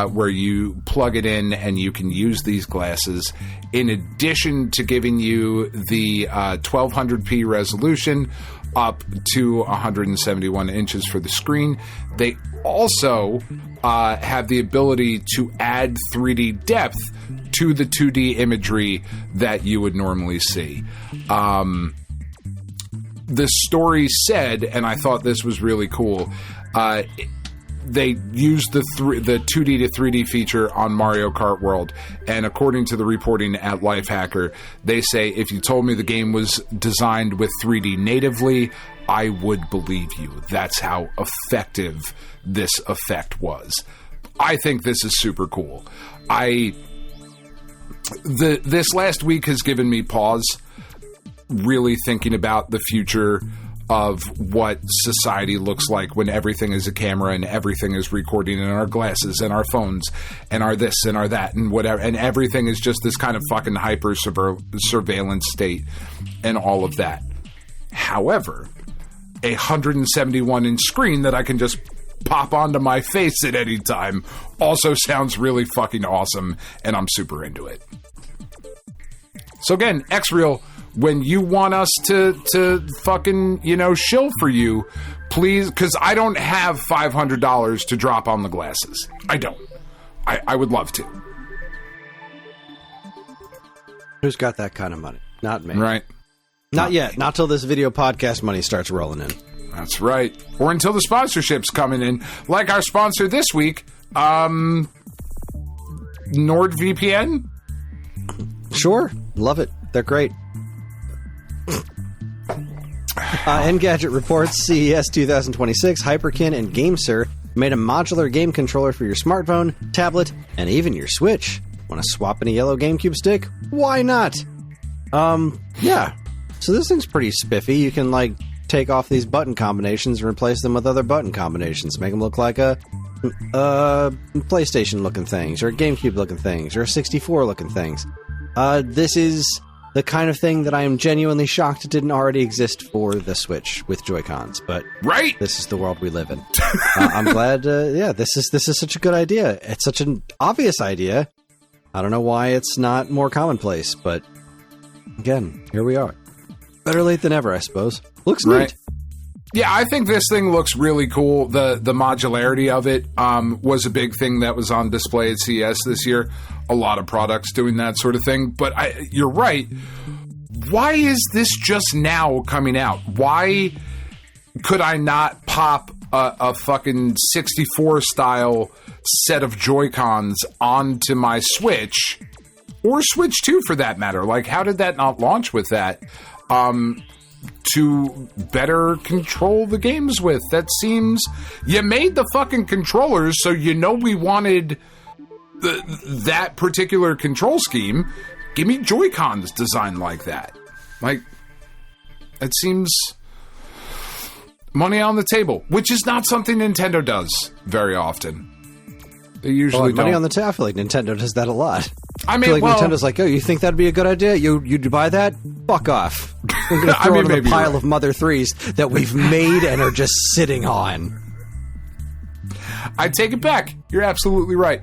where you plug it in and you can use these glasses. In addition to giving you the 1200p resolution up to 171 inches for the screen, they also have the ability to add 3D depth to the 2D imagery that you would normally see. The story said, and I thought this was really cool, they used the 2D to 3D feature on Mario Kart World, and according to the reporting at Lifehacker, they say, if you told me the game was designed with 3D natively, I would believe you. That's how effective this effect was. I think this is super cool. This last week has given me pause, really thinking about the future of what society looks like when everything is a camera and everything is recording, and our glasses and our phones and our this and our that and whatever, and everything is just this kind of fucking hyper surveillance state and all of that. However, a 171-inch screen that I can just pop onto my face at any time also sounds really fucking awesome, and I'm super into it. So again, Xreal, when you want us to fucking, shill for you, please, because I don't have $500 to drop on the glasses. I don't. I would love to. Who's got that kind of money? Not me. Right. Not yet. Not till this video podcast money starts rolling in. That's right. Or until the sponsorships coming in. Like our sponsor this week, NordVPN. Sure. Love it. They're great. Engadget reports CES 2026, Hyperkin and GameSir made a modular game controller for your smartphone, tablet, and even your Switch. Want to swap in a yellow GameCube stick? Why not? Yeah. So this thing's pretty spiffy. You can, take off these button combinations and replace them with other button combinations. Make them look like a PlayStation-looking things, or GameCube-looking things, or 64-looking things. This is the kind of thing that I am genuinely shocked it didn't already exist for the Switch with Joy-Cons, but right, this is the world we live in. I'm glad. This is such a good idea. It's such an obvious idea. I don't know why it's not more commonplace, but again, here we are. Better late than ever, I suppose. Looks neat. Right. Yeah, I think this thing looks really cool. The modularity of it was a big thing that was on display at CES this year. A lot of products doing that sort of thing. But you're right. Why is this just now coming out? Why could I not pop a fucking 64-style set of Joy-Cons onto my Switch? Or Switch 2, for that matter. How did that not launch with that? To better control the games with. That seems... You made the fucking controllers, so we wanted that particular control scheme. Give me Joy-Cons designed like that. It seems... money on the table, which is not something Nintendo does very often. They usually don't. Money on the table? I feel like Nintendo does that a lot. I mean, Nintendo's like, oh, you think that'd be a good idea? You'd buy that? Fuck off. We're going to throw it in a pile of Mother 3s that we've made and are just sitting on. I take it back. You're absolutely right.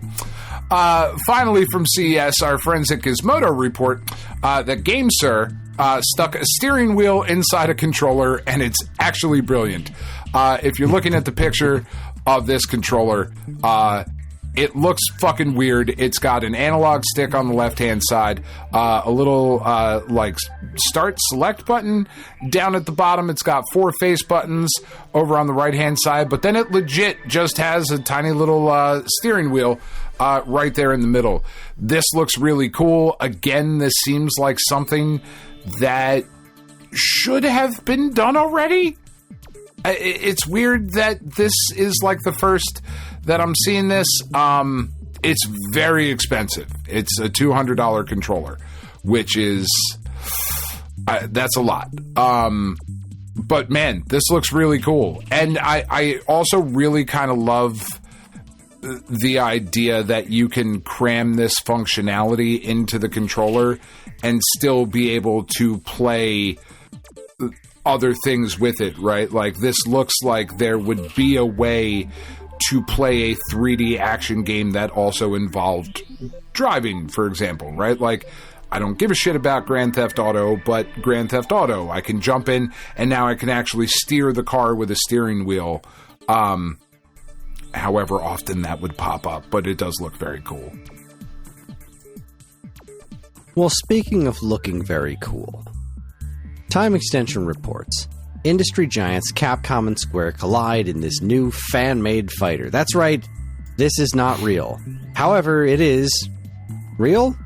Finally, from CES, our friends at Gizmodo report that GameSir stuck a steering wheel inside a controller, and it's actually brilliant. If you're looking at the picture of this controller, it looks fucking weird. It's got an analog stick on the left-hand side, a little, start select button down at the bottom. It's got 4 face buttons over on the right-hand side, but then it legit just has a tiny little steering wheel right there in the middle. This looks really cool. Again, this seems like something that should have been done already. It's weird that this is the first that I'm seeing this. It's very expensive. It's a $200 controller, which is that's a lot. But man, this looks really cool. And I also really kind of love the idea that you can cram this functionality into the controller and still be able to play other things with it, right? This looks like there would be a way to play a 3D action game that also involved driving, for example, right? I don't give a shit about Grand Theft Auto, but Grand Theft Auto, I can jump in and now I can actually steer the car with a steering wheel. However often that would pop up, but it does look very cool. Well, speaking of looking very cool, Time Extension reports industry giants Capcom and Square collide in this new fan-made fighter. That's right, this is not real. However, it is real.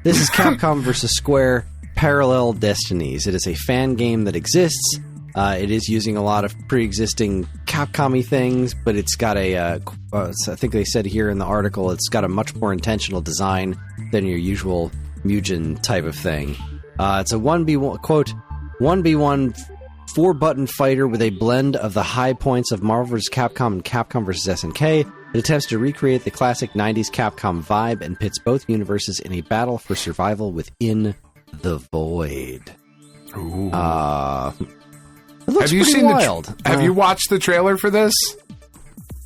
This is Capcom versus Square Parallel Destinies. It is a fan game that exists. It is using a lot of pre-existing Capcom-y things, but it's got I think they said here in the article, it's got a much more intentional design than your usual Mugen type of thing. It's a 1v1, quote, 1v1 4-button fighter with a blend of the high points of Marvel vs. Capcom and Capcom vs. SNK. It attempts to recreate the classic 90s Capcom vibe and pits both universes in a battle for survival within the void. Ooh. It looks pretty wild. Have you watched the trailer for this?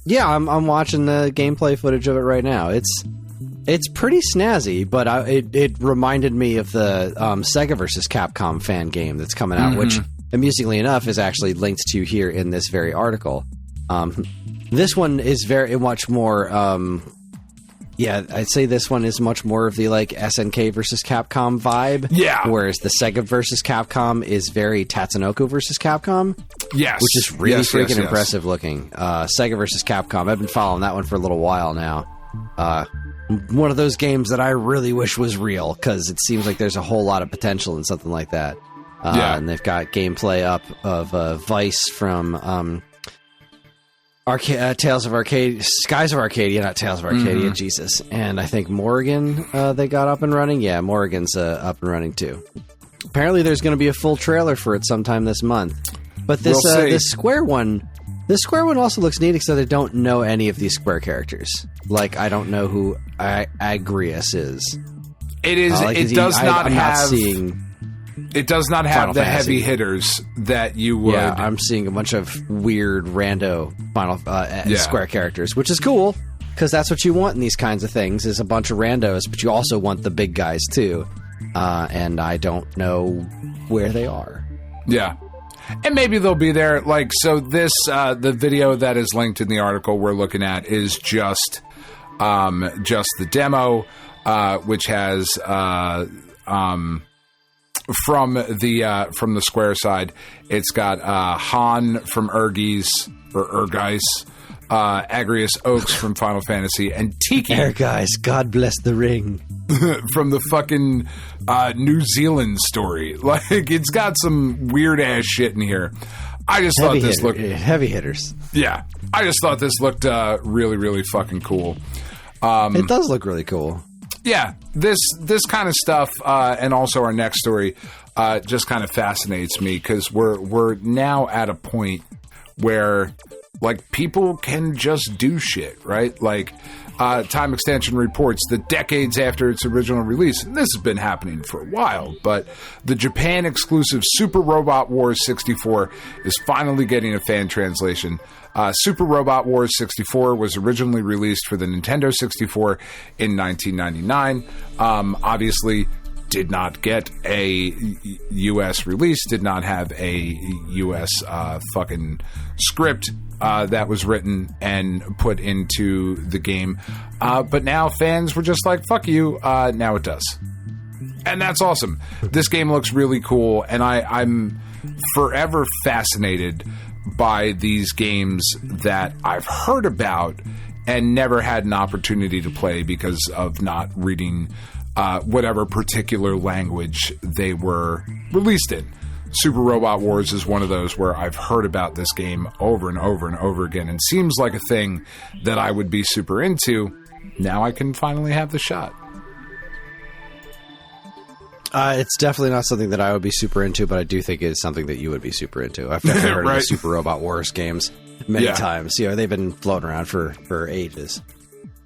Yeah, I'm watching the gameplay footage of it right now. It's pretty snazzy, but it reminded me of the Sega vs. Capcom fan game that's coming out, which, amusingly enough, is actually linked to here in this very article. This one is very much more... I'd say this one is much more of the like SNK versus Capcom vibe. Yeah. Whereas the Sega versus Capcom is very Tatsunoko versus Capcom. Yes. Which is really freaking impressive looking. Sega versus Capcom. I've been following that one for a little while now. One of those games that I really wish was real, because it seems like there's a whole lot of potential in something like that. And they've got gameplay up of Vice from Tales of Arcadia, Skies of Arcadia, not Tales of Arcadia, Jesus. And I think Morrigan they got up and running. Yeah, Morrigan's up and running too. Apparently there's going to be a full trailer for it sometime this month. But this Square one also looks neat, except I don't know any of these Square characters. Like, I don't know who Agrius is. It does not have the heavy hitters that you would. Yeah, I'm seeing a bunch of weird rando Square characters, which is cool, because that's what you want in these kinds of things, is a bunch of randos, but you also want the big guys too. And I don't know where they are. Yeah. And maybe they'll be there. Like, so this, the video that is linked in the article we're looking at is just the demo, which has, from the Square side, it's got Han from Ergeis, Agrius Oaks from Final Fantasy, and Tiki. Ergeis, God bless the ring. From the fucking New Zealand story. Like, it's got some weird ass shit in here. I just thought this looked heavy hitters. Yeah, I just thought this looked really, really fucking cool. It does look really cool. Yeah, this kind of stuff, and also our next story, just kind of fascinates me, because we're now at a point where, like, people can just do shit, right? Like, Time Extension reports that decades after its original release, and this has been happening for a while, but the Japan-exclusive Super Robot Wars 64 is finally getting a fan translation. Super Robot Wars 64 was originally released for the Nintendo 64 in 1999. Obviously, did not get a U.S. release, did not have a U.S. fucking script that was written and put into the game. But now fans were just like, fuck you, now it does. And that's awesome. This game looks really cool, and I'm forever fascinated by these games that I've heard about and never had an opportunity to play because of not reading whatever particular language they were released in. Super Robot Wars is one of those where I've heard about this game over and over and over again, and seems like a thing that I would be super into. Now I can finally have the shot. It's definitely not something that I would be super into, but I do think it's something that you would be super into. I've definitely heard of the Super Robot Wars games many times. You know, they've been floating around for ages.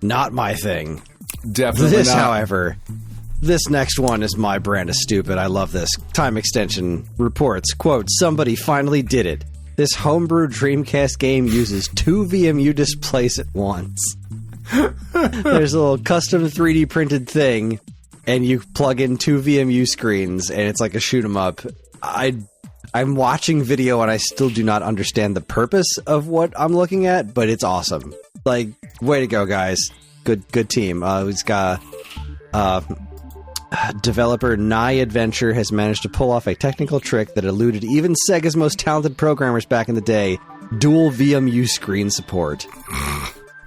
Not my thing. Definitely this, not. However, this next one is my brand of stupid. I love this. Time Extension reports, quote, "Somebody finally did it. This homebrew Dreamcast game uses 2 VMU displays at once." There's a little custom 3D printed thing, and you plug in 2 VMU screens, and it's like a shoot 'em up. I'm watching video, and I still do not understand the purpose of what I'm looking at, but it's awesome. Like, way to go, guys. Good team. It's got developer Nye Adventure has managed to pull off a technical trick that eluded even Sega's most talented programmers back in the day: dual VMU screen support.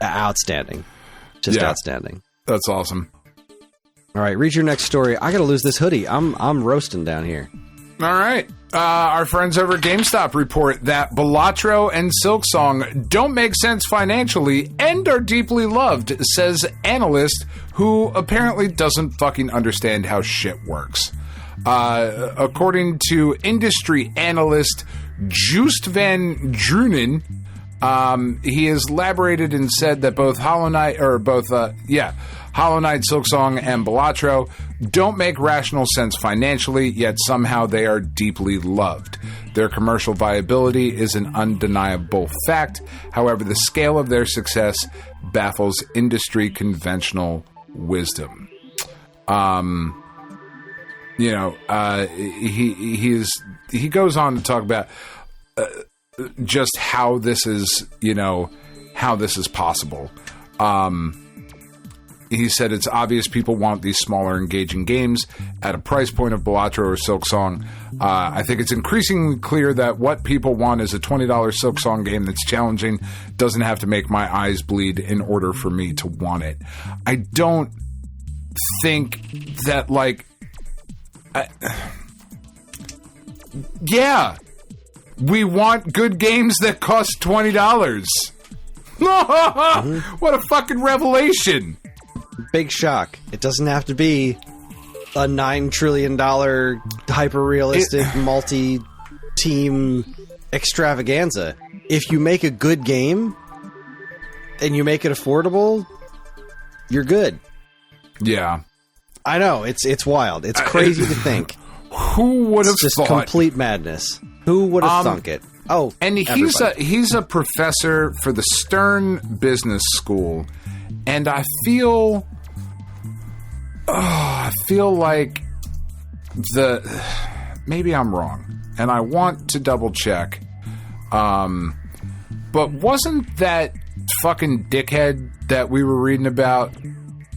Outstanding. Just outstanding. That's awesome. All right, read your next story. I gotta lose this hoodie. I'm roasting down here. All right. Our friends over at GameStop report that Balatro and Silksong don't make sense financially and are deeply loved, says analyst who apparently doesn't fucking understand how shit works. According to industry analyst Joost van Drunen. He has elaborated and said that both Hollow Knight, Silksong, and Balatro don't make rational sense financially, yet somehow they are deeply loved. Their commercial viability is an undeniable fact. However, the scale of their success baffles industry conventional wisdom. He goes on to talk about just how this is, possible. He said it's obvious people want these smaller, engaging games at a price point of Balatro or Silksong. I think it's increasingly clear that what people want is a $20 Silksong game that's challenging, doesn't have to make my eyes bleed in order for me to want it. I don't think that, we want good games that cost $20. What a fucking revelation. Big shock. It doesn't have to be a $9 trillion hyper-realistic multi-team extravaganza. If you make a good game and you make it affordable, you're good. Yeah. I know. It's wild. It's crazy to think. Who would have just thought? Complete madness. Who would have thunk it? Oh, and he's a professor for the Stern Business School, and I feel like maybe I'm wrong, and I want to double check. But wasn't that fucking dickhead that we were reading about?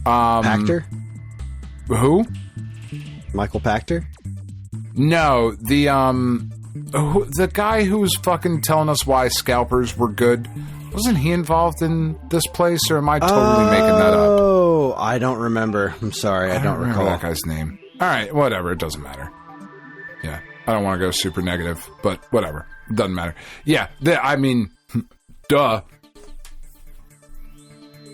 Pachter? Who? Michael Pachter? No, the guy who was fucking telling us why scalpers were good. Wasn't he involved in this place, or am I totally making that up? Oh, I don't remember. I'm sorry, I don't recall that guy's name. All right, whatever. It doesn't matter. Yeah, I don't want to go super negative, but whatever. It doesn't matter. Yeah, duh.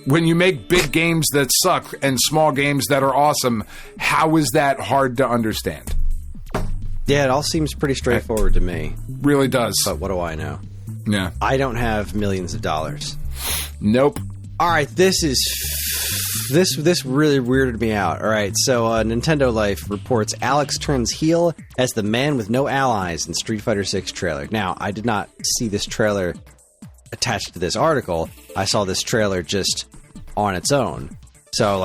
When you make big games that suck and small games that are awesome, how is that hard to understand? Yeah, it all seems pretty straightforward to me. Really does. But what do I know? Yeah. I don't have millions of dollars. Nope. All right, this really weirded me out. All right, so Nintendo Life reports Alex turns heel as the man with no allies in Street Fighter 6 trailer. Now, I did not see this trailer attached to this article. I saw this trailer just on its own. So,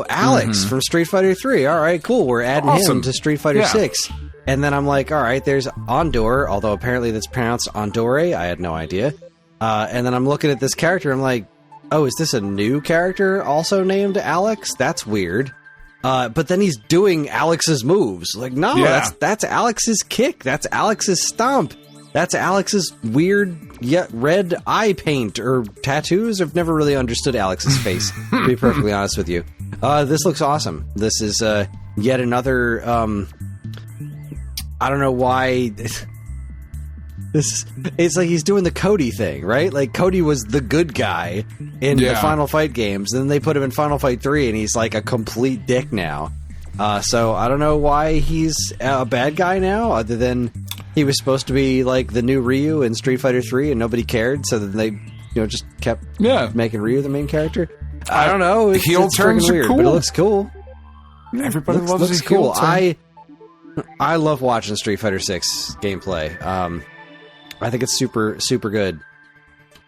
Alex from Street Fighter 3. All right, cool. We're adding him to Street Fighter 6. And then I'm like, all right, there's Ondor, although apparently that's pronounced Ondore. I had no idea. And then I'm looking at this character. I'm like, oh, is this a new character also named Alex? That's weird. But then he's doing Alex's moves. Like, no, that's Alex's kick. That's Alex's stomp. That's Alex's weird yet red eye paint or tattoos. I've never really understood Alex's face, to be perfectly honest with you. This looks awesome. This is yet another... I don't know why. It's like he's doing the Cody thing, right? Like, Cody was the good guy in the Final Fight games, and then they put him in Final Fight 3, and he's like a complete dick now. So I don't know why he's a bad guy now, other than he was supposed to be like the new Ryu in Street Fighter 3, and nobody cared, so then they just kept making Ryu the main character. I don't know. Heel turns are weird, cool. But it looks cool. Everybody loves looks a heel cool. turn. I love watching Street Fighter 6 gameplay. I think it's super, super good.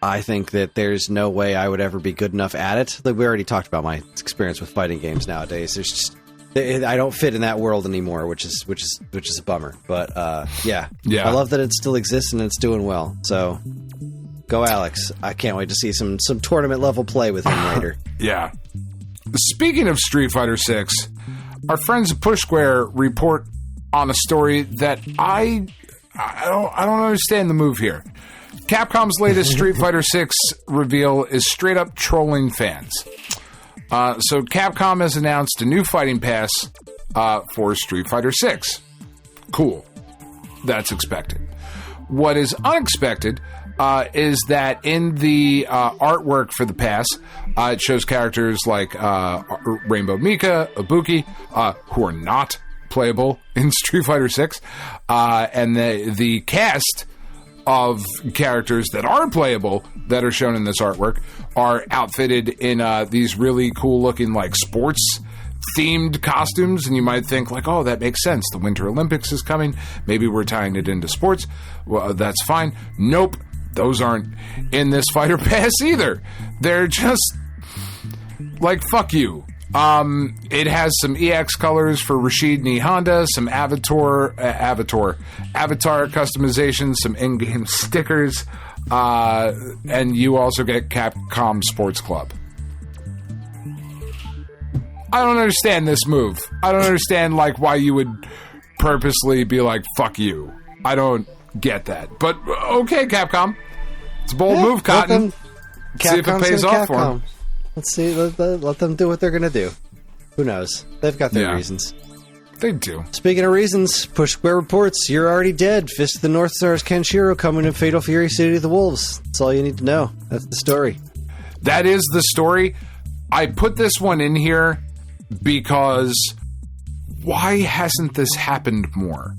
I think that there's no way I would ever be good enough at it. Like, we already talked about my experience with fighting games nowadays. There's just I don't fit in that world anymore, which is a bummer. But yeah, I love that it still exists and it's doing well. So go, Alex! I can't wait to see some tournament level play with him later. Yeah. Speaking of Street Fighter 6, our friends at Push Square report on a story that I don't understand the move here. Capcom's latest Street Fighter 6 reveal is straight up trolling fans. So Capcom has announced a new fighting pass for Street Fighter 6. Cool. That's expected. What is unexpected is that in the artwork for the pass, it shows characters like Rainbow Mika, Ibuki, who are not playable in Street Fighter 6, and the cast of characters that are playable that are shown in this artwork are outfitted in these really cool looking like sports themed costumes, and you might think like, oh, that makes sense. The Winter Olympics is coming. Maybe we're tying it into sports. Well, that's fine. Nope. Those aren't in this fighter pass either. They're just like, fuck you. It has some EX colors for Rashid and Honda, some avatar customization, some in-game stickers, and you also get Capcom Sports Club. I don't understand this move. I don't understand like why you would purposely be like, fuck you. I don't get that. But okay, Capcom. It's a bold move, Cotton. See if it pays off for them. Let's see. Let them do what they're going to do. Who knows? They've got their reasons. They do. Speaking of reasons, Push Square reports, you're already dead. Fist of the North Star's Kenshiro coming to Fatal Fury City of the Wolves. That's all you need to know. That's the story. That is the story. I put this one in here because why hasn't this happened more?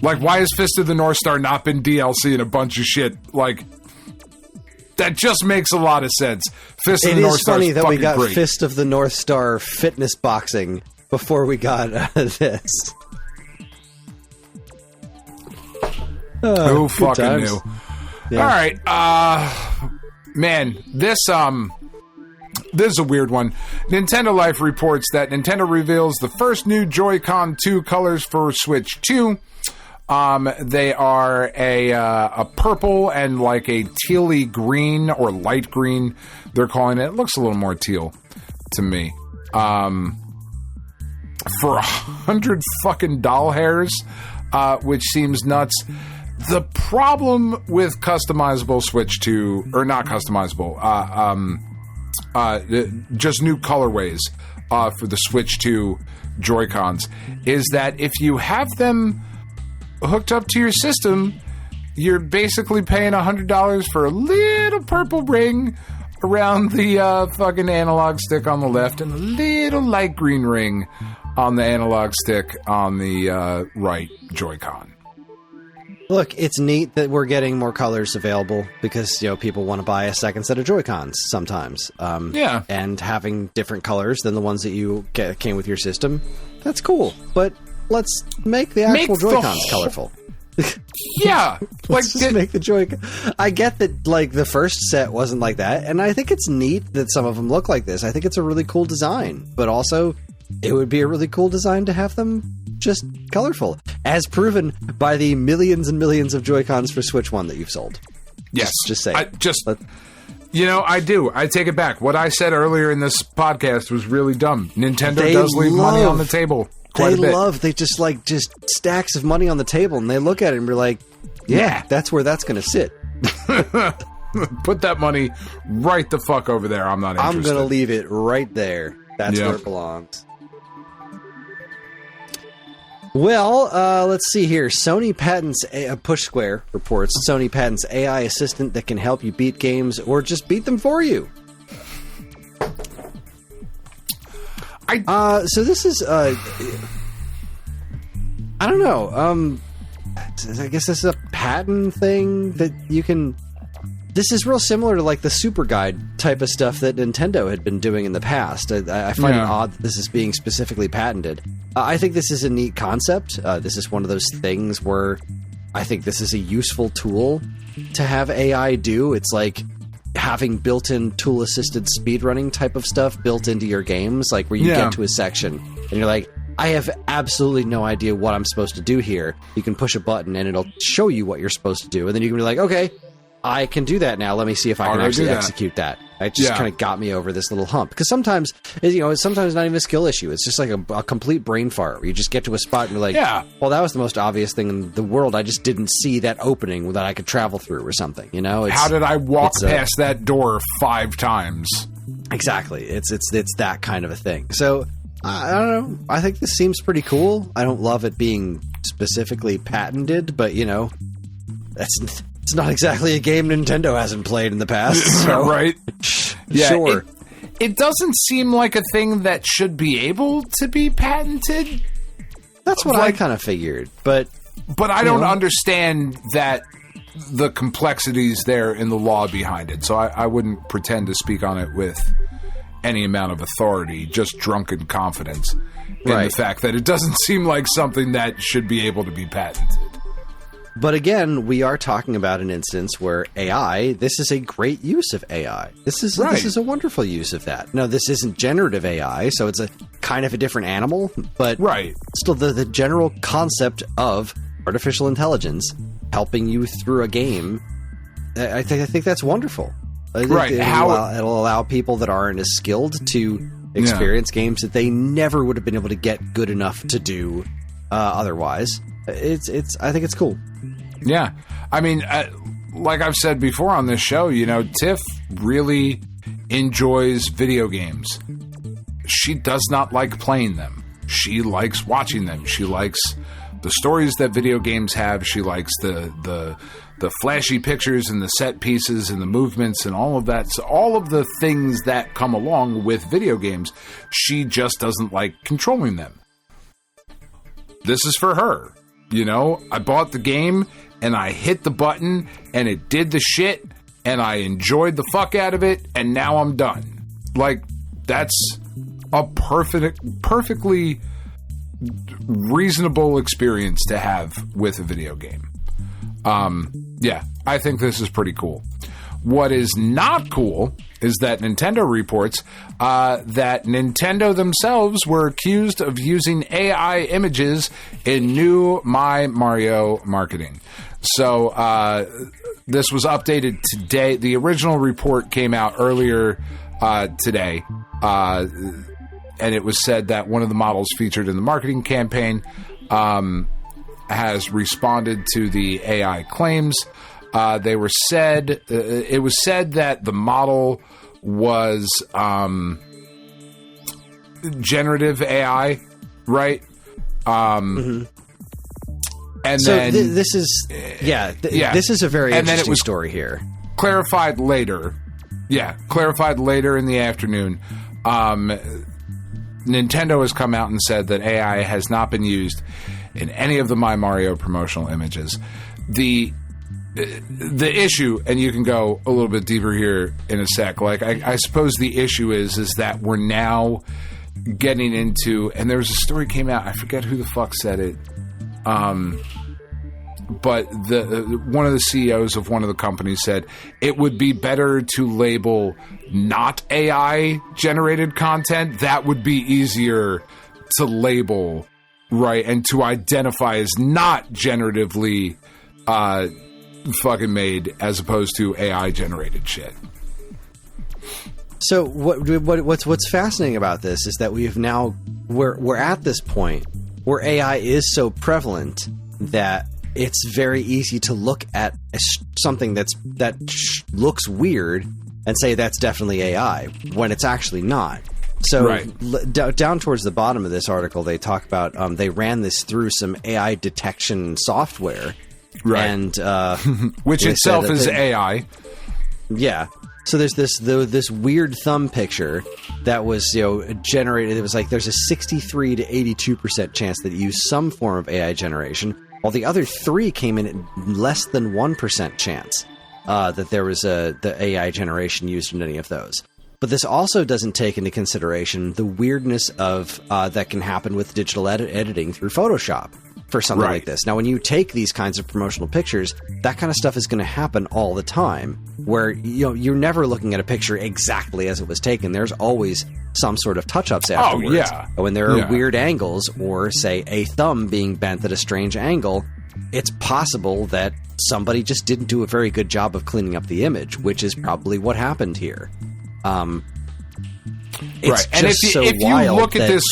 Like, why has Fist of the North Star not been DLC and a bunch of shit? Like, that just makes a lot of sense. Fist of the North Star is funny that we got great. Fist of the North Star fitness boxing before we got this. Who fucking knew? Yeah. All right, man, this is a weird one. Nintendo Life reports that Nintendo reveals the first new Joy-Con 2 colors for Switch 2. They are a purple and like a tealy green or light green. They're calling it. It looks a little more teal to me. For 100 fucking doll hairs, which seems nuts. The problem with customizable Switch 2, or not customizable, just new colorways for the Switch 2 Joy-Cons, is that if you have them hooked up to your system, you're basically paying $100 for a little purple ring around the fucking analog stick on the left and a little light green ring on the analog stick on the right Joy-Con. Look, it's neat that we're getting more colors available because, people want to buy a second set of Joy-Cons sometimes. Yeah. And having different colors than the ones that you came with your system, that's cool. But let's make the actual Joy-Cons colorful. Yeah. Let's just make the Joy-Con. I get that, the first set wasn't like that, and I think it's neat that some of them look like this. I think it's a really cool design, but also it would be a really cool design to have them just colorful, as proven by the millions and millions of Joy-Cons for Switch 1 that you've sold. Yes. Just say. I do. I take it back. What I said earlier in this podcast was really dumb. Nintendo does leave money on the table. They just stacks of money on the table, and they look at it and be like, yeah, that's where that's going to sit. Put that money right the fuck over there. I'm not interested. I'm going to leave it right there. That's where it belongs. Well, let's see here. Sony patents Push Square reports Sony patents AI assistant that can help you beat games or just beat them for you. So this is I don't know. I guess this is a patent thing that you can. This is real similar to the Super Guide type of stuff that Nintendo had been doing in the past. I find it odd that this is being specifically patented. I think this is a neat concept. This is one of those things where I think this is a useful tool to have AI do. It's like having built-in tool-assisted speedrunning type of stuff built into your games, where you get to a section and you're like, I have absolutely no idea what I'm supposed to do here. You can push a button and it'll show you what you're supposed to do, and then you can be like, okay, I can do that now. Let me see if I can actually execute that. It just kind of got me over this little hump. Because sometimes, it's sometimes not even a skill issue. It's just like a complete brain fart where you just get to a spot and you're like, well, that was the most obvious thing in the world. I just didn't see that opening that I could travel through or something. How did I walk past that door 5 times? Exactly. It's that kind of a thing. So, I don't know. I think this seems pretty cool. I don't love it being specifically patented, but, it's not exactly a game Nintendo hasn't played in the past. So. Right? Yeah, sure. It doesn't seem like a thing that should be able to be patented. That's what I kind of figured. But But I don't understand that the complexities there in the law behind it. So I wouldn't pretend to speak on it with any amount of authority, just drunken confidence in the fact that it doesn't seem like something that should be able to be patented. But again, we are talking about an instance where AI, this is a great use of AI. This is a wonderful use of that. No, this isn't generative AI, so it's a kind of a different animal, but still the general concept of artificial intelligence helping you through a game, I think that's wonderful. It'll allow people that aren't as skilled to experience games that they never would have been able to get good enough to do otherwise. I think it's cool. Yeah. I mean, like I've said before on this show, Tiff really enjoys video games. She does not like playing them. She likes watching them. She likes the stories that video games have. She likes the flashy pictures and the set pieces and the movements and all of that. So all of the things that come along with video games, she just doesn't like controlling them. This is for her. I bought the game and I hit the button and it did the shit and I enjoyed the fuck out of it and now I'm done. Like, that's a perfectly reasonable experience to have with a video game. Yeah, I think this is pretty cool. What is not cool is that Nintendo reports that Nintendo themselves were accused of using AI images in new My Mario marketing. So this was updated today. The original report came out earlier today, and it was said that one of the models featured in the marketing campaign has responded to the AI claims. It was said that the model was generative AI, right? And so then this is this is a very interesting story here. Clarified later. Yeah, clarified later in the afternoon. Nintendo has come out and said that AI has not been used in any of the My Mario promotional images. The issue, and you can go a little bit deeper here in a sec, like I suppose the issue is that we're now getting into, and there was a story came out, I forget who the fuck said it, but one of the CEOs of one of the companies said it would be better to label not AI generated content. That would be easier to label, right, and to identify as not generatively fucking made as opposed to AI generated shit. So what's fascinating about this is that we're at this point where AI is so prevalent that it's very easy to look at something that looks weird and say that's definitely AI when it's actually not. So down towards the bottom of this article, they talk about they ran this through some AI detection software. Right. And which itself is AI. Yeah. So there's this weird thumb picture that was generated. It was like there's a 63 to 82% chance that it used some form of AI generation, while the other three came in at less than 1% chance that there was the AI generation used in any of those. But this also doesn't take into consideration the weirdness of that can happen with digital editing through Photoshop for something like this. Now, when you take these kinds of promotional pictures, that kind of stuff is going to happen all the time, where you're never looking at a picture exactly as it was taken. There's always some sort of touch-ups afterwards. Oh, yeah. When there are weird angles, or, say, a thumb being bent at a strange angle, it's possible that somebody just didn't do a very good job of cleaning up the image, which is probably what happened here. It's and if you look at this...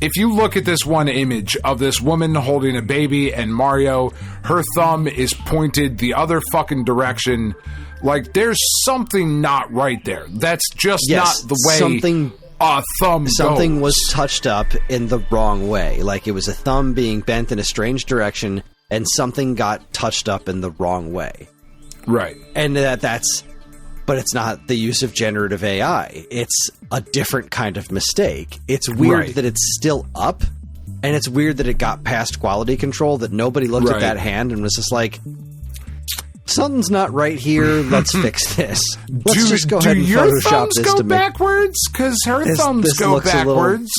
if you look at this one image of this woman holding a baby and Mario, her thumb is pointed the other fucking direction. Like, there's something not right there. That's just not the way a thumb Something goes. was touched up in the wrong way. Like, it was a thumb being bent in a strange direction, and something got touched up in the wrong way. Right. And but it's not the use of generative AI. It's a different kind of mistake. It's weird that it's still up, And it's weird that it got past quality control, that nobody looked at that hand and was just like, something's not right here. Let's fix this. Let's just go ahead and Photoshop this to make... backwards? Because her thumbs go backwards.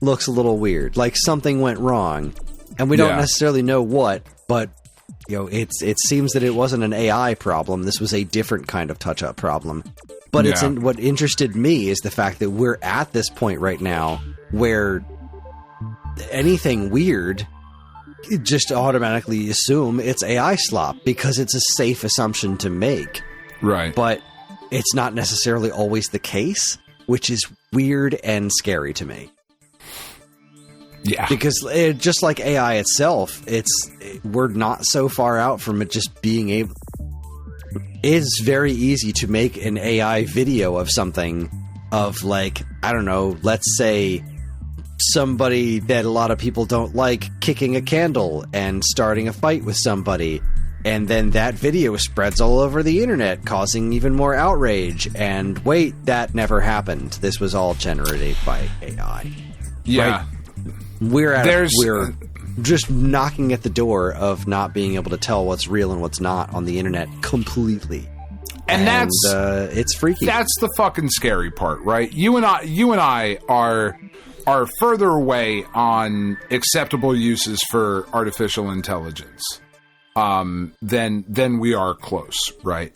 Looks a little weird. Like something went wrong. And we don't necessarily know what, but it seems that it wasn't an AI problem. This was a different kind of touch-up problem. But what interested me is the fact that we're at this point right now where anything weird, just automatically assume it's AI slop because it's a safe assumption to make. Right. But it's not necessarily always the case, which is weird and scary to me. Yeah. Because just like AI itself, we're not so far out from it just being able... It's very easy to make an AI video of something of, like, I don't know, let's say somebody that a lot of people don't like kicking a candle and starting a fight with somebody, and then that video spreads all over the internet, causing even more outrage. And wait, that never happened. This was all generated by AI. Yeah. Right? We're just knocking at the door of not being able to tell what's real and what's not on the internet completely. And that's it's freaky. That's the fucking scary part, right? You and I are further away on acceptable uses for artificial intelligence than we are close, right?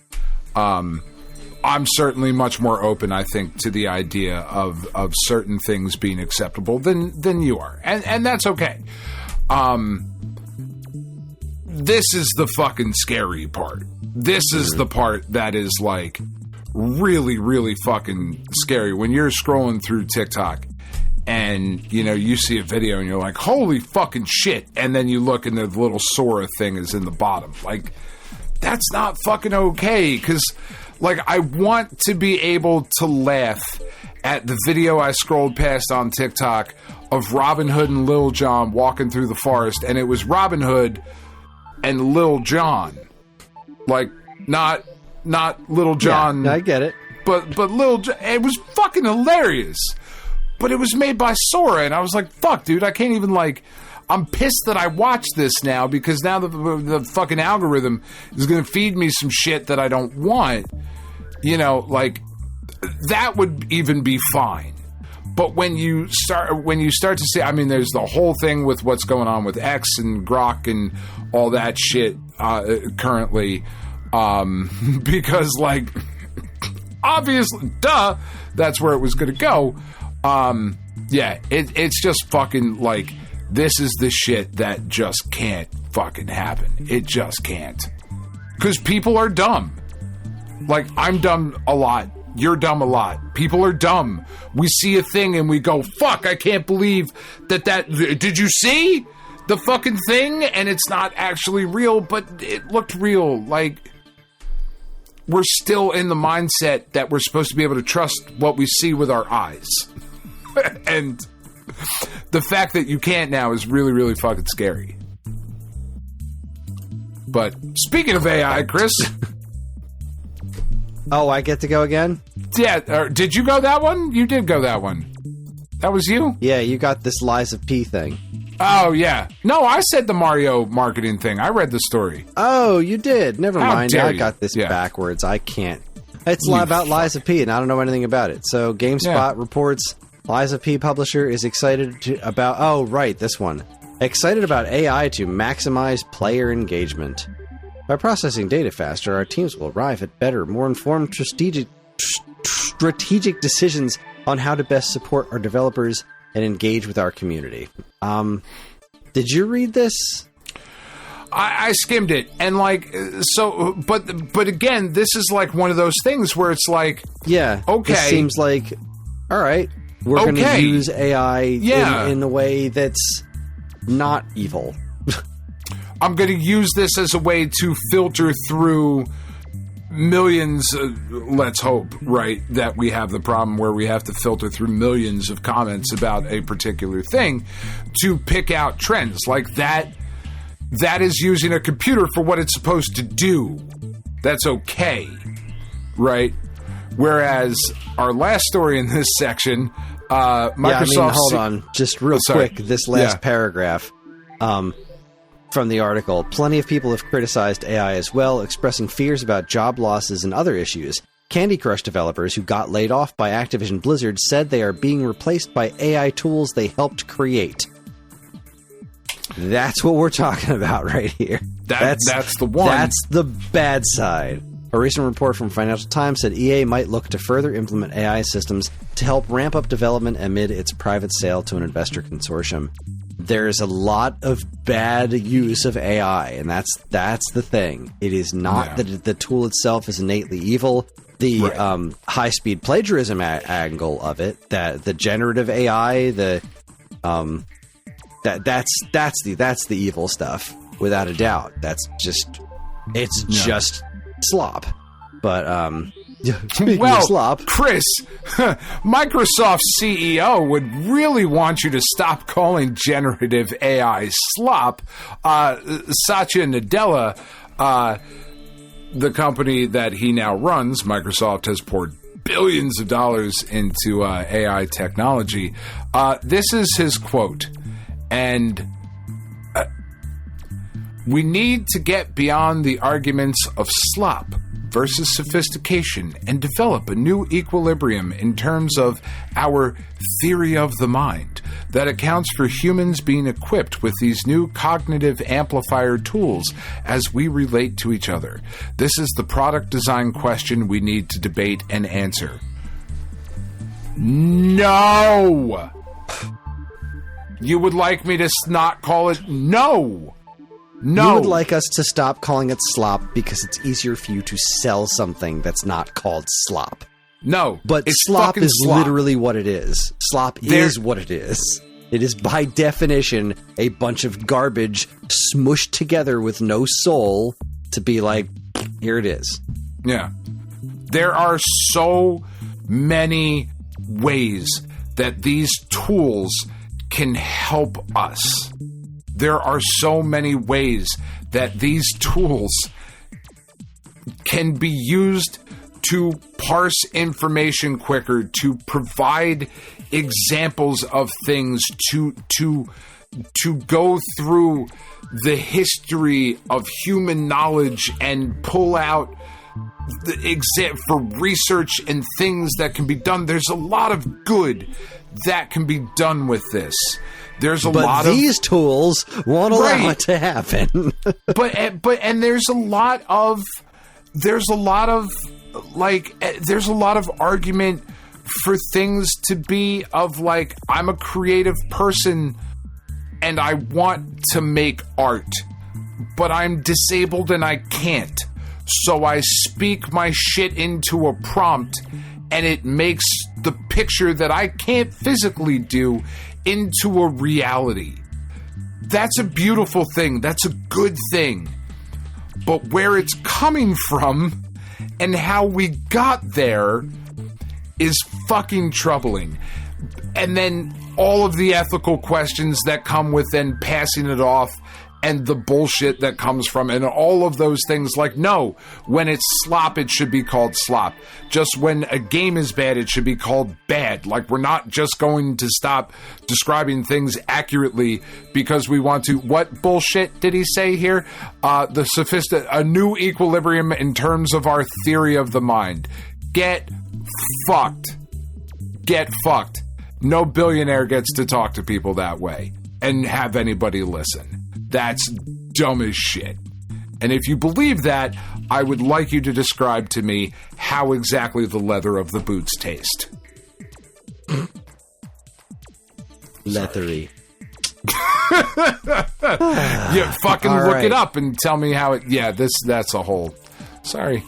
I'm certainly much more open, I think, to the idea of certain things being acceptable than you are. And that's okay. This is the fucking scary part. This is the part that is, like, really, really fucking scary. When you're scrolling through TikTok and, you see a video and you're like, holy fucking shit. And then you look and the little Sora thing is in the bottom. Like, that's not fucking okay. Because... like, I want to be able to laugh at the video I scrolled past on TikTok of Robin Hood and Lil Jon walking through the forest, and it was Robin Hood and Lil Jon. Like, not Lil Jon. Yeah, I get it. But Lil Jon, it was fucking hilarious. But it was made by Sora, and I was like, fuck, dude, I can't even, like... I'm pissed that I watched this now, because now the fucking algorithm is going to feed me some shit that I don't want. Like, that would even be fine. But when you start to see, I mean, there's the whole thing with what's going on with X and Grok and all that shit currently, because, like, obviously, that's where it was going to go. It's just fucking, like, this is the shit that just can't fucking happen. It just can't. Because people are dumb. Like, I'm dumb a lot. You're dumb a lot. People are dumb. We see a thing and we go, fuck, I can't believe that... Did you see the fucking thing? And it's not actually real, but it looked real. Like, we're still in the mindset that we're supposed to be able to trust what we see with our eyes. And... the fact that you can't now is really, really fucking scary. But speaking of AI, Kris. Oh, I get to go again? Yeah. Did you go that one? You did go that one. That was you? Yeah, you got this Lies of P thing. Oh, yeah. No, I said the Mario marketing thing. I read the story. Oh, you did. Never mind. I got this Yeah. backwards. I can't. It's about Lies of P, and I don't know anything about it. So GameSpot reports... Lies of P publisher is excited about... Oh, right, this one. Excited about AI to maximize player engagement. By processing data faster, our teams will arrive at better, more informed strategic decisions on how to best support our developers and engage with our community. Did you read this? I skimmed it, and like, so, but again, this is like one of those things where it's like, yeah, okay, it seems like, all right, we're going to use AI in a way that's not evil. I'm going to use this as a way to filter through millions, let's hope, right, that we have the problem where we have to filter through millions of comments about a particular thing to pick out trends. Like that is using a computer for what it's supposed to do. That's okay, right? Whereas our last story in this section Microsoft. hold on, just real quick. This last paragraph from the article. Plenty of people have criticized AI as well, expressing fears about job losses and other issues. Candy Crush developers who got laid off by Activision Blizzard said they are being replaced by AI tools they helped create. That's what we're talking about right here. That's the one. That's the bad side. A recent report from Financial Times said EA might look to further implement AI systems to help ramp up development amid its private sale to an investor consortium. There's a lot of bad use of AI, and that's the thing. It is not that the tool itself is innately evil. The high-speed plagiarism angle of it, that the generative AI, that's the evil stuff, without a doubt. It's just slop. But speaking of slop, Kris, Microsoft's CEO would really want you to stop calling generative AI slop. Satya Nadella, the company that he now runs, Microsoft, has poured billions of dollars into AI technology. This is his quote, and we need to get beyond the arguments of slop versus sophistication and develop a new equilibrium in terms of our theory of the mind that accounts for humans being equipped with these new cognitive amplifier tools as we relate to each other. This is the product design question we need to debate and answer. No! You would like me to not call it? No! No. You would like us to stop calling it slop because it's easier for you to sell something that's not called slop. No. But slop is literally what it is. Slop is what it is. It is by definition a bunch of garbage smushed together with no soul to be like, here it is. Yeah. There are so many ways that these tools can help us. There are so many ways that these tools can be used to parse information quicker, to provide examples of things, to go through the history of human knowledge and pull out for research and things that can be done. There's a lot of good that can be done with this. There's a lot of these tools won't allow it to happen. but there's a lot of argument for things to be of like, I'm a creative person and I want to make art, but I'm disabled and I can't. So I speak my shit into a prompt and it makes the picture that I can't physically do into a reality. That's a beautiful thing. That's a good thing. But where it's coming from and how we got there is fucking troubling. And then all of the ethical questions that come with then passing it off and the bullshit that comes from it, and all of those things. Like, no, when it's slop, it should be called slop. Just when a game is bad, it should be called bad. Like, we're not just going to stop describing things accurately because we want to. What bullshit did he say here? A new equilibrium in terms of our theory of the mind. Get fucked. Get fucked. No billionaire gets to talk to people that way and have anybody listen. That's dumb as shit. And if you believe that, I would like you to describe to me how exactly the leather of the boots taste. Leathery. Yeah, fucking look it up and tell me how it... Yeah, that's a whole... Sorry.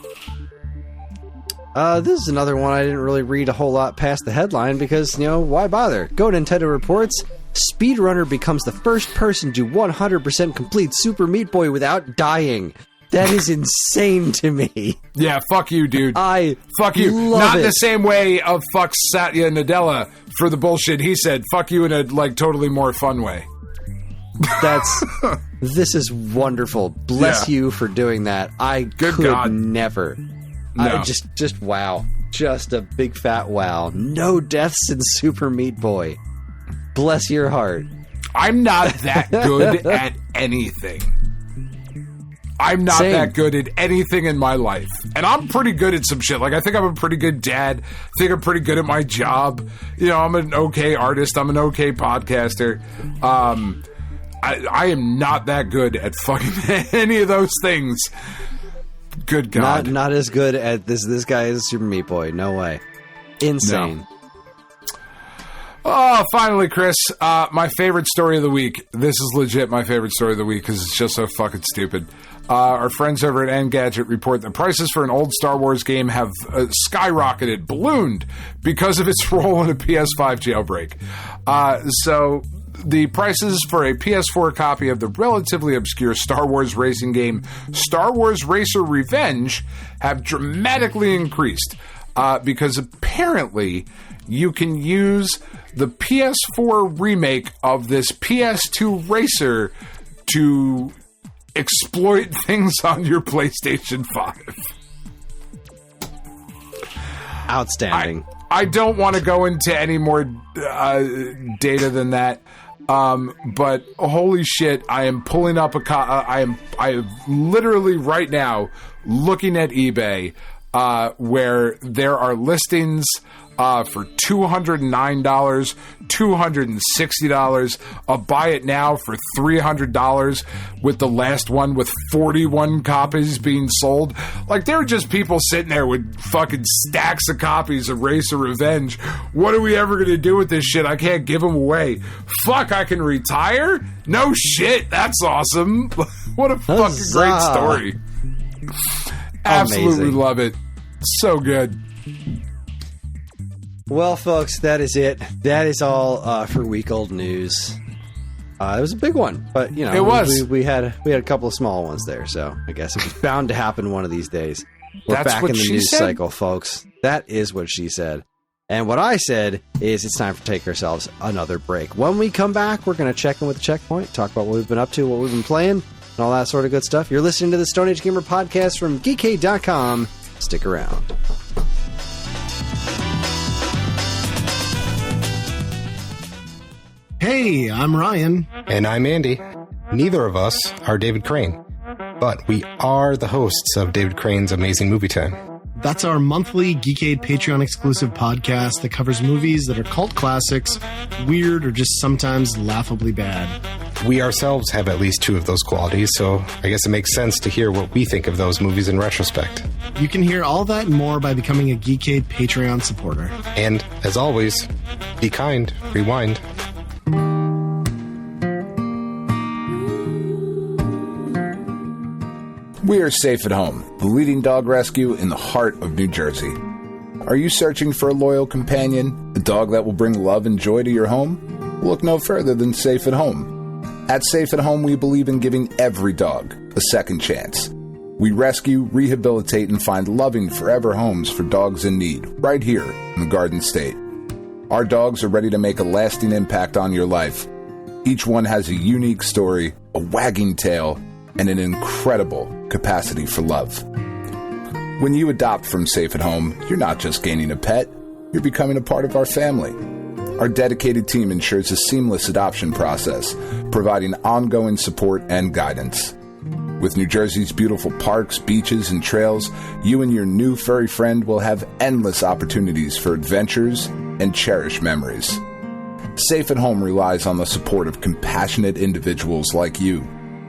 This is another one I didn't really read a whole lot past the headline because, why bother? Go Nintendo reports... Speedrunner becomes the first person to 100% complete Super Meat Boy without dying. That is insane to me. Yeah, fuck you, dude. Fuck you. Not it. the same way of fuck Satya Nadella for the bullshit he said. Fuck you in a totally more fun way. This is wonderful. Bless you for doing that. I could never. No. Just wow. Just a big fat wow. No deaths in Super Meat Boy. Bless your heart. I'm not that good at anything. I'm not that good at anything in my life. And I'm pretty good at some shit. Like, I think I'm a pretty good dad. I think I'm pretty good at my job. You know, I'm an okay artist. I'm an okay podcaster. I am not that good at fucking any of those things. Good God. Not as good at this guy is Super Meat Boy. No way. Insane. No. Oh, finally, Chris, my favorite story of the week. This is legit my favorite story of the week because it's just so fucking stupid. Our friends over at Engadget report that prices for an old Star Wars game have skyrocketed, ballooned, because of its role in a PS5 jailbreak. So the prices for a PS4 copy of the relatively obscure Star Wars racing game Star Wars Racer Revenge have dramatically increased because apparently you can use the PS4 remake of this PS2 racer to exploit things on your PlayStation 5. Outstanding. I don't want to go into any more data than that. But holy shit, I am pulling up I am literally right now looking at eBay where there are listings for $209, $260. I'll buy it now for $300 with the last one with 41 copies being sold. Like, there are just people sitting there with fucking stacks of copies of Racer Revenge. What are we ever going to do with this shit? I can't give them away. Fuck, I can retire? No shit, that's awesome. What a fucking great story. Absolutely Amazing. Love it. So good. Well, folks, that is it. That is all for week old news. It was a big one, but you know, it was. We had a couple of small ones there, so I guess it was bound to happen one of these days. We're back in the news cycle, folks. That is what she said. And what I said is it's time to take ourselves another break. When we come back, we're going to check in with the checkpoint, talk about what we've been up to, what we've been playing, and all that sort of good stuff. You're listening to the Stone Age Gamer podcast from Geekade.com. Stick around. Hey, I'm Ryan. And I'm Andy. Neither of us are David Crane, but we are the hosts of David Crane's Amazing Movie Time. That's our monthly Geekade Patreon exclusive podcast that covers movies that are cult classics, weird, or just sometimes laughably bad. We ourselves have at least two of those qualities, so I guess it makes sense to hear what we think of those movies in retrospect. You can hear all that and more by becoming a Geekade Patreon supporter. And, as always, be kind, rewind. We are Safe at Home, the leading dog rescue in the heart of New Jersey. Are you searching for a loyal companion, a dog that will bring love and joy to your home? Look no further than Safe at Home. At Safe at Home, we believe in giving every dog a second chance. We rescue, rehabilitate, and find loving forever homes for dogs in need, right here in the Garden State. Our dogs are ready to make a lasting impact on your life. Each one has a unique story, a wagging tail, and an incredible capacity for love. When you adopt from Safe at Home, you're not just gaining a pet, you're becoming a part of our family. Our dedicated team ensures a seamless adoption process, providing ongoing support and guidance. With New Jersey's beautiful parks, beaches, and trails, you and your new furry friend will have endless opportunities for adventures and cherished memories. Safe at Home relies on the support of compassionate individuals like you.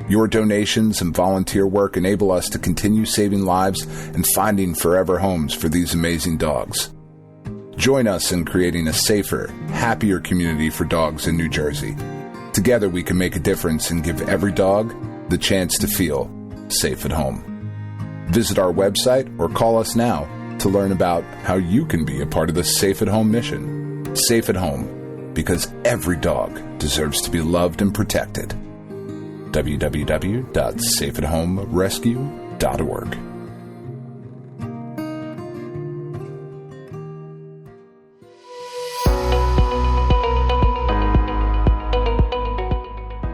Your donations and volunteer work enable us to continue saving lives and finding forever homes for these amazing dogs. Join us in creating a safer, happier community for dogs in New Jersey. Together we can make a difference and give every dog the chance to feel safe at home. Visit our website or call us now to learn about how you can be a part of the Safe at Home mission. Safe at Home, because every dog deserves to be loved and protected. www.safeathomerescue.org.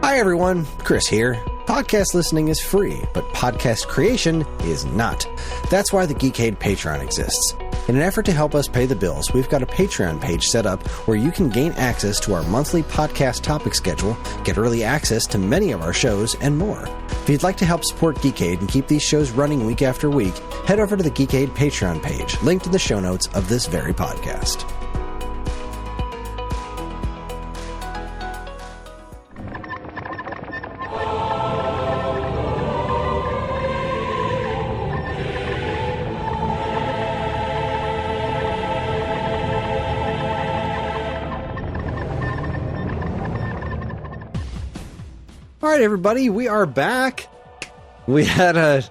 Hi everyone, Kris here. Podcast listening is free, but podcast creation is not. That's why the Geekade Patreon exists. In an effort to help us pay the bills, we've got a Patreon page set up where you can gain access to our monthly podcast topic schedule, get early access to many of our shows, and more. If you'd like to help support Geekade and keep these shows running week after week, head over to the Geekade Patreon page, linked in the show notes of this very podcast. All right, everybody, we are back. We had a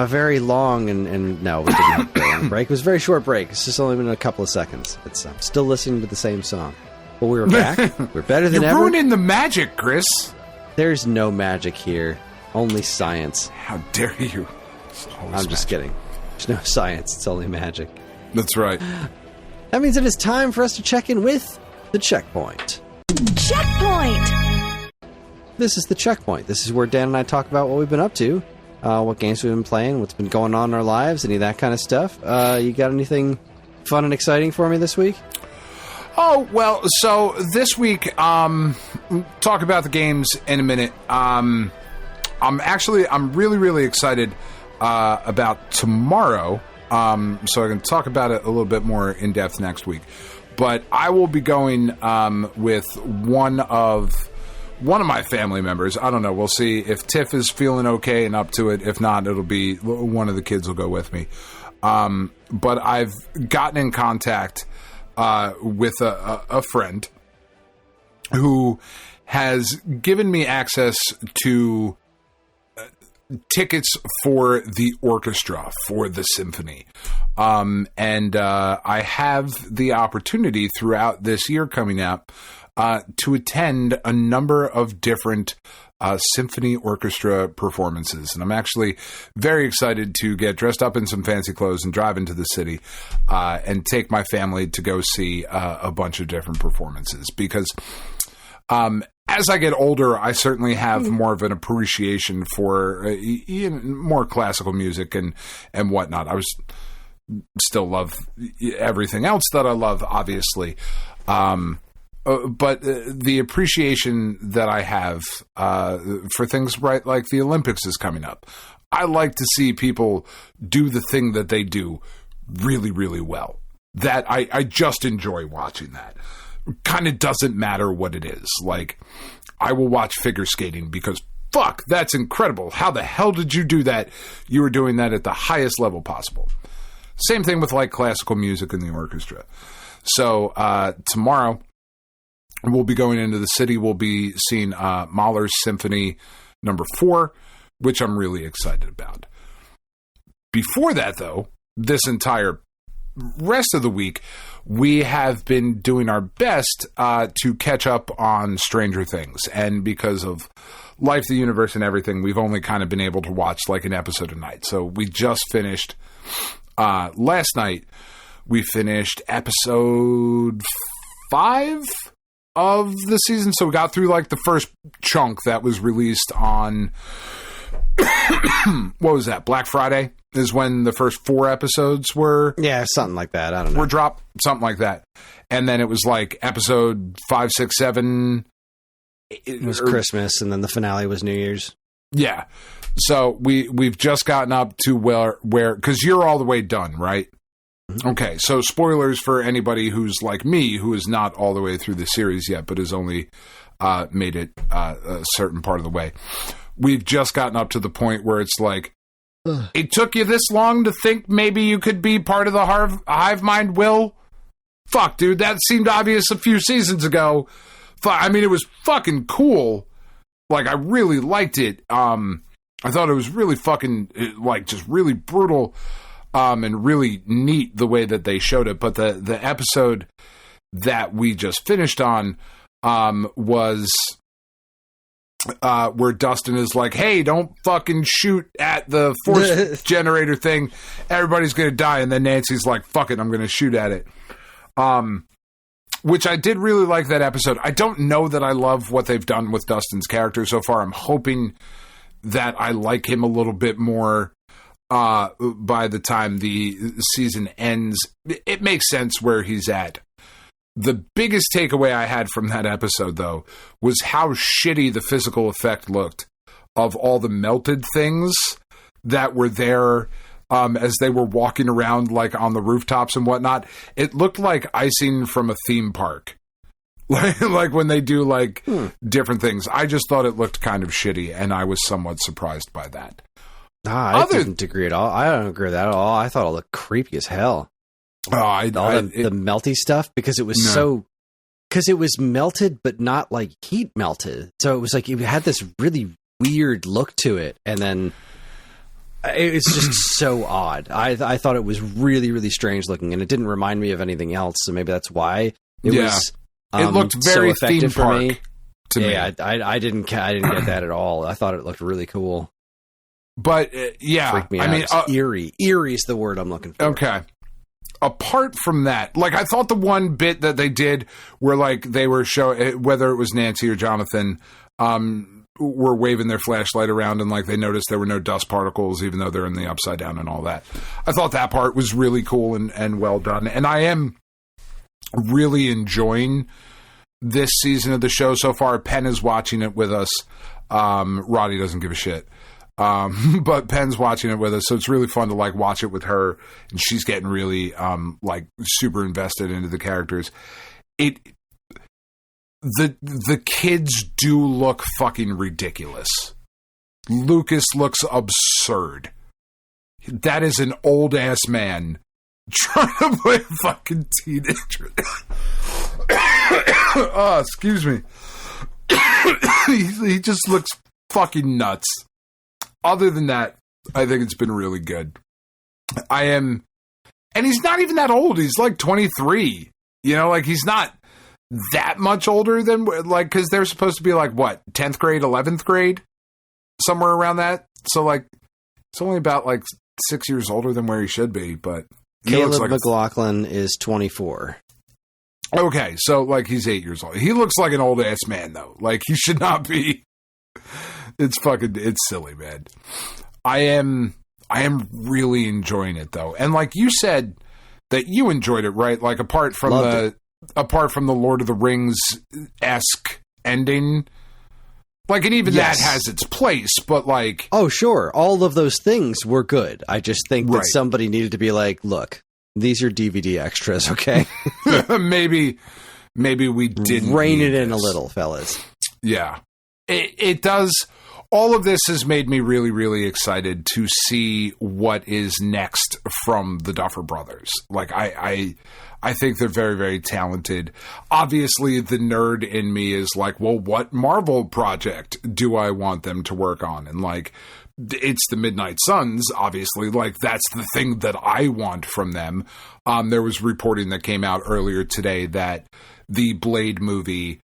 very long and no, we didn't have a long break. It was a very short break. It's just only been a couple of seconds. It's still listening to the same song. But we were back. We're better than ever. You're ruining the magic, Chris. There's no magic here. Only science. How dare you? I'm just kidding. There's no science. It's only magic. That's right. That means it is time for us to check in with the Checkpoint. Checkpoint! This is the Checkpoint. This is where Dan and I talk about what we've been up to, what games we've been playing, what's been going on in our lives, any of that kind of stuff. You got anything fun and exciting for me this week? Oh, well, so this week, talk about the games in a minute. I'm really, really excited about tomorrow, so I can talk about it a little bit more in depth next week. But I will be going with one of my family members. I don't know. We'll see if Tiff is feeling okay and up to it. If not, it'll be one of the kids will go with me. But I've gotten in contact with a friend who has given me access to tickets for the orchestra, for the symphony. And I have the opportunity throughout this year coming up to attend a number of different symphony orchestra performances. And I'm actually very excited to get dressed up in some fancy clothes and drive into the city and take my family to go see a bunch of different performances. Because as I get older, I certainly have more of an appreciation for more classical music and whatnot. I still love everything else that I love, obviously. But the appreciation that I have for things right like the Olympics is coming up. I like to see people do the thing that they do really, really well. That I just enjoy watching that. Kind of doesn't matter what it is. Like, I will watch figure skating because, fuck, that's incredible. How the hell did you do that? You were doing that at the highest level possible. Same thing with, like, classical music in the orchestra. So, tomorrow, we'll be going into the city. We'll be seeing Mahler's Symphony number 4, which I'm really excited about. Before that, though, this entire rest of the week, we have been doing our best to catch up on Stranger Things. And because of life, the universe, and everything, we've only kind of been able to watch like an episode a night. So we just finished, last night, we finished episode 5 of the season. So we got through like the first chunk that was released on, what was that, Black Friday is when the first 4 episodes were. Yeah, something like that. I don't know. Were dropped, something like that. And then it was like episode 5, 6, 7. It was Christmas, and then the finale was New Year's. Yeah. So we've just gotten up to where, because you're all the way done, right? Mm-hmm. Okay. So spoilers for anybody who's like me, who is not all the way through the series yet, but has only made it a certain part of the way. We've just gotten up to the point where it's like, it took you this long to think maybe you could be part of the hive mind, Will? Fuck, dude, that seemed obvious a few seasons ago. I mean, it was fucking cool. Like, I really liked it. I thought it was really fucking, like, just really brutal and really neat the way that they showed it. But the episode that we just finished on was where Dustin is like, hey, don't fucking shoot at the force generator thing. Everybody's going to die. And then Nancy's like, fuck it, I'm going to shoot at it. Which I did really like that episode. I don't know that I love what they've done with Dustin's character so far. I'm hoping that I like him a little bit more by the time the season ends. It makes sense where he's at. The biggest takeaway I had from that episode, though, was how shitty the physical effect looked of all the melted things that were there as they were walking around, like, on the rooftops and whatnot. It looked like icing from a theme park. Like when they do, like, different things. I just thought it looked kind of shitty, and I was somewhat surprised by that. I didn't agree at all. I don't agree with that at all. I thought it looked creepy as hell. The melty stuff, because it was because it was melted, but not like heat melted. So it was like it had this really weird look to it, and then it's just so odd. I thought it was really, really strange looking, and it didn't remind me of anything else. So maybe that's why it was. It looked very so effective theme park for me. to me. I didn't get that at all. I thought it looked really cool. But Freaked me out. mean, eerie. Eerie is the word I'm looking for. Okay. Apart from that, like, I thought the one bit that they did where, like, they were showing, whether it was Nancy or Jonathan, were waving their flashlight around and, like, they noticed there were no dust particles, even though they're in the upside down and all that. I thought that part was really cool and well done. And I am really enjoying this season of the show so far. Penn is watching it with us. Roddy doesn't give a shit. But Penn's watching it with us, so it's really fun to, like, watch it with her, and she's getting really, like, super invested into the characters. The kids do look fucking ridiculous. Lucas looks absurd. That is an old-ass man trying to play a fucking teenager. Oh, excuse me. He just looks fucking nuts. Other than that, I think it's been really good. And he's not even that old. He's like 23. You know, like, he's not that much older than, like, because they're supposed to be like, what, 10th grade, 11th grade? Somewhere around that. So, like, it's only about, like, 6 years older than where he should be, but Caleb McLaughlin is 24. Okay, so, like, he's 8 years old. He looks like an old-ass man, though. Like, he should not be. It's silly, man. I am really enjoying it, though. And, like, you said that you enjoyed it, right? Like, apart from the Lord of the Rings-esque ending. Like, and even that has its place, but, like... Oh, sure. All of those things were good. I just think that somebody needed to be like, look, these are DVD extras, okay? Maybe we didn't rein it in a little, fellas. Yeah. It does... All of this has made me really, really excited to see what is next from the Duffer Brothers. Like, I think they're very, very talented. Obviously, the nerd in me is like, well, what Marvel project do I want them to work on? And, like, it's the Midnight Suns, obviously. Like, that's the thing that I want from them. There was reporting that came out earlier today that the Blade movie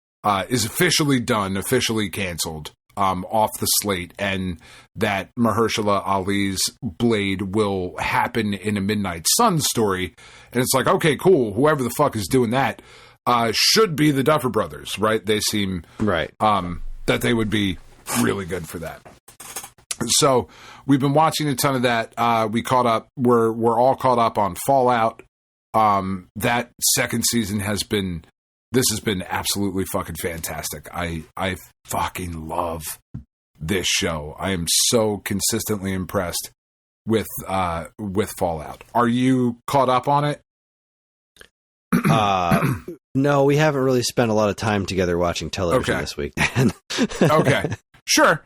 is officially done, officially canceled. Off the slate, and that Mahershala Ali's Blade will happen in a Midnight Suns story. And it's like, okay, cool. Whoever the fuck is doing that should be the Duffer Brothers, right? They seem that they would be really good for that. So we've been watching a ton of that. We caught up. We're all caught up on Fallout. That second season has been absolutely fucking fantastic. I fucking love this show. I am so consistently impressed with Fallout. Are you caught up on it? No, we haven't really spent a lot of time together watching television this week. Okay. Sure.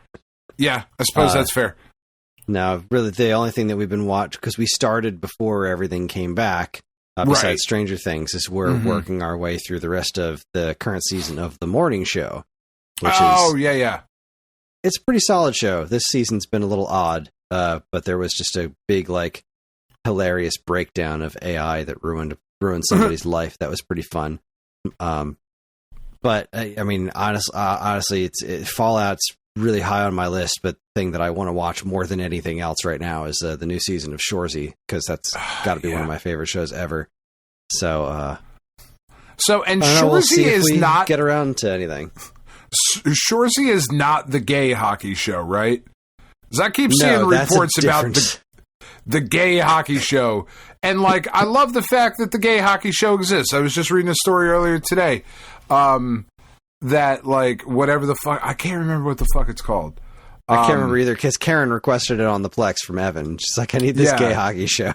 Yeah, I suppose that's fair. No, really, the only thing that we've been watching, because we started before everything came back, besides Stranger Things, is we're working our way through the rest of the current season of The Morning Show. Which it's a pretty solid show. This season's been a little odd, but there was just a big, like, hilarious breakdown of AI that ruined somebody's life. That was pretty fun. But I mean, honestly, Fallout's really high on my list. But the thing that I want to watch more than anything else right now is the new season of Shoresy, because that's got to be one of my favorite shows ever. So Shoresy is not get around to anything. Shoresy is not the gay hockey show, right? Because I keep seeing reports about the gay hockey show. And, like, I love the fact that the gay hockey show exists. I was just reading a story earlier today that, like, whatever the fuck, I can't remember what the fuck it's called. I can't remember either, because Karen requested it on the Plex from Evan. She's like, I need this gay hockey show.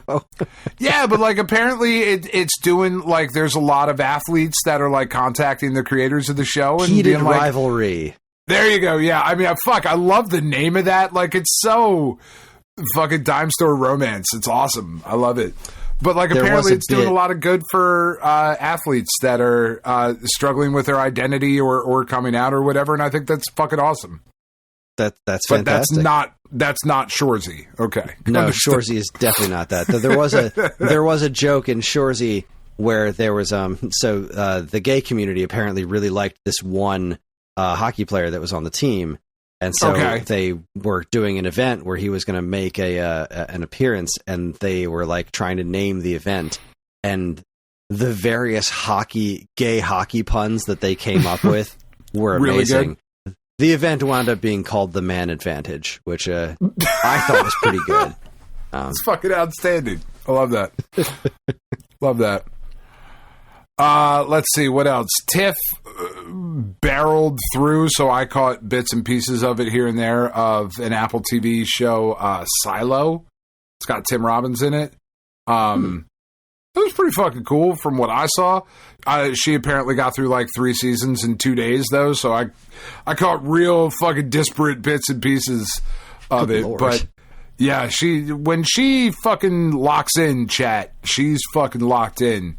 Yeah, but, like, apparently it's doing, like, there's a lot of athletes that are, like, contacting the creators of the show. And Heated being like, rivalry. There you go, yeah. I mean, I love the name of that. Like, it's so fucking dime store romance. It's awesome. I love it. But, like, apparently it's doing a lot of good for athletes that are struggling with their identity or coming out or whatever, and I think that's fucking awesome. That's fantastic. But that's not Shoresy. Okay. No, Shoresy is definitely not that. There was a joke in Shoresy where there was the gay community apparently really liked this one hockey player that was on the team, and so they were doing an event where he was going to make an appearance, and they were like trying to name the event, and the various gay hockey puns that they came up with were amazing. Really good. The event wound up being called the Man Advantage, which I thought was pretty good. It's fucking outstanding. I love that. Love that. Let's see, what else? Tiff barreled through, so I caught bits and pieces of it here and there, of an Apple TV show, Silo. It's got Tim Robbins in it. It was pretty fucking cool from what I saw. She apparently got through like 3 seasons in 2 days, though, so I caught real fucking disparate bits and pieces of it. Lord. But yeah, when she fucking locks in, chat, she's fucking locked in.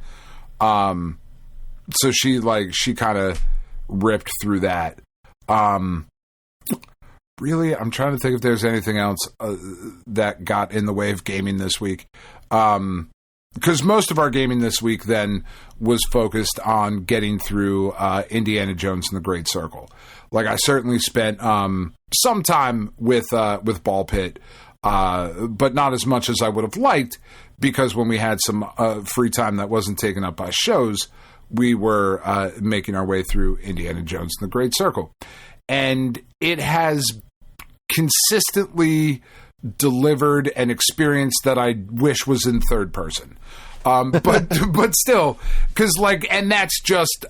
So she kind of ripped through that. Really, I'm trying to think if there's anything else that got in the way of gaming this week. Because most of our gaming this week then was focused on getting through Indiana Jones and the Great Circle. Like, I certainly spent some time with Ball Pit, but not as much as I would have liked, because when we had some free time that wasn't taken up by shows, we were making our way through Indiana Jones and the Great Circle. And it has consistently delivered an experience that I wish was in third person. But still, because and that's just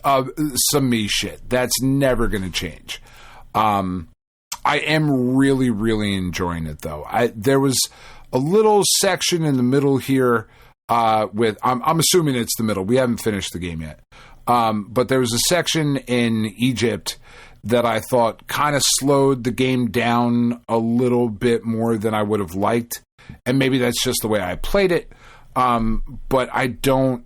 some me shit. That's never going to change. I am really, really enjoying it, though. There was a little section in the middle here with, I'm assuming it's the middle. We haven't finished the game yet. But there was a section in Egypt that I thought kind of slowed the game down a little bit more than I would have liked. And maybe that's just the way I played it. But I didn't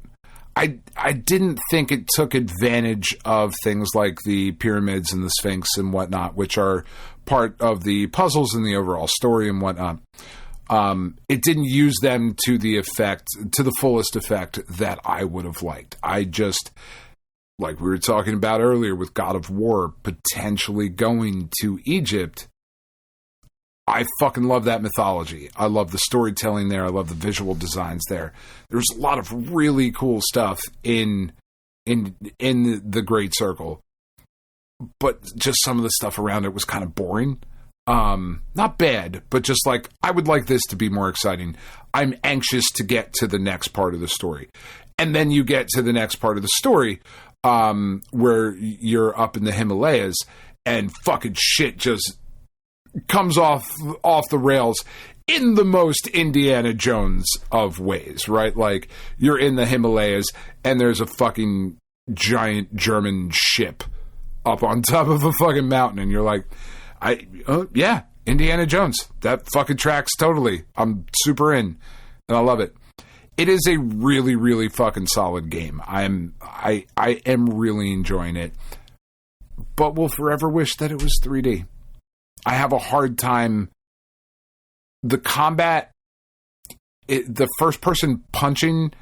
think it took advantage of things like the pyramids and the Sphinx and whatnot, which are part of the puzzles and the overall story and whatnot. It didn't use them to the fullest effect that I would have liked. I just, like we were talking about earlier with God of War potentially going to Egypt, I fucking love that mythology. I love the storytelling there. I love the visual designs there. There's a lot of really cool stuff in the Great Circle, but just some of the stuff around it was kind of boring. Not bad, but just like, I would like this to be more exciting. I'm anxious to get to the next part of the story. And then you get to the next part of the story, where you're up in the Himalayas and fucking shit just comes off the rails in the most Indiana Jones of ways, right? Like, you're in the Himalayas and there's a fucking giant German ship up on top of a fucking mountain, and you're like, yeah, Indiana Jones. That fucking tracks totally. I'm super in, and I love it. It is a really, really fucking solid game. I am really enjoying it, but will forever wish that it was 3D. I have a hard time. The combat, the first person punching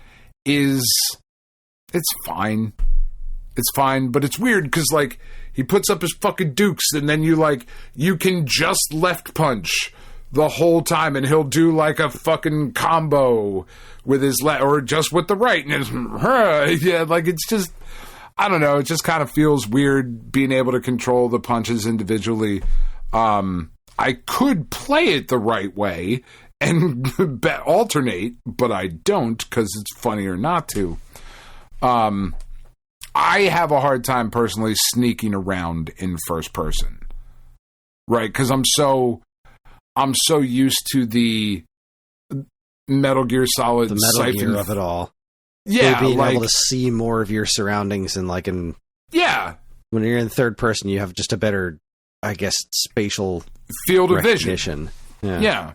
it's fine. It's fine, but it's weird because, like, he puts up his fucking dukes and then you can just left punch the whole time and he'll do like a fucking combo with his left or just with the right. And it's, yeah, like, it's just, I don't know. It just kind of feels weird being able to control the punches individually. I could play it the right way and alternate, but I don't because it's funnier not to. I have a hard time personally sneaking around in first person, right? Because I'm so used to the Metal Gear Solid, the Metal Gear of it all. Yeah, being able to see more of your surroundings and when you're in third person, you have just a better, I guess, spatial field of vision. Yeah.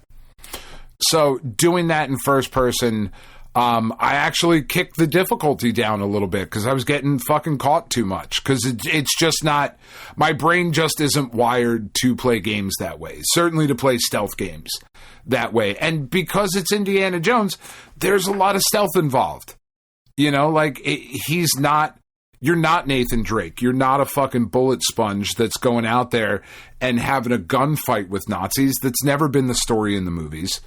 So doing that in first person. I actually kicked the difficulty down a little bit because I was getting fucking caught too much because it's just not, my brain just isn't wired to play games that way. Certainly to play stealth games that way. And because it's Indiana Jones, there's a lot of stealth involved. You know, you're not Nathan Drake. You're not a fucking bullet sponge that's going out there and having a gunfight with Nazis. That's never been the story in the movies.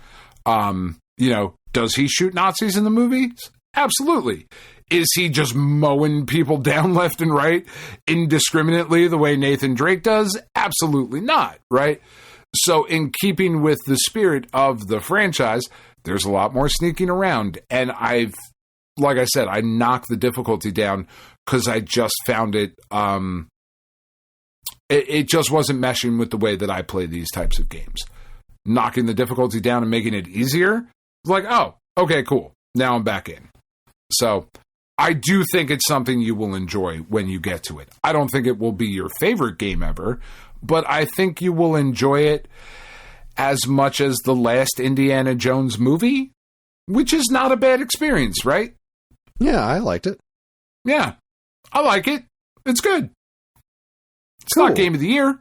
Does he shoot Nazis in the movies? Absolutely. Is he just mowing people down left and right indiscriminately the way Nathan Drake does? Absolutely not, right? So in keeping with the spirit of the franchise, there's a lot more sneaking around. And like I said, I knocked the difficulty down because I just found it, it just wasn't meshing with the way that I play these types of games. Knocking the difficulty down and making it easier, it's like, oh, okay, cool. Now I'm back in. So I do think it's something you will enjoy when you get to it. I don't think it will be your favorite game ever, but I think you will enjoy it as much as the last Indiana Jones movie, which is not a bad experience, right? Yeah, I liked it. Yeah, I like it. It's good. It's Cool. not game of the year,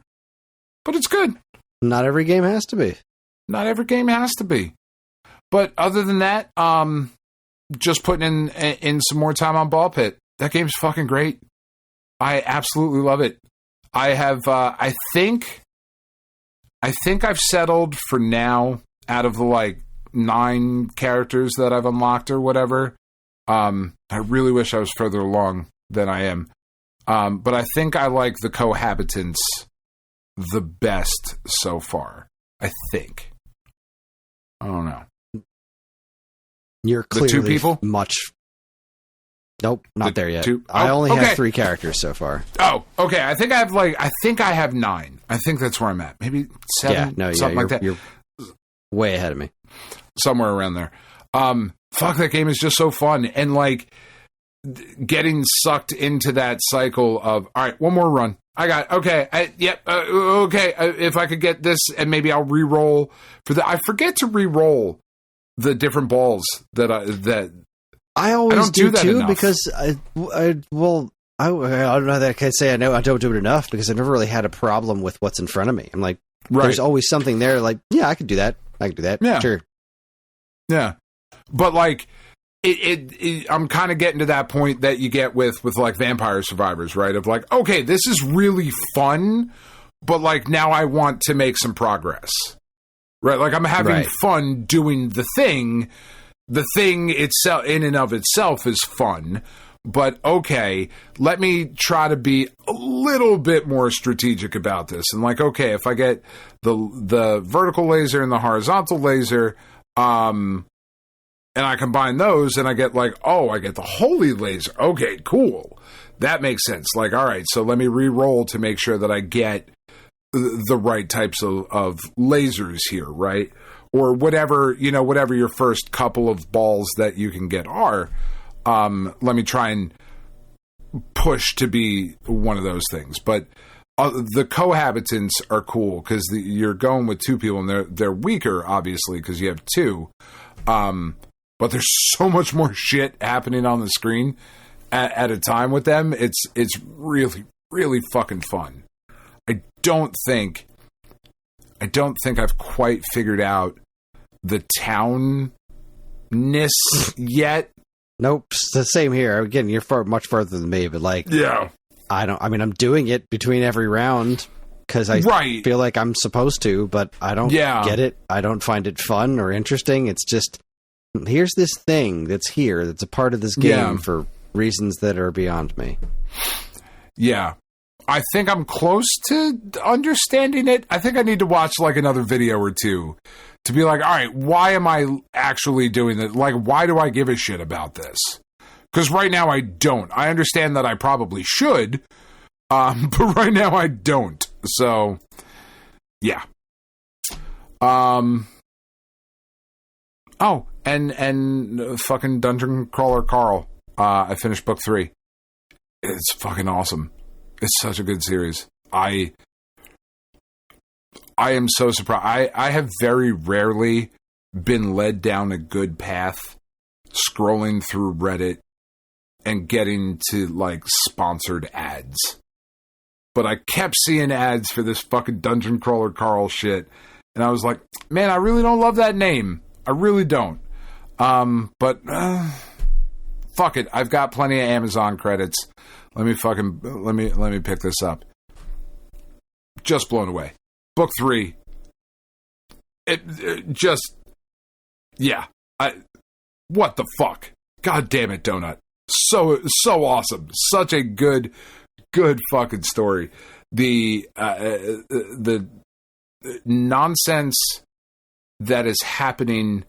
but it's good. Not every game has to be. Not every game has to be. But other than that, just putting in some more time on Ball Pit. That game's fucking great. I absolutely love it. I have, I think I've settled for now out of the 9 characters that I've unlocked or whatever. I really wish I was further along than I am. But I think I like the cohabitants the best so far. I think. I don't know. You're clearly the 2 people? Much. Nope, not there yet. 2? I only have 3 characters so far. Oh, okay. I think I have 9. I think that's where I'm at. Maybe 7. Something like that. You're way ahead of me. Somewhere around there. Fuck, that game is just so fun. And getting sucked into that cycle of, all right, one more run. I got, okay. Okay. If I could get this and maybe I'll re-roll for I forget to re-roll the different balls that I always do that too, enough. because I don't know that I can say I know I don't do it enough because I've never really had a problem with what's in front of me. I'm like, There's always something there. Yeah, I can do that. Yeah. Sure. Yeah. But I'm kind of getting to that point that you get with Vampire Survivors, right? Of okay, this is really fun, but now I want to make some progress. Right, I'm having fun doing the thing. The thing itself, in and of itself, is fun. But okay, let me try to be a little bit more strategic about this. And okay, if I get the vertical laser and the horizontal laser, and I combine those, and I get I get the holy laser. Okay, cool. That makes sense. All right, so let me re-roll to make sure that I get the right types of lasers here, right? Or whatever your first couple of balls that you can get are. Let me try and push to be one of those things. But the cohabitants are cool because you're going with 2 people, and they're weaker, obviously, because you have 2. But there's so much more shit happening on the screen at a time with them. It's really, really fucking fun. I don't think I've quite figured out the townness yet. Nope, it's the same here. Again, you're much further than me, but yeah, I'm doing it between every round because I feel like I'm supposed to, but I don't get it. I don't find it fun or interesting. It's just, here's this thing that's here, that's a part of this game for reasons that are beyond me. Yeah. I think I'm close to understanding it. I think I need to watch another video or 2 to be like, all right, why am I actually doing this? Like, why do I give a shit about this? Because right now I don't. I understand that I probably should, but right now I don't. So, yeah. Oh, and fucking Dungeon Crawler Carl. I finished book 3. It's fucking awesome. It's such a good series. I am so surprised. I have very rarely been led down a good path scrolling through Reddit and getting to, like, sponsored ads. But I kept seeing ads for this fucking Dungeon Crawler Carl shit. And I was like, man, I really don't love that name. I really don't. But fuck it. I've got plenty of Amazon credits. Let me pick this up. Just blown away. Book 3. It just, yeah. What the fuck? God damn it, Donut. So awesome. Such a good fucking story. The nonsense that is happening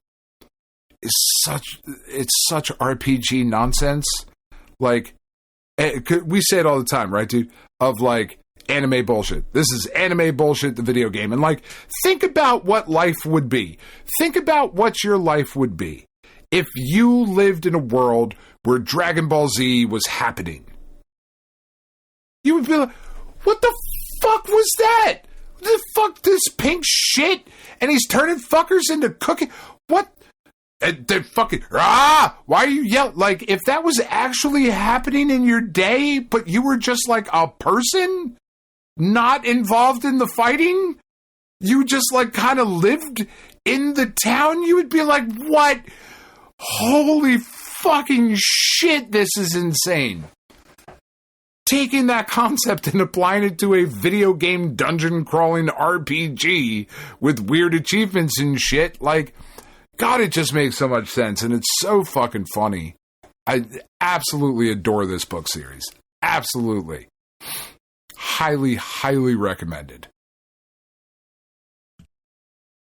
is such RPG nonsense. Like, we say it all the time, right, dude? Of like, anime bullshit. This is anime bullshit, the video game. And like, think about what life would be. Think about what your life would be if you lived in a world where Dragon Ball Z was happening. You would be like, what the fuck was that? The fuck, this pink shit? And he's turning fuckers into cooking. What? And they're fucking, why are you yelling? Like, if that was actually happening in your day, but you were just like a person not involved in the fighting, you just like kind of lived in the town, you would be like, what? Holy fucking shit, this is insane. Taking that concept and applying it to a video game dungeon crawling RPG with weird achievements and shit, like, God, it just makes so much sense, and it's so fucking funny. I absolutely adore this book series. Absolutely. Highly, highly recommended.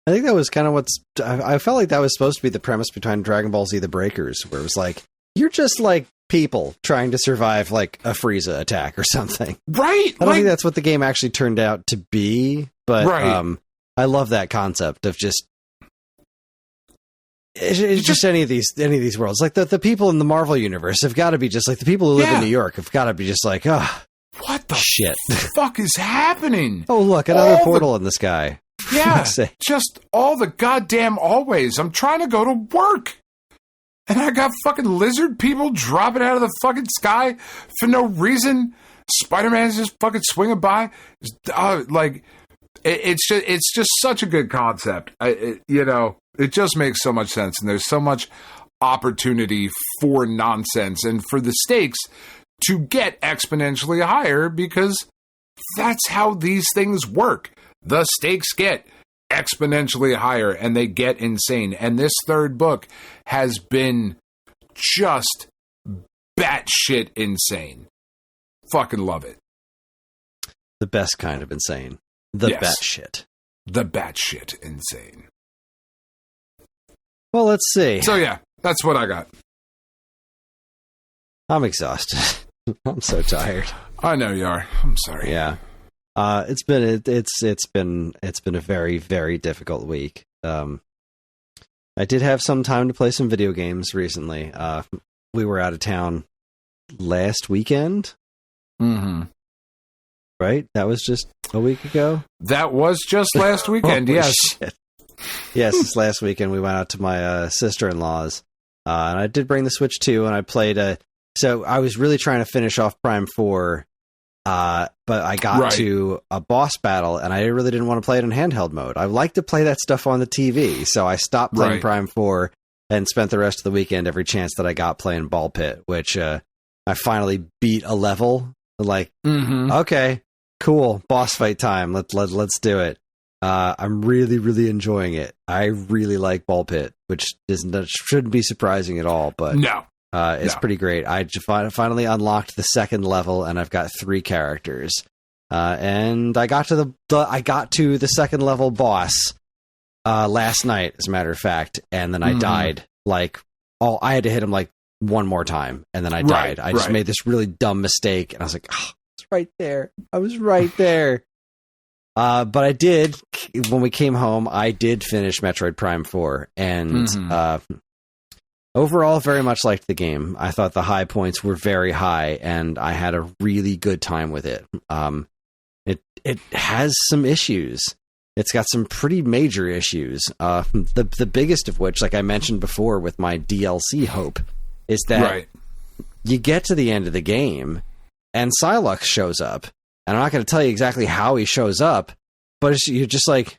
I think that was kind of I felt like that was supposed to be the premise behind Dragon Ball Z The Breakers, where it was like, you're just like people trying to survive like a Frieza attack or something. Right. I don't think that's what the game actually turned out to be, but right. I love that concept of just it's just any of these worlds. Like the people in the Marvel universe have got to be just like the people who live in New York have got to be just like, what the shit fuck is happening? Oh, look, another portal in the sky. Yeah, just all the goddamn always. I'm trying to go to work. And I got fucking lizard people dropping out of the fucking sky for no reason. Spider-Man's just fucking swinging by. It's just such a good concept. It just makes so much sense. And there's so much opportunity for nonsense and for the stakes to get exponentially higher, because that's how these things work. The stakes get exponentially higher and they get insane. And this third book has been just batshit insane. Fucking love it. The best kind of insane. The batshit. The batshit insane. Well, let's see. So yeah, that's what I got. I'm exhausted. I'm so tired. I know you are. I'm sorry. Yeah. It's been a very, very difficult week. I did have some time to play some video games recently. We were out of town last weekend. Mm-hmm. Right? That was just a week ago? That was just last weekend, yes. Shit. Yes, this last weekend we went out to my sister-in-law's. And I did bring the Switch too, and I played so I was really trying to finish off Prime 4. But I got to a boss battle, and I really didn't want to play it in handheld mode. I like to play that stuff on the TV, so I stopped playing Prime 4 and spent the rest of the weekend every chance that I got playing Ball Pit, which I finally beat a level. Like, okay, cool, boss fight time. Let's do it. I'm really, really enjoying it. I really like Ball Pit, which shouldn't be surprising at all, but no. It's pretty great. I finally unlocked the second level, and I've got 3 characters. And I got to the second level boss, last night, as a matter of fact, and then I died. Like, I had to hit him like one more time, and then I died. I just made this really dumb mistake, and I was like, it's right there. I was right there. But I did, when we came home, I did finish Metroid Prime 4, and overall, very much liked the game. I thought the high points were very high, and I had a really good time with it. It has some issues. It's got some pretty major issues. The biggest of which, like I mentioned before with my DLC hope, is that you get to the end of the game, and Psylocke shows up. And I'm not going to tell you exactly how he shows up, but you're just like,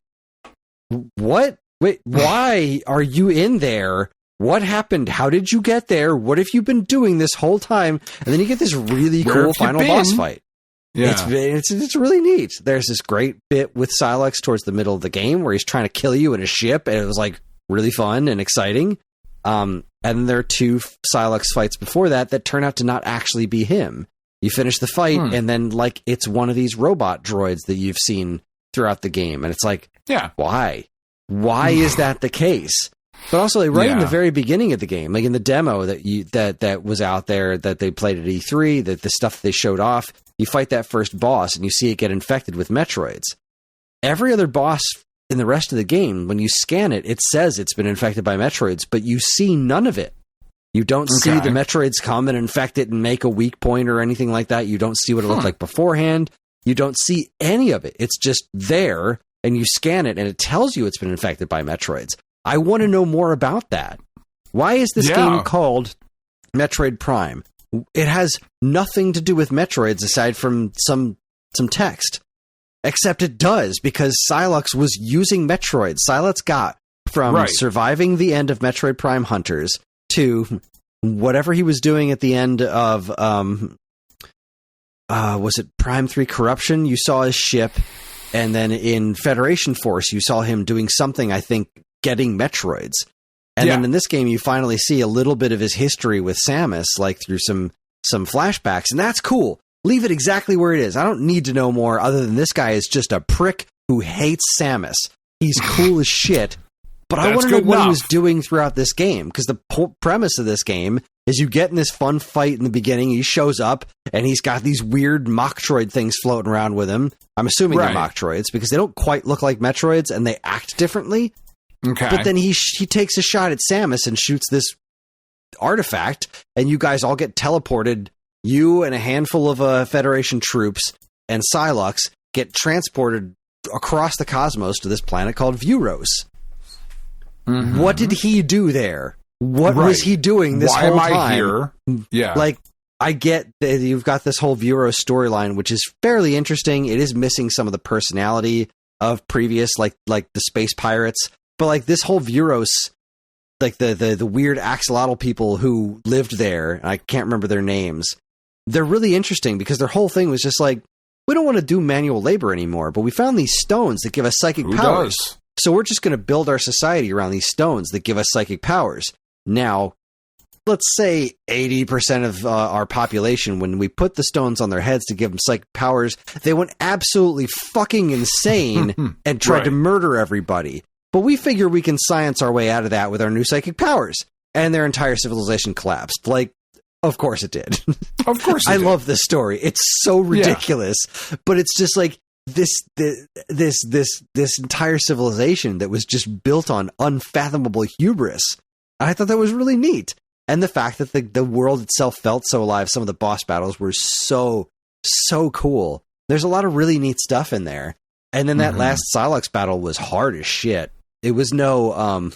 what? Wait, why are you in there? What happened? How did you get there? What have you been doing this whole time? And then you get this really cool final boss fight. Yeah. It's really neat. There's this great bit with Psylocke towards the middle of the game where he's trying to kill you in a ship, and it was like really fun and exciting. And there are 2 Psylocke fights before that turn out to not actually be him. You finish the fight, and then like it's one of these robot droids that you've seen throughout the game, and it's like, why? Why is that the case? But also, like, in the very beginning of the game, like in the demo that was out there that they played at E3, that the stuff they showed off, you fight that first boss, and you see it get infected with Metroids. Every other boss in the rest of the game, when you scan it, it says it's been infected by Metroids, but you see none of it. You don't see the Metroids come and infect it and make a weak point or anything like that. You don't see what it looked like beforehand. You don't see any of it. It's just there, and you scan it, and it tells you it's been infected by Metroids. I want to know more about that. Why is this game called Metroid Prime? It has nothing to do with Metroids aside from some text. Except it does, because Psylocke was using Metroids. Psylocke got from surviving the end of Metroid Prime Hunters to whatever he was doing at the end of, was it Prime 3 Corruption? You saw his ship, and then in Federation Force, you saw him doing something, I think, getting Metroids. And then in this game, you finally see a little bit of his history with Samus, like through some flashbacks, and that's cool. Leave it exactly where it is. I don't need to know more other than this guy is just a prick who hates Samus. He's cool as shit. But I want to know what he was doing throughout this game, because the premise of this game is you get in this fun fight in the beginning, he shows up, and he's got these weird Machtroid things floating around with him. I'm assuming they're Machtroids, because they don't quite look like Metroids, and they act differently. Okay. But then he takes a shot at Samus and shoots this artifact, and you guys all get teleported. You and a handful of Federation troops and Psylocke get transported across the cosmos to this planet called Vuros. Mm-hmm. What did he do there? What was he doing this whole time? Why am I here? Yeah. Like, I get that you've got this whole Vuros storyline, which is fairly interesting. It is missing some of the personality of previous, like the space pirates. But like this whole Vuros, like the weird axolotl people who lived there, and I can't remember their names, they're really interesting because their whole thing was just like, we don't want to do manual labor anymore, but we found these stones that give us psychic powers. So we're just going to build our society around these stones that give us psychic powers. Now, let's say 80% of our population, when we put the stones on their heads to give them psychic powers, they went absolutely fucking insane and tried to murder everybody. But we figure we can science our way out of that with our new psychic powers. And their entire civilization collapsed. Like, of course it did. Of course it did. I love this story. It's so ridiculous. Yeah. But it's just like this entire civilization that was just built on unfathomable hubris. I thought that was really neat. And the fact that the world itself felt so alive. Some of the boss battles were so cool. There's a lot of really neat stuff in there. And then that last Psylocke battle was hard as shit. It was no,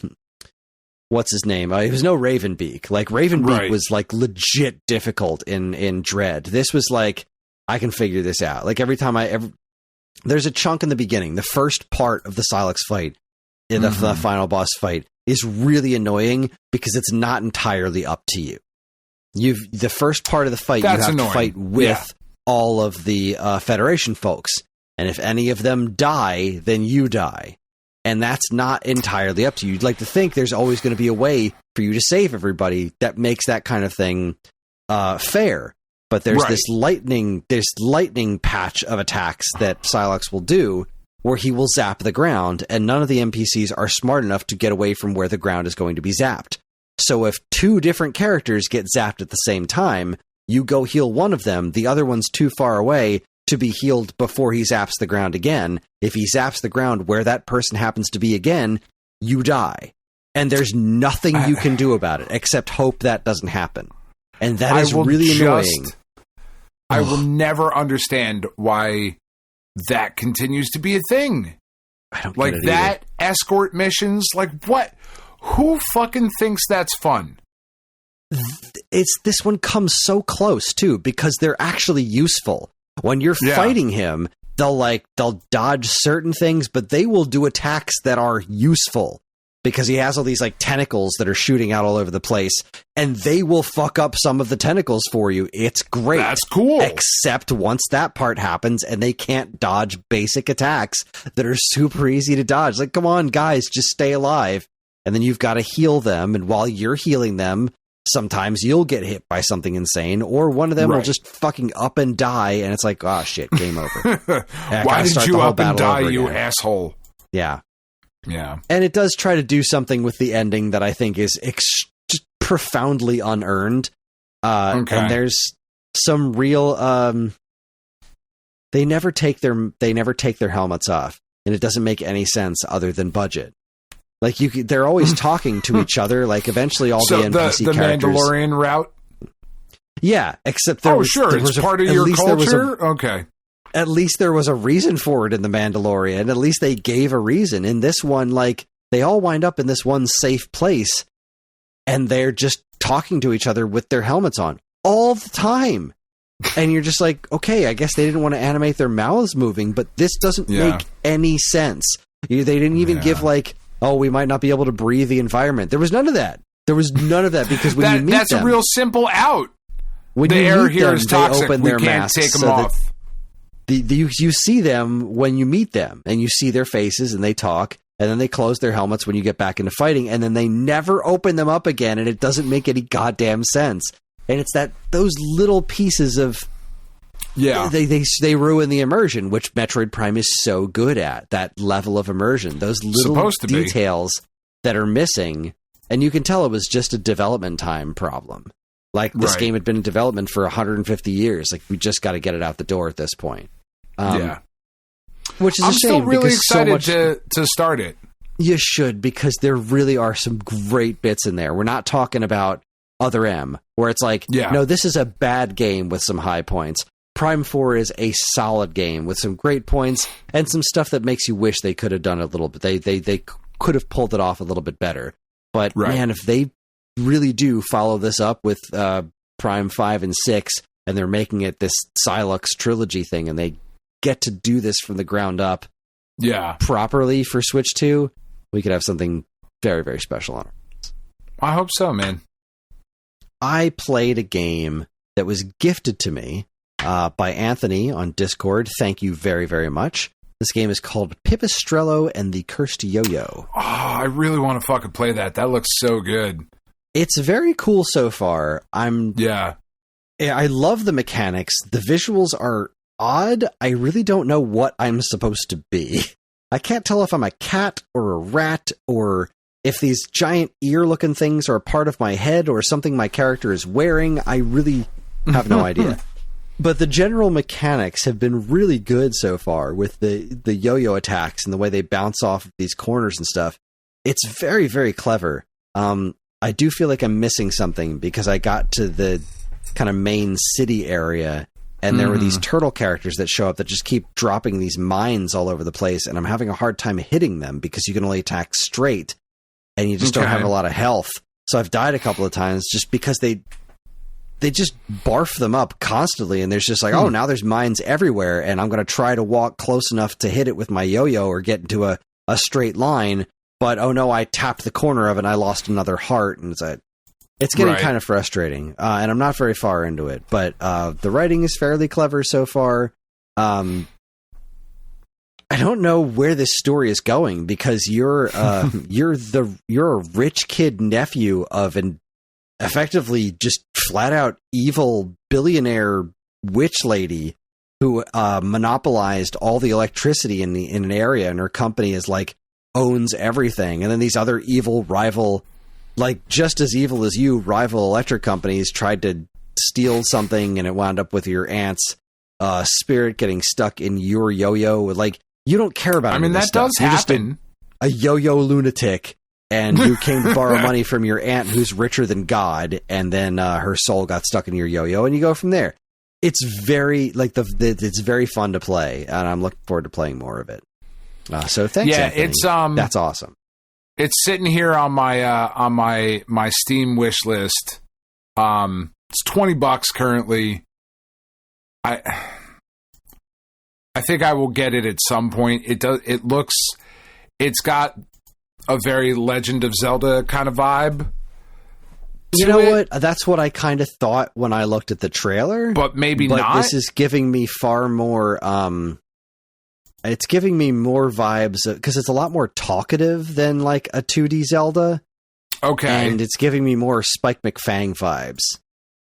what's his name? It was no Ravenbeak. Like, Ravenbeak was, like, legit difficult in Dread. This was like, I can figure this out. Like, every time there's a chunk in the beginning. The first part of the Psylocke fight, the final boss fight, is really annoying because it's not entirely up to you. The first part of the fight, you have to fight with all of the Federation folks. And if any of them die, then you die. And that's not entirely up to you. You'd like to think there's always going to be a way for you to save everybody that makes that kind of thing fair. But there's this lightning patch of attacks that Psylocke will do where he will zap the ground, and none of the NPCs are smart enough to get away from where the ground is going to be zapped. So if 2 different characters get zapped at the same time, you go heal one of them, the other one's too far away to be healed before he zaps the ground again. If he zaps the ground where that person happens to be again, you die. And there's nothing you can do about it except hope that doesn't happen. And that is really annoying. I will never understand why that continues to be a thing. I don't like get it that either. Escort missions, like what? Who fucking thinks that's fun? This one comes so close too, because they're actually useful. When you're fighting him, they'll dodge certain things, but they will do attacks that are useful because he has all these like tentacles that are shooting out all over the place, and they will fuck up some of the tentacles for you. It's great. That's cool. Except once that part happens and they can't dodge basic attacks that are super easy to dodge. Like, come on, guys, just stay alive. And then you've got to heal them, and while you're healing them, sometimes you'll get hit by something insane, or one of them will just fucking up and die, and it's like, oh shit, game over. Why did you up and die, you asshole? Yeah. Yeah. And it does try to do something with the ending that I think is just profoundly unearned. And there's some real they never take their helmets off, and it doesn't make any sense other than budget. Like they're always talking to each other. Like eventually, all the NPC the characters. Mandalorian route. Yeah, except there was it's part of your culture. Okay. At least there was a reason for it in the Mandalorian. At least they gave a reason. In this one, like they all wind up in this one safe place, and they're just talking to each other with their helmets on all the time. And you're just like, okay, I guess they didn't want to animate their mouths moving, but this doesn't make any sense. They didn't even give like, oh, we might not be able to breathe the environment. There was none of that. Because when you meet that's them, a real simple out. When the you air meet here them, is toxic. They open we their can't masks take them so off. You see them when you meet them, and you see their faces, and they talk, and then they close their helmets when you get back into fighting, and then they never open them up again, and it doesn't make any goddamn sense. And it's those little pieces of they ruin the immersion, which Metroid Prime is so good at. That level of immersion, those little details that are missing, and you can tell it was just a development time problem. Like this game had been in development for 150 years. Like we just got to get it out the door at this point. Which is I'm a shame. Still really excited to start it. You should, because there really are some great bits in there. We're not talking about Other M, where it's like, no, this is a bad game with some high points. Prime 4 is a solid game with some great points and some stuff that makes you wish they could have done a little bit. They could have pulled it off a little bit better. But man, if they really do follow this up with Prime 5 and 6, and they're making it this Silux trilogy thing, and they get to do this from the ground up properly for Switch 2, we could have something very, very special on it. I hope so, man. I played a game that was gifted to me by Anthony on Discord. Thank you very, very much. This game is called Pipistrello and the Cursed Yo-Yo. Oh, I really want to fucking play that. That looks so good. It's very cool so far. I love the mechanics. The visuals are odd. I really don't know what I'm supposed to be. I can't tell if I'm a cat or a rat, or if these giant ear-looking things are a part of my head or something my character is wearing. I really have no idea. But the general mechanics have been really good so far with the yo-yo attacks and the way they bounce off of these corners and stuff. It's very, very clever. I do feel like I'm missing something because I got to the kind of main city area, and there were these turtle characters that show up that just keep dropping these mines all over the place, and I'm having a hard time hitting them because you can only attack straight, and you just don't have a lot of health. So I've died a couple of times just because they just barf them up constantly, and there's just like, oh, now there's mines everywhere, and I'm going to try to walk close enough to hit it with my yo-yo or get into a straight line, but oh no, I tapped the corner of it and I lost another heart, and it's getting kind of frustrating, and I'm not very far into it, but the writing is fairly clever so far. I don't know where this story is going, because you're a rich kid nephew of an effectively just flat out evil billionaire witch lady who monopolized all the electricity in an area, and her company is like owns everything. And then these other evil rival, like just as evil as you, rival electric companies tried to steal something, and it wound up with your aunt's spirit getting stuck in your yo-yo. Like, you don't care about. I mean, that does happen. A yo-yo lunatic, and you came to borrow money from your aunt who's richer than God, and then her soul got stuck in your yo-yo, and you go from there. It's very it's very fun to play, and I'm looking forward to playing more of it. So thanks. Yeah, Anthony. it's that's awesome. It's sitting here on my Steam wish list. It's $20 currently. I think I will get it at some point. It's got a very Legend of Zelda kind of vibe. You know what? That's what I kind of thought when I looked at the trailer. But maybe not. This is giving me far more... it's giving me more vibes, because it's a lot more talkative than like a 2D Zelda. Okay. And it's giving me more Spike McFang vibes.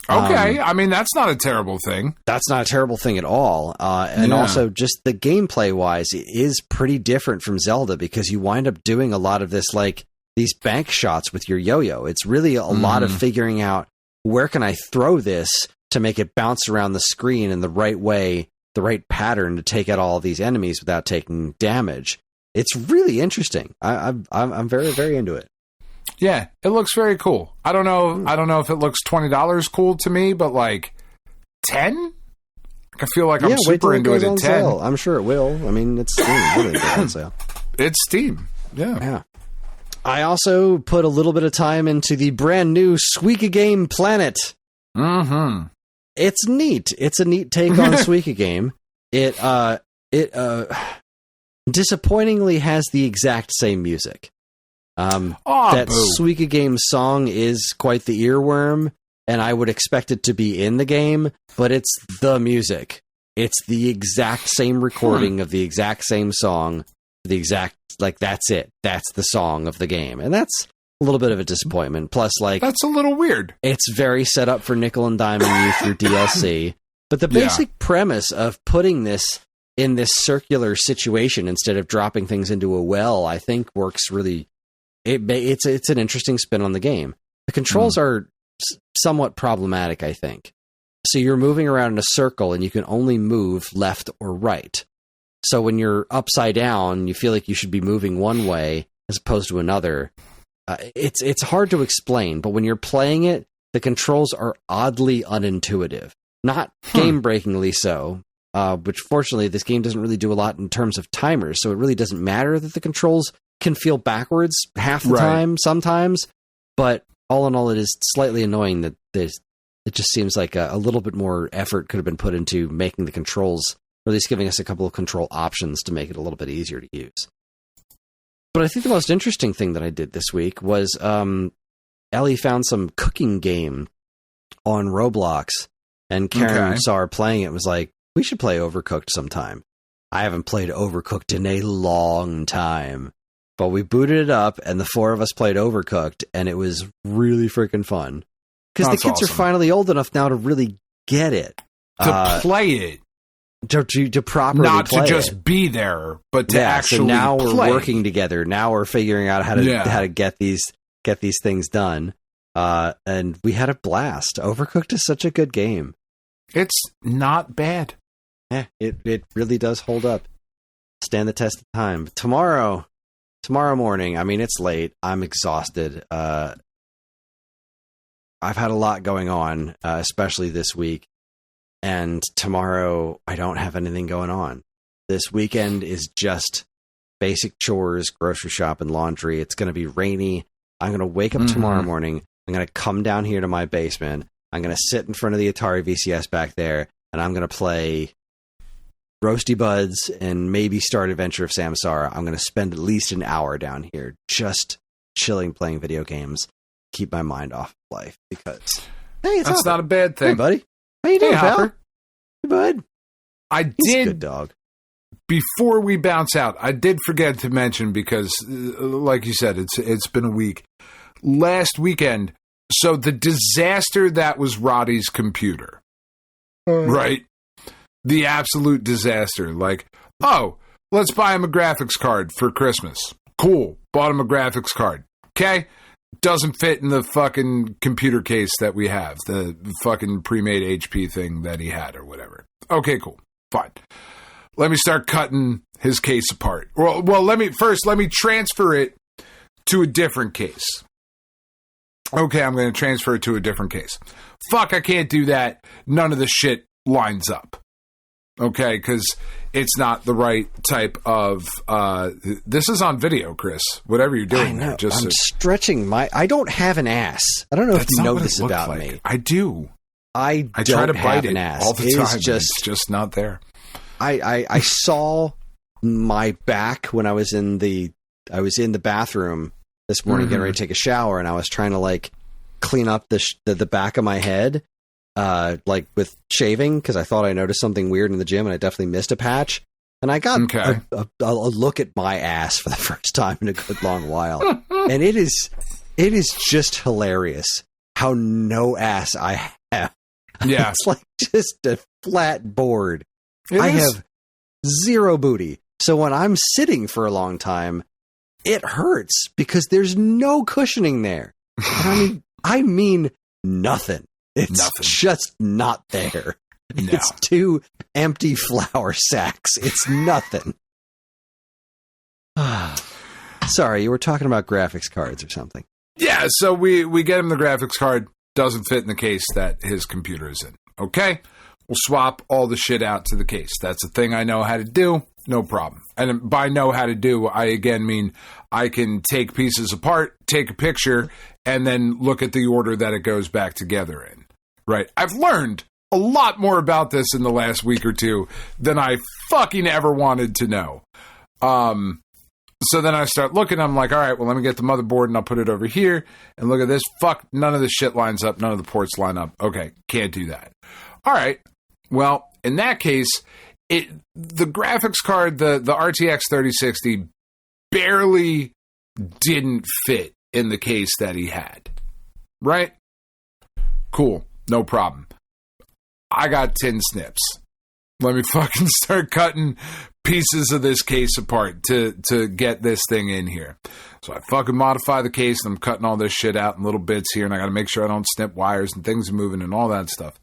Okay. I mean, that's not a terrible thing. That's not a terrible thing at all. And also, just the gameplay-wise, it is pretty different from Zelda, because you wind up doing a lot of this, like, these bank shots with your yo-yo. It's really a lot of figuring out, where can I throw this to make it bounce around the screen in the right way, the right pattern to take out all of these enemies without taking damage. It's really interesting. I'm very, very into it. Yeah, it looks very cool. I don't know if it looks $20 cool to me, but like 10? I feel like I'm super into it at 10. Sale. I'm sure it will. I mean, it's Steam. Really on sale. It's Steam. Yeah. I also put a little bit of time into the brand new Suika Game Planet. Mm-hmm. It's neat. It's a neat take on Suika Game. It disappointingly has the exact same music. That Suika Game song is quite the earworm, and I would expect it to be in the game, but it's the music. It's the exact same recording of the exact same song, that's it. That's the song of the game. And that's a little bit of a disappointment. Plus, like... That's a little weird. It's very set up for nickel and diming you through DLC. But the basic premise of putting this in this circular situation instead of dropping things into a well, I think works really... It's an interesting spin on the game. The controls are somewhat problematic, I think. So you're moving around in a circle, and you can only move left or right. So when you're upside down, you feel like you should be moving one way as opposed to another. It's hard to explain, but when you're playing it, the controls are oddly unintuitive. Not game-breakingly so, which fortunately this game doesn't really do a lot in terms of timers, so it really doesn't matter that the controls can feel backwards half the time sometimes, but all in all, it is slightly annoying that it just seems like a little bit more effort could have been put into making the controls, or at least giving us a couple of control options to make it a little bit easier to use. But I think the most interesting thing that I did this week was Ellie found some cooking game on Roblox, and Karen saw her playing it and was like, we should play Overcooked sometime. I haven't played Overcooked in a long time. But we booted it up, and the four of us played Overcooked, and it was really freaking fun. Because the kids are finally old enough now to really get it. To play it. To properly not play to just it. Be there, but to actually so now play. We're working together. Now we're figuring out how to get these things done. And we had a blast. Overcooked is such a good game. It's not bad. Yeah, it really does hold up. Stand the test of time. Tomorrow morning, I mean, it's late. I'm exhausted. I've had a lot going on, especially this week. And tomorrow, I don't have anything going on. This weekend is just basic chores, grocery shop, and laundry. It's going to be rainy. I'm going to wake up tomorrow morning. I'm going to come down here to my basement. I'm going to sit in front of the Atari VCS back there, and I'm going to play Roasty Buds and maybe start Adventure of Samsara. I'm going to spend at least an hour down here just chilling, playing video games, keep my mind off of life, because hey, that's not a bad thing. Hey, buddy. How you doing, pal? Hopper. Hey, bud. He's a good dog. Before we bounce out, I did forget to mention, because like you said, it's been a week. Last weekend, so the disaster that was Roddy's computer, right? the absolute disaster. Like, oh, let's buy him a graphics card for Christmas. Cool. Bought him a graphics card. Okay. Doesn't fit in the fucking computer case that we have. The fucking pre-made HP thing that he had or whatever. Okay, cool. Fine. Let me start cutting his case apart. Well, let me transfer it to a different case. Okay, I'm going to transfer it to a different case. Fuck, I can't do that. None of the shit lines up. Okay, because it's not the right type of... this is on video, Chris. Whatever you're doing. I know. I'm stretching my... I don't have an ass. I don't know if you know this about me. I do. I try to bite an it ass. all the time. It's just not there. I saw my back when I was in the bathroom this morning getting ready to take a shower, and I was trying to like clean up the back of my head. Like with shaving, because I thought I noticed something weird in the gym, and I definitely missed a patch. And I got a look at my ass for the first time in a good long while, and it is just hilarious how no ass I have. Yeah, it's like just a flat board. I have zero booty, so when I'm sitting for a long time, it hurts because there's no cushioning there. And I mean nothing. It's just not there. No. It's 2 empty flour sacks. It's nothing. Sorry, you were talking about graphics cards or something. Yeah, so we get him the graphics card. Doesn't fit in the case that his computer is in. Okay? We'll swap all the shit out to the case. That's a thing I know how to do. No problem. And by know how to do, I again mean I can take pieces apart, take a picture, and then look at the order that it goes back together in. Right. I've learned a lot more about this in the last week or two than I fucking ever wanted to know. So then I start looking, I'm like, all right, well, let me get the motherboard and I'll put it over here and look at this. Fuck, none of the shit lines up. None of the ports line up. Okay, can't do that. All right. Well, in that case, the graphics card, the RTX 3060 barely didn't fit in the case that he had. Right? Cool. No problem. I got 10 snips. Let me fucking start cutting pieces of this case apart to get this thing in here. So I fucking modify the case and I'm cutting all this shit out in little bits here, and I got to make sure I don't snip wires and things are moving and all that stuff.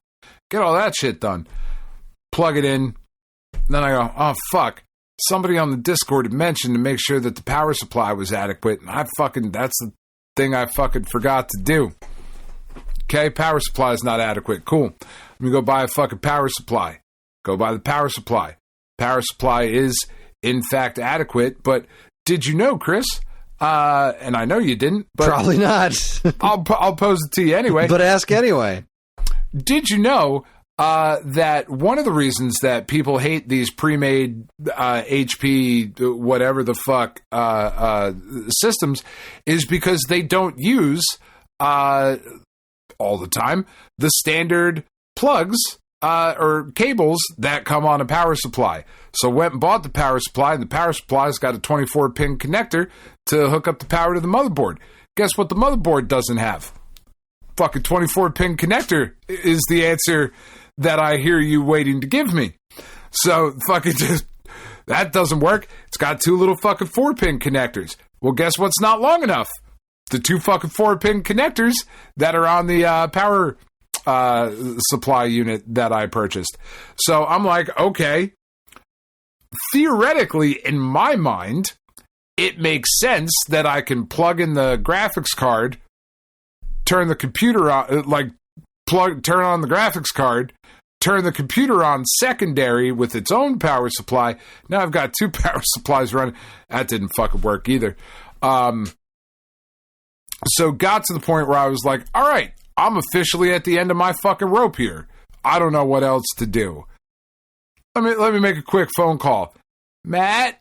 Get all that shit done. Plug it in. Then I go, oh fuck. Somebody on the Discord had mentioned to make sure that the power supply was adequate, and that's the thing I fucking forgot to do. Okay, power supply is not adequate. Cool. Let me go buy a fucking power supply. Go buy the power supply. Power supply is, in fact, adequate, but did you know, Chris, and I know you didn't, but... Probably not. I'll pose it to you anyway. But ask anyway. Did you know that one of the reasons that people hate these pre-made HP, whatever the fuck, systems is because they don't use... all the time, the standard plugs or cables that come on a power supply. So went and bought the power supply, and the power supply's got a 24-pin connector to hook up the power to the motherboard. Guess what the motherboard doesn't have? Fucking 24-pin connector is the answer that I hear you waiting to give me. So fucking just, that doesn't work. It's got 2 little fucking 4-pin connectors. Well, guess what's not long enough? The 2 fucking 4-pin connectors that are on the power supply unit that I purchased. So I'm like, okay, theoretically, in my mind, it makes sense that I can plug in the graphics card, turn the computer on, turn on the graphics card, turn the computer on secondary with its own power supply. Now I've got 2 power supplies running. That didn't fucking work either. So got to the point where I was like, all right, I'm officially at the end of my fucking rope here. I don't know what else to do. Let me make a quick phone call. Matt?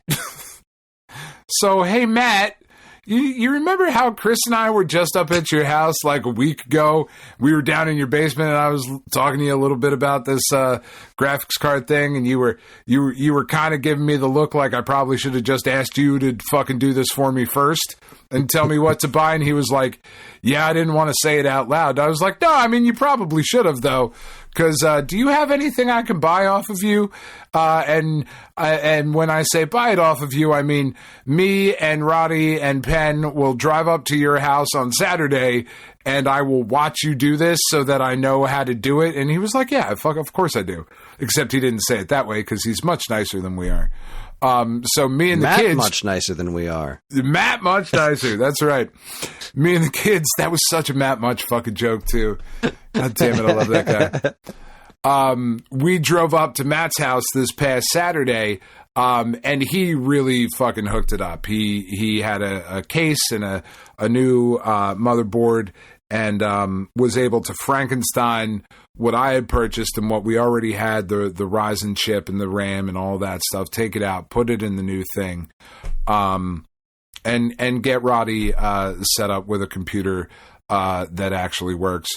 So, hey, Matt, you remember how Kris and I were just up at your house like a week ago? We were down in your basement and I was talking to you a little bit about this graphics card thing, and you were kind of giving me the look like I probably should have just asked you to fucking do this for me first. and tell me what to buy. And he was like, yeah, I didn't want to say it out loud. I was like, no, I mean, you probably should have, though. Because do you have anything I can buy off of you? And when I say buy it off of you, I mean me and Roddy and Penn will drive up to your house on Saturday, and I will watch you do this so that I know how to do it. And he was like, yeah, fuck, of course I do. Except he didn't say it that way because he's much nicer than we are. So me and the Matt kids... much nicer than we are. Matt much nicer. That's right. Me and the kids, that was such a Matt much fucking joke, too. God damn it, I love that guy. We drove up to Matt's house this past Saturday, and he really fucking hooked it up. He had a case and a new motherboard, and was able to Frankenstein what I had purchased and what we already had, the Ryzen chip and the RAM and all that stuff, take it out, put it in the new thing, and get Roddy set up with a computer that actually works.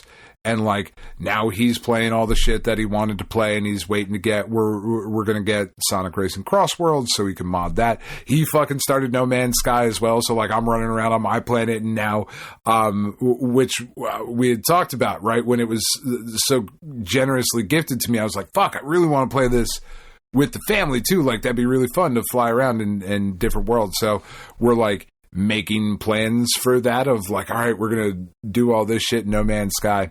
And like now he's playing all the shit that he wanted to play, and he's waiting to get. We're gonna get Sonic Racing Cross Worlds so he can mod that. He fucking started No Man's Sky as well. So like I'm running around on my planet, and now, which we had talked about right when it was so generously gifted to me. I was like, fuck, I really want to play this with the family too. Like that'd be really fun to fly around in different worlds. So we're like making plans for that of like, all right, we're going to do all this shit in No Man's Sky.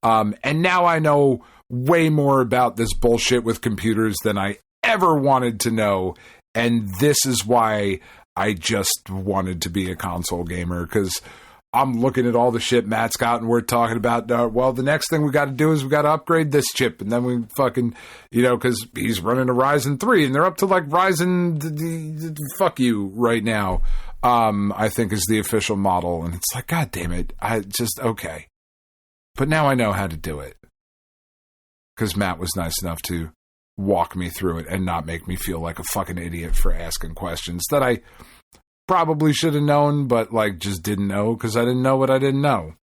And now I know way more about this bullshit with computers than I ever wanted to know. And this is why I just wanted to be a console gamer, because I'm looking at all the shit Matt's got, and we're talking about, well, the next thing we got to do is we got to upgrade this chip. And then we fucking, because he's running a Ryzen 3, and they're up to like Ryzen, fuck you right now. I think is the official model. And it's like, God damn it. Okay. But now I know how to do it. Because Matt was nice enough to walk me through it and not make me feel like a fucking idiot for asking questions that I probably should have known, but like just didn't know because I didn't know what I didn't know,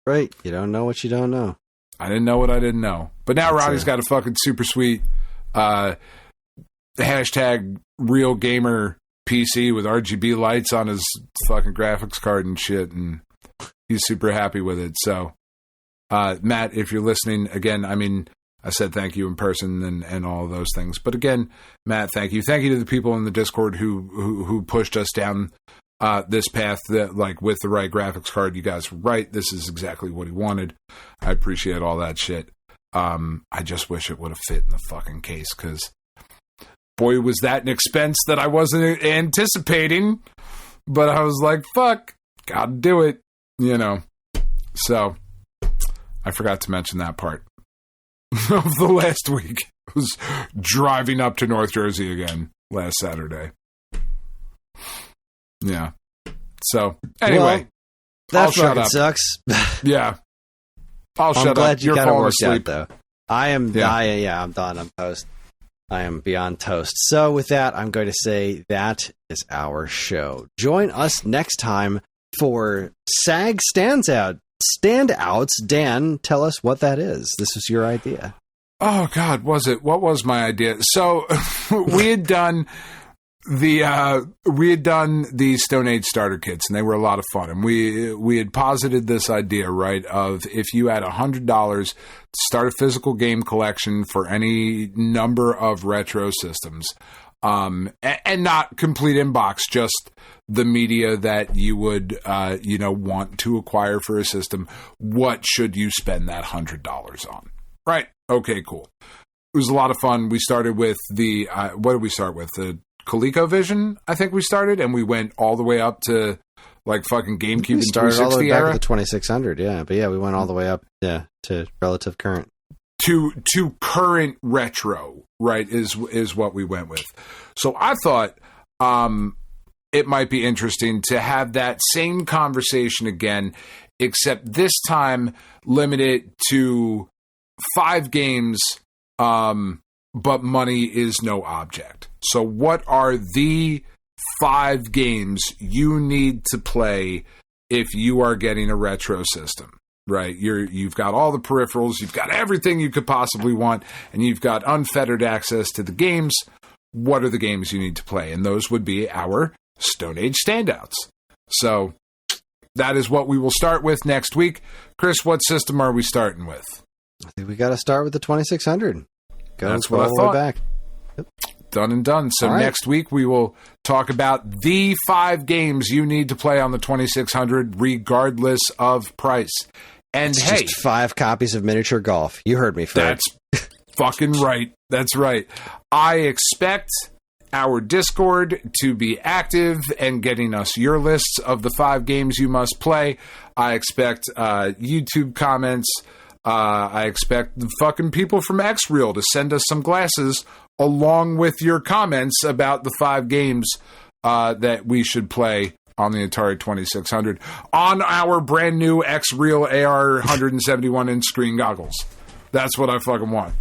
Right. You don't know what you don't know. I didn't know what I didn't know. But now Roddy's got a fucking super sweet hashtag real gamer PC with RGB lights on his fucking graphics card and shit, and he's super happy with it. So, Matt, if you're listening, again, I mean, I said thank you in person and all of those things. But again, Matt, thank you. Thank you to the people in the Discord who pushed us down this path that, like, with the right graphics card. You guys were right. This is exactly what he wanted. I appreciate all that shit. I just wish it would have fit in the fucking case, because boy, was that an expense that I wasn't anticipating. But I was like, fuck, gotta do it, So, I forgot to mention that part of the last week. I was driving up to North Jersey again last Saturday. Yeah. So, anyway. Well, that fucking sucks. Yeah. I'll shut up. I'm glad you got it worked out, though. I'm done. I'm toast. I am beyond toast. So with that, I'm going to say that is our show. Join us next time for SAG Standouts. Dan, tell us what that is. This was your idea. Oh, God, was it? What was my idea? So we had done the Stone Age starter kits, and they were a lot of fun. And we had posited this idea, right, of if you had $100 to start a physical game collection for any number of retro systems, and not complete inbox, just the media that you would, want to acquire for a system, what should you spend that $100 on? Right. Okay, cool. It was a lot of fun. We started with what did we start with? The ColecoVision, I think we started, and we went all the way up to like fucking GameCube and 360 all the way era. Back to the 2600, yeah. But yeah, we went all the way up, to relative current. To current retro, right, is what we went with. So I thought it might be interesting to have that same conversation again, except this time limited to 5 games, but money is no object. So what are the 5 games you need to play if you are getting a retro system, right? You've got all the peripherals, you've got everything you could possibly want, and you've got unfettered access to the games. What are the games you need to play? And those would be our Stone Age standouts. So that is what we will start with next week. Kris, what system are we starting with? I think we got to start with the 2600. That's what I thought. Back. Yep. Done and done. So next week we will talk about the 5 games you need to play on the 2600 regardless of price. And it's just 5 copies of miniature golf. You heard me first. That's fucking right. That's right. I expect our Discord to be active and getting us your lists of the 5 games you must play. I expect YouTube comments. I expect the fucking people from Xreal to send us some glasses along with your comments about the 5 games that we should play on the Atari 2600 on our brand new Xreal AR 171-inch screen goggles. That's what I fucking want.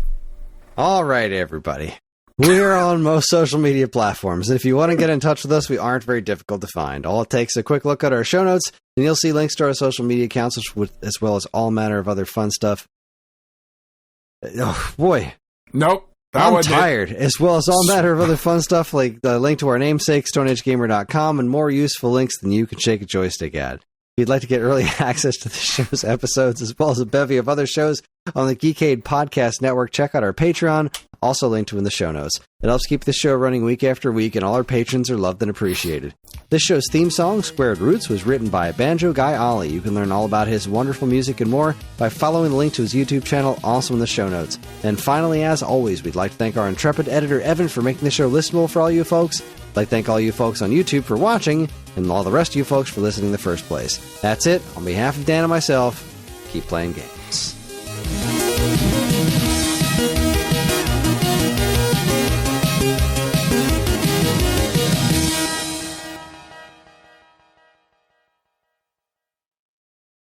All right, everybody. We're on most social media platforms. If you want to get in touch with us, we aren't very difficult to find. All it takes is a quick look at our show notes, and you'll see links to our social media accounts, as well as all manner of other fun stuff. Oh, boy. Nope. I'm tired, as well as all manner of other fun stuff, like the link to our namesake, StoneAgeGamer.com, and more useful links than you can shake a joystick at. If you'd like to get early access to the show's episodes, as well as a bevy of other shows on the Geekade Podcast Network, check out our Patreon, also linked to in the show notes. It helps keep the show running week after week, and all our patrons are loved and appreciated. This show's theme song, Squared Roots, was written by Banjo Guy Ollie. You can learn all about his wonderful music and more by following the link to his YouTube channel, also in the show notes. And finally, as always, we'd like to thank our intrepid editor, Evan, for making the show listenable for all you folks. I'd like to thank all you folks on YouTube for watching, and all the rest of you folks for listening in the first place. That's it. On behalf of Dan and myself, keep playing games.